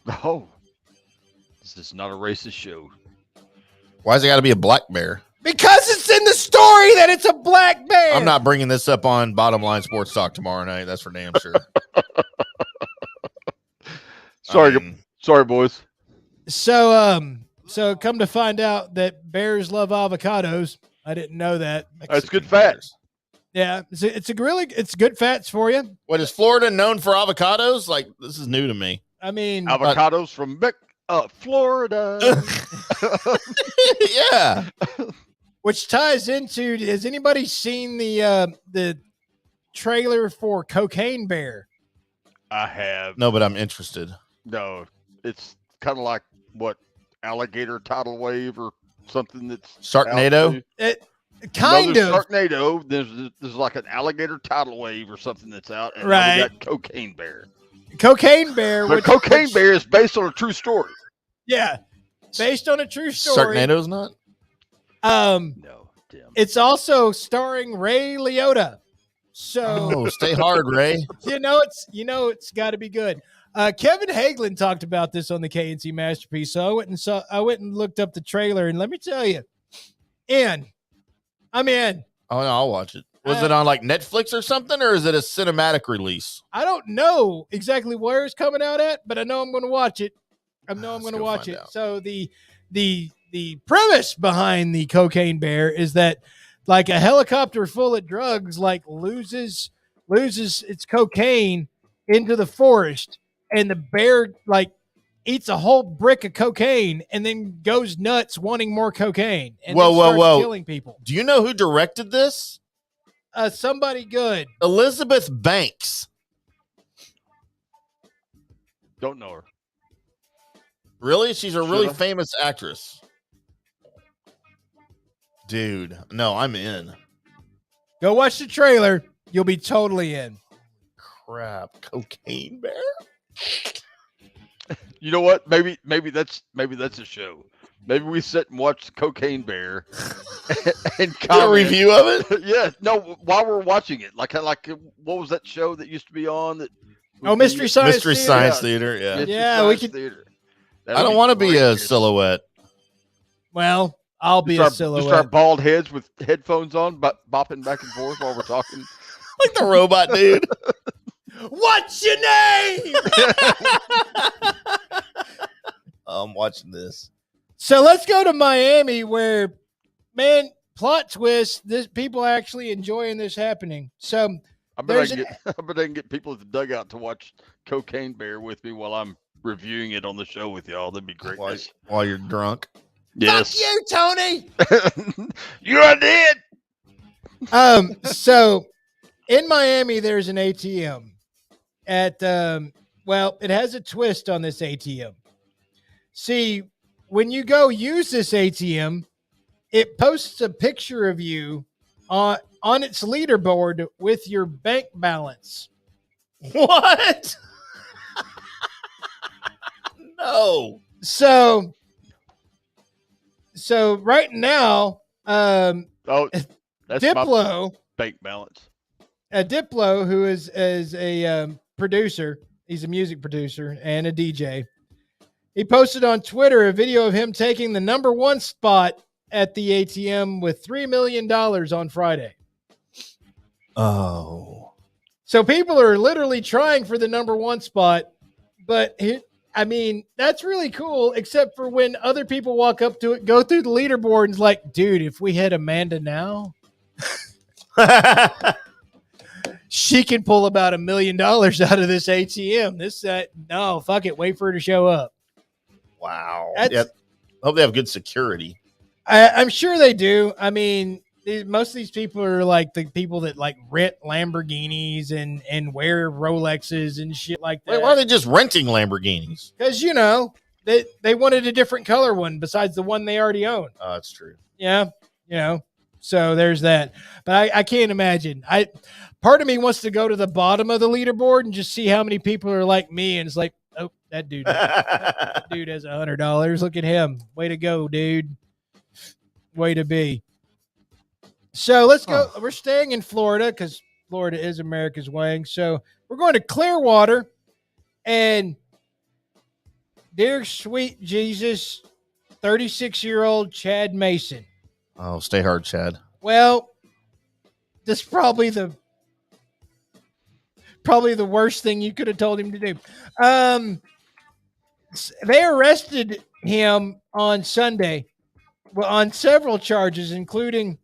Speaker 9: Oh. This is not a racist show.
Speaker 7: Why's it got to be a black bear?
Speaker 8: Because it's in the story that it's a black bear.
Speaker 7: I'm not bringing this up on Bottom Line Sports Talk tomorrow night. That's for damn sure.
Speaker 9: Sorry, boys.
Speaker 8: So come to find out that bears love avocados. I didn't know that.
Speaker 9: That's good fats.
Speaker 8: Yeah, it's good fats for you.
Speaker 7: What, is Florida known for avocados? Like, this is new to me.
Speaker 8: I mean,
Speaker 9: avocados from Florida.
Speaker 7: Yeah.
Speaker 8: Which ties into, has anybody seen the trailer for Cocaine Bear?
Speaker 9: I have.
Speaker 7: No, but I'm interested.
Speaker 9: No, it's kind of like what, alligator tidal wave or something that's
Speaker 7: Sharknado?
Speaker 8: Kind
Speaker 9: there's
Speaker 8: of.
Speaker 9: Sharknado. There's like an alligator tidal wave or something that's out, and now
Speaker 8: Right.
Speaker 9: we got Cocaine Bear.
Speaker 8: Cocaine Bear.
Speaker 9: But Cocaine Bear is based on a true story.
Speaker 8: Yeah, based on a true story.
Speaker 7: Sharknado's not.
Speaker 9: No, Tim.
Speaker 8: It's also starring Ray Liotta. So
Speaker 7: Oh, stay hard, Ray.
Speaker 8: it's got to be good. Kevin Hagelin talked about this on the KNC Masterpiece, so I went and looked up the trailer, and let me tell you, I'm in.
Speaker 7: Oh, no, I'll watch it. Was it on like Netflix or something, or is it a cinematic release?
Speaker 8: I don't know exactly where it's coming out at, but I know I'm going to watch it. I'm going to watch it. So the premise behind the Cocaine Bear is that like a helicopter full of drugs like loses its cocaine into the forest, and the bear like eats a whole brick of cocaine and then goes nuts wanting more cocaine and then starts killing people.
Speaker 7: Do you know who directed this?
Speaker 8: Somebody good.
Speaker 7: Elizabeth Banks.
Speaker 9: Don't know her.
Speaker 7: Really? She's a really famous actress. Dude, no, I'm in.
Speaker 8: Go watch the trailer. You'll be totally in.
Speaker 7: Crap. Cocaine Bear?
Speaker 9: You know what? Maybe that's a show. Maybe we sit and watch the Cocaine Bear and comment.
Speaker 7: A review of it?
Speaker 9: Yeah. No, while we're watching it. Like what was that show that used to be on?
Speaker 8: Mystery Science Theater.
Speaker 7: Science Theater, yeah.
Speaker 9: Mystery
Speaker 8: Yeah,
Speaker 9: Science
Speaker 8: we could.
Speaker 9: Theater.
Speaker 7: I don't want to be a silhouette.
Speaker 8: Well, I'll be a silhouette.
Speaker 9: Just our bald heads with headphones on, bopping back and forth while we're talking.
Speaker 7: Like the robot dude.
Speaker 8: What's your name?
Speaker 7: I'm watching this.
Speaker 8: So let's go to Miami, where, man, plot twist. This people are actually enjoying this happening. So
Speaker 9: I bet I can get people at the dugout to watch Cocaine Bear with me while I'm reviewing it on the show with y'all. That'd be great.
Speaker 7: While you're drunk.
Speaker 9: Yes.
Speaker 8: Fuck you, Tony.
Speaker 9: You're dead.
Speaker 8: So in Miami, there's an ATM at, it has a twist on this ATM. See, when you go use this ATM, it posts a picture of you on its leaderboard with your bank balance.
Speaker 7: What? No.
Speaker 8: So right now,
Speaker 9: that's
Speaker 8: Diplo,
Speaker 9: my bank balance.
Speaker 8: Diplo, who is a producer, he's a music producer and a DJ. He posted on Twitter a video of him taking the number one spot at the ATM with $3 million on Friday.
Speaker 7: Oh.
Speaker 8: So people are literally trying for the number one spot, but that's really cool, except for when other people walk up to it, go through the leaderboard, and it's like, dude, if we had Amanda now, she can pull about $1 million out of this ATM. No, fuck it. Wait for her to show up.
Speaker 7: Wow. Yeah. Hope they have good security.
Speaker 8: I'm sure they do. I mean, most of these people are like the people that like rent Lamborghinis and wear Rolexes and shit like that.
Speaker 7: Wait, why are they just renting Lamborghinis?
Speaker 8: Because, they wanted a different color one besides the one they already own.
Speaker 7: Oh, that's true.
Speaker 8: Yeah. So there's that. But I can't imagine. Part of me wants to go to the bottom of the leaderboard and just see how many people are like me. And it's like, oh, that dude has $100. Look at him. Way to go, dude. Way to be. So let's go. We're staying in Florida because Florida is America's wing. So we're going to Clearwater, and dear sweet Jesus, 36-year-old Chad Mason.
Speaker 7: Oh, stay hard, Chad.
Speaker 8: Well, this is probably the worst thing you could have told him to do. They arrested him on Sunday on several charges, including,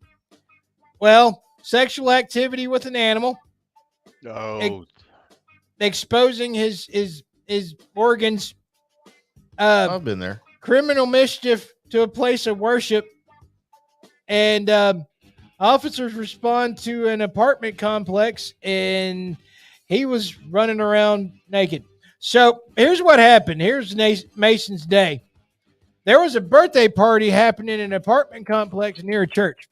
Speaker 8: sexual activity with an animal.
Speaker 9: No.
Speaker 8: Exposing his organs.
Speaker 7: I've been there.
Speaker 8: Criminal mischief to a place of worship. And officers respond to an apartment complex, and he was running around naked. So here's what happened. Here's Mason's day. There was a birthday party happening in an apartment complex near a church.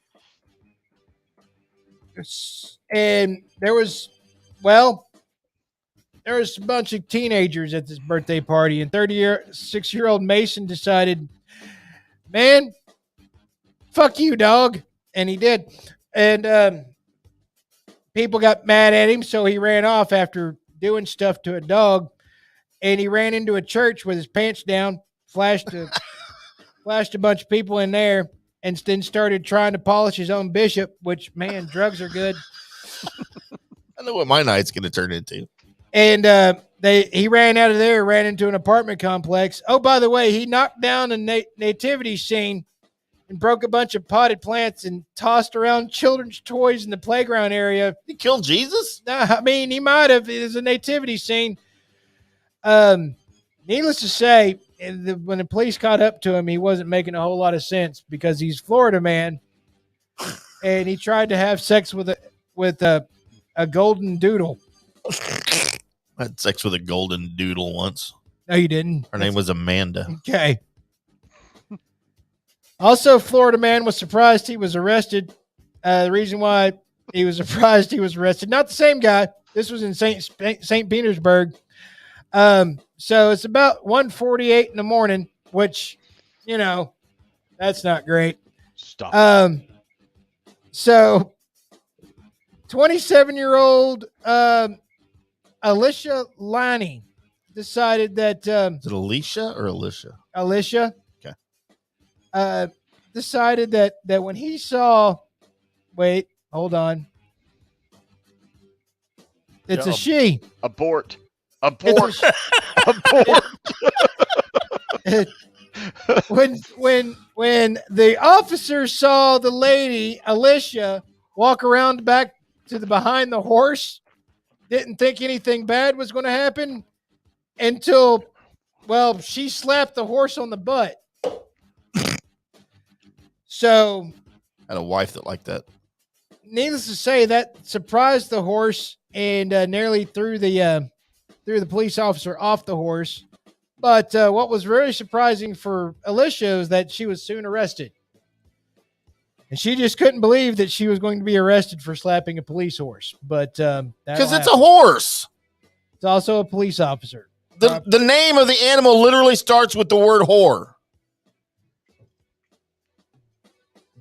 Speaker 8: And there was a bunch of teenagers at this birthday party, and 36-year-old Mason decided, man, fuck you, dog. And he did. And people got mad at him, so he ran off after doing stuff to a dog. And he ran into a church with his pants down, flashed a bunch of people in there, and then started trying to polish his own bishop, which, man, drugs are good.
Speaker 7: I know what my night's going to turn into.
Speaker 8: And he ran out of there, ran into an apartment complex. Oh, by the way, he knocked down a nativity scene and broke a bunch of potted plants and tossed around children's toys in the playground area.
Speaker 7: He killed Jesus?
Speaker 8: I mean, he might have. It was a nativity scene. Needless to say, when the police caught up to him, he wasn't making a whole lot of sense because he's Florida man, and he tried to have sex with a golden doodle.
Speaker 7: I had sex with a golden doodle once.
Speaker 8: No, you didn't.
Speaker 7: Her name was Amanda.
Speaker 8: Okay. Also, Florida man was surprised he was arrested. The reason why he was surprised he was arrested, not the same guy. This was in St. Petersburg. So it's about 1:48 in the morning, which, that's not great.
Speaker 9: Stop.
Speaker 8: So 27-year-old Alicia Laney decided that
Speaker 7: Is it Alicia or Alicia?
Speaker 8: Alicia.
Speaker 7: Okay.
Speaker 8: Decided that when he saw, wait, hold on. It's a she.
Speaker 9: Abort.
Speaker 8: Abort. When the officer saw the lady, Alicia, walk around back to the behind the horse, didn't think anything bad was going to happen until, she slapped the horse on the butt. So,
Speaker 7: I had a wife that liked that.
Speaker 8: Needless to say, that surprised the horse and nearly threw the police officer off the horse. But what was really surprising for Alicia was that she was soon arrested. And she just couldn't believe that she was going to be arrested for slapping a police horse. But
Speaker 7: because it's a horse.
Speaker 8: It's also a police officer.
Speaker 7: The name of the animal literally starts with the word whore.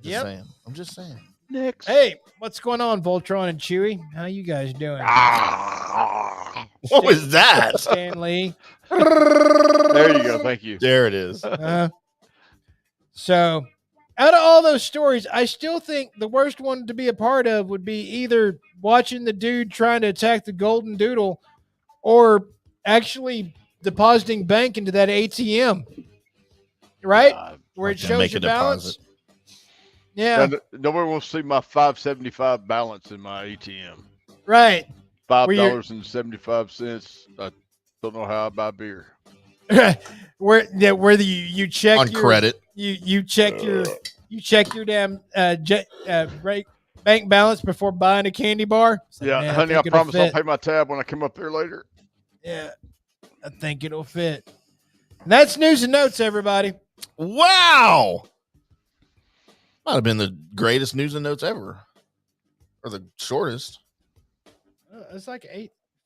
Speaker 7: I'm just saying.
Speaker 9: Next.
Speaker 8: Hey, what's going on, Voltron and Chewy? How you guys doing?
Speaker 7: What was that?
Speaker 8: Stanley.
Speaker 9: There you go. Thank you.
Speaker 7: There it is.
Speaker 8: So, out of all those stories, I still think the worst one to be a part of would be either watching the dude trying to attack the golden doodle or actually depositing bank into that ATM. Right? Where it shows your balance. Yeah.
Speaker 9: Nobody wants to see my $5.75 balance in my ATM.
Speaker 8: Right.
Speaker 9: $5.75. I don't know how I buy beer.
Speaker 8: where you check
Speaker 7: on credit.
Speaker 8: You check your damn bank balance before buying a candy bar. Like,
Speaker 9: yeah, honey, I promise I'll pay my tab when I come up there later.
Speaker 8: Yeah, I think it'll fit. And that's news and notes, everybody.
Speaker 7: Wow. Might have been the greatest news and notes ever. Or the shortest.
Speaker 8: It's like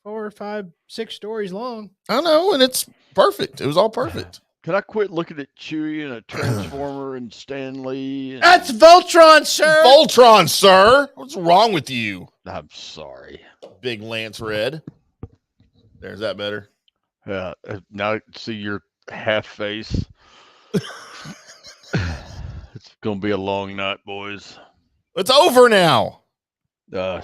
Speaker 8: 4, 5, 6 stories long.
Speaker 7: I know, and it's perfect. It was all perfect.
Speaker 9: Can I quit looking at Chewie and a Transformer and Stan Lee?
Speaker 8: That's Voltron, sir.
Speaker 7: Voltron, sir. What's wrong with you?
Speaker 9: I'm sorry.
Speaker 7: Big Lance Red. There's that better.
Speaker 9: Yeah. Now I see your half face. It's going to be a long night, boys.
Speaker 7: It's over now.
Speaker 9: The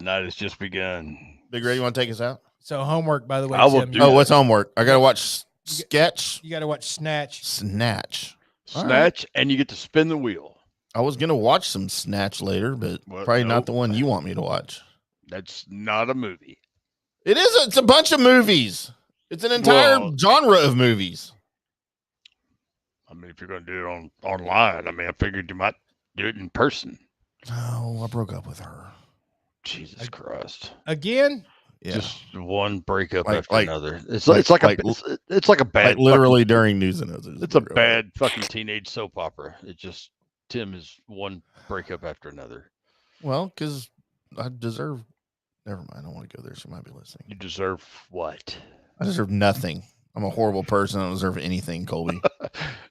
Speaker 9: night has just begun.
Speaker 7: Big Ray, you want to take us out?
Speaker 8: So homework, by the way.
Speaker 9: I will do
Speaker 7: what's homework? I got to watch Sketch.
Speaker 8: You got to watch Snatch.
Speaker 7: Snatch,
Speaker 9: and you get to spin the wheel.
Speaker 7: I was going to watch some Snatch later, but probably not the one you want me to watch.
Speaker 9: That's not a movie.
Speaker 7: It is. It's a bunch of movies. It's an entire genre of movies.
Speaker 9: I mean, if you're going to do it online, I mean, I figured you might do it in person.
Speaker 7: Oh, I broke up with her.
Speaker 9: Jesus Christ.
Speaker 8: Again?
Speaker 7: Yeah.
Speaker 9: Just one breakup after another. It's like a bad
Speaker 7: literally during news and notes.
Speaker 9: It's a bad fucking teenage soap opera. It just Tim is one breakup after another.
Speaker 7: Well, because I deserve. Never mind. I don't want to go there. She might be listening.
Speaker 9: You deserve what?
Speaker 7: I deserve nothing. I'm a horrible person. I don't deserve anything, Colby.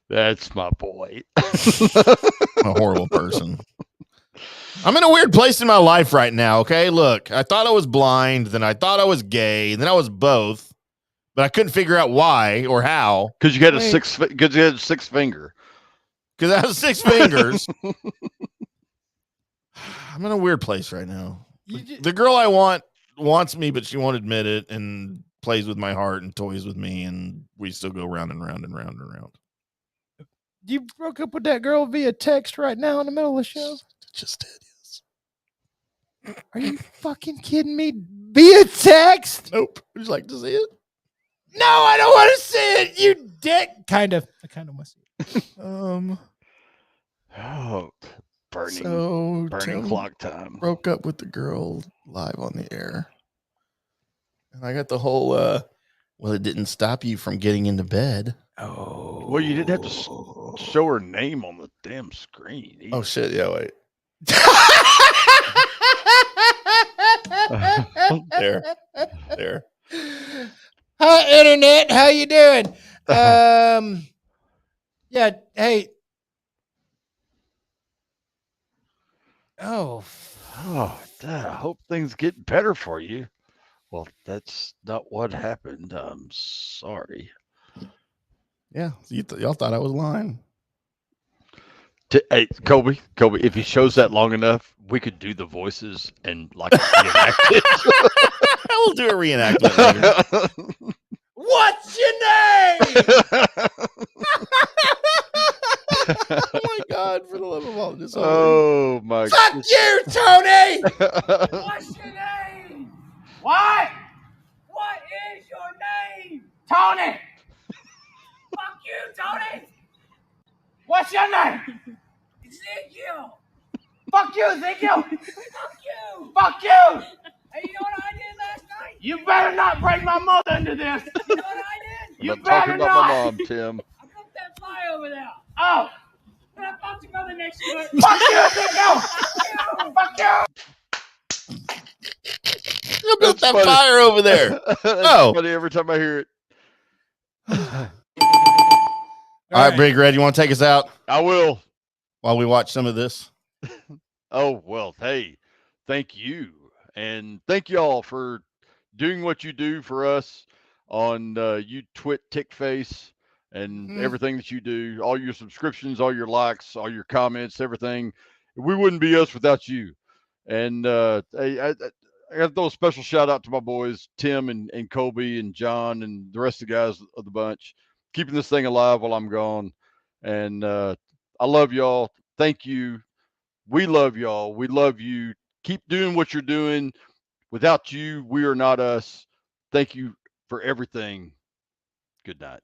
Speaker 9: That's my boy.
Speaker 7: I'm a horrible person. I'm in a weird place in my life right now. Okay, look, I thought I was blind, then I thought I was gay, then I was both, but I couldn't figure out why or how.
Speaker 9: Because you had a six finger.
Speaker 7: Because I have 6 fingers. I'm in a weird place right now. The girl I want wants me, but she won't admit it, and plays with my heart and toys with me, and we still go round and round and round and round.
Speaker 8: You broke up with that girl via text right now in the middle of the show?
Speaker 7: Just did, yes.
Speaker 8: Are you fucking kidding me? Via text?
Speaker 7: Nope. Would you like to see it?
Speaker 8: No, I don't want to see it. You dick. Kind of. I kind of want to see it.
Speaker 9: Burning
Speaker 7: Tim
Speaker 9: clock time.
Speaker 7: Broke up with the girl live on the air. And I got the whole, well, it didn't stop you from getting into bed.
Speaker 9: Oh. Well, you didn't have to show her name on the damn screen. Either.
Speaker 7: Oh, shit. Yeah, wait. There.
Speaker 8: Hi, Internet. How you doing? Yeah, hey. Oh,
Speaker 9: Dad, I hope things get better for you. Well, that's not what happened. I'm sorry.
Speaker 7: Yeah, y'all thought I was lying.
Speaker 9: Hey, Colby, if he shows that long enough, we could do the voices and like reenact it.
Speaker 7: We'll do a reenactment later.
Speaker 8: What's your name?
Speaker 7: Oh my God! For the love of all, just
Speaker 9: oh my!
Speaker 8: Fuck you, Tony. What's your name? What? What is your name? Tony. Fuck you, Tony. What's your name? Ezekiel. Fuck you, Ezekiel. Fuck you. Fuck you. Hey, you know what I did last night? You better not bring my mother into this. You know what I did?
Speaker 9: I'm talking about my mom, Tim.
Speaker 8: I put that fly over there. Oh. But I found your mother next to it. Fuck you, Ezekiel. Fuck you.
Speaker 7: I built that fire over there.
Speaker 9: Oh, funny every time I hear it.
Speaker 7: All right, Big Red, you want to take us out?
Speaker 9: I will.
Speaker 7: While we watch some of this.
Speaker 9: Oh, well, hey, thank you. And thank y'all for doing what you do for us on you Twit Tick Face and everything that you do, all your subscriptions, all your likes, all your comments, everything. We wouldn't be us without you. And I got to throw a special shout out to my boys, Tim and Colby and John and the rest of the guys of the bunch, keeping this thing alive while I'm gone. And I love y'all. Thank you. We love y'all. We love you. Keep doing what you're doing. Without you, we are not us. Thank you for everything. Good night.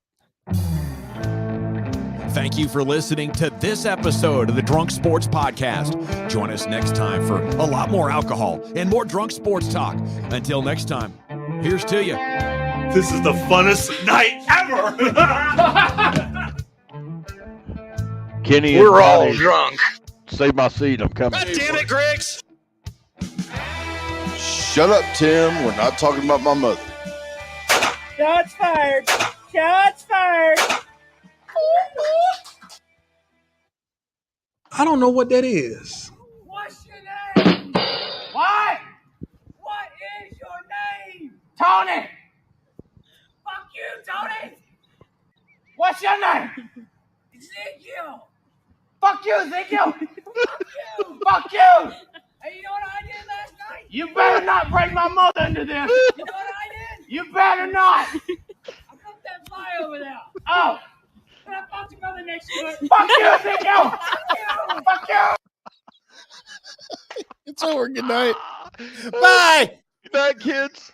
Speaker 6: Thank you for listening to this episode of the Drunk Sports Podcast. Join us next time for a lot more alcohol and more drunk sports talk. Until next time, here's to you.
Speaker 10: This is the funnest night ever.
Speaker 9: Kenny,
Speaker 10: we're all drunk.
Speaker 9: Save my seat. I'm coming.
Speaker 10: God damn it, Griggs.
Speaker 5: Shut up, Tim. We're not talking about my mother.
Speaker 8: Shots fired. Shots fired.
Speaker 10: I don't know what that is.
Speaker 8: What's your name? What? What is your name? Tony. Fuck you, Tony. What's your name? Ezekiel. Fuck you, Ezekiel. Fuck you. Fuck you. Hey, you know what I did last night? You better not bring my mother into this. You know what I did? You better not. I put that fly over there. Oh. But I found your mother next to it. Fuck you, Ezekiel. Fuck you. Fuck you.
Speaker 7: It's over. Good night.
Speaker 8: Bye.
Speaker 9: Good night, kids.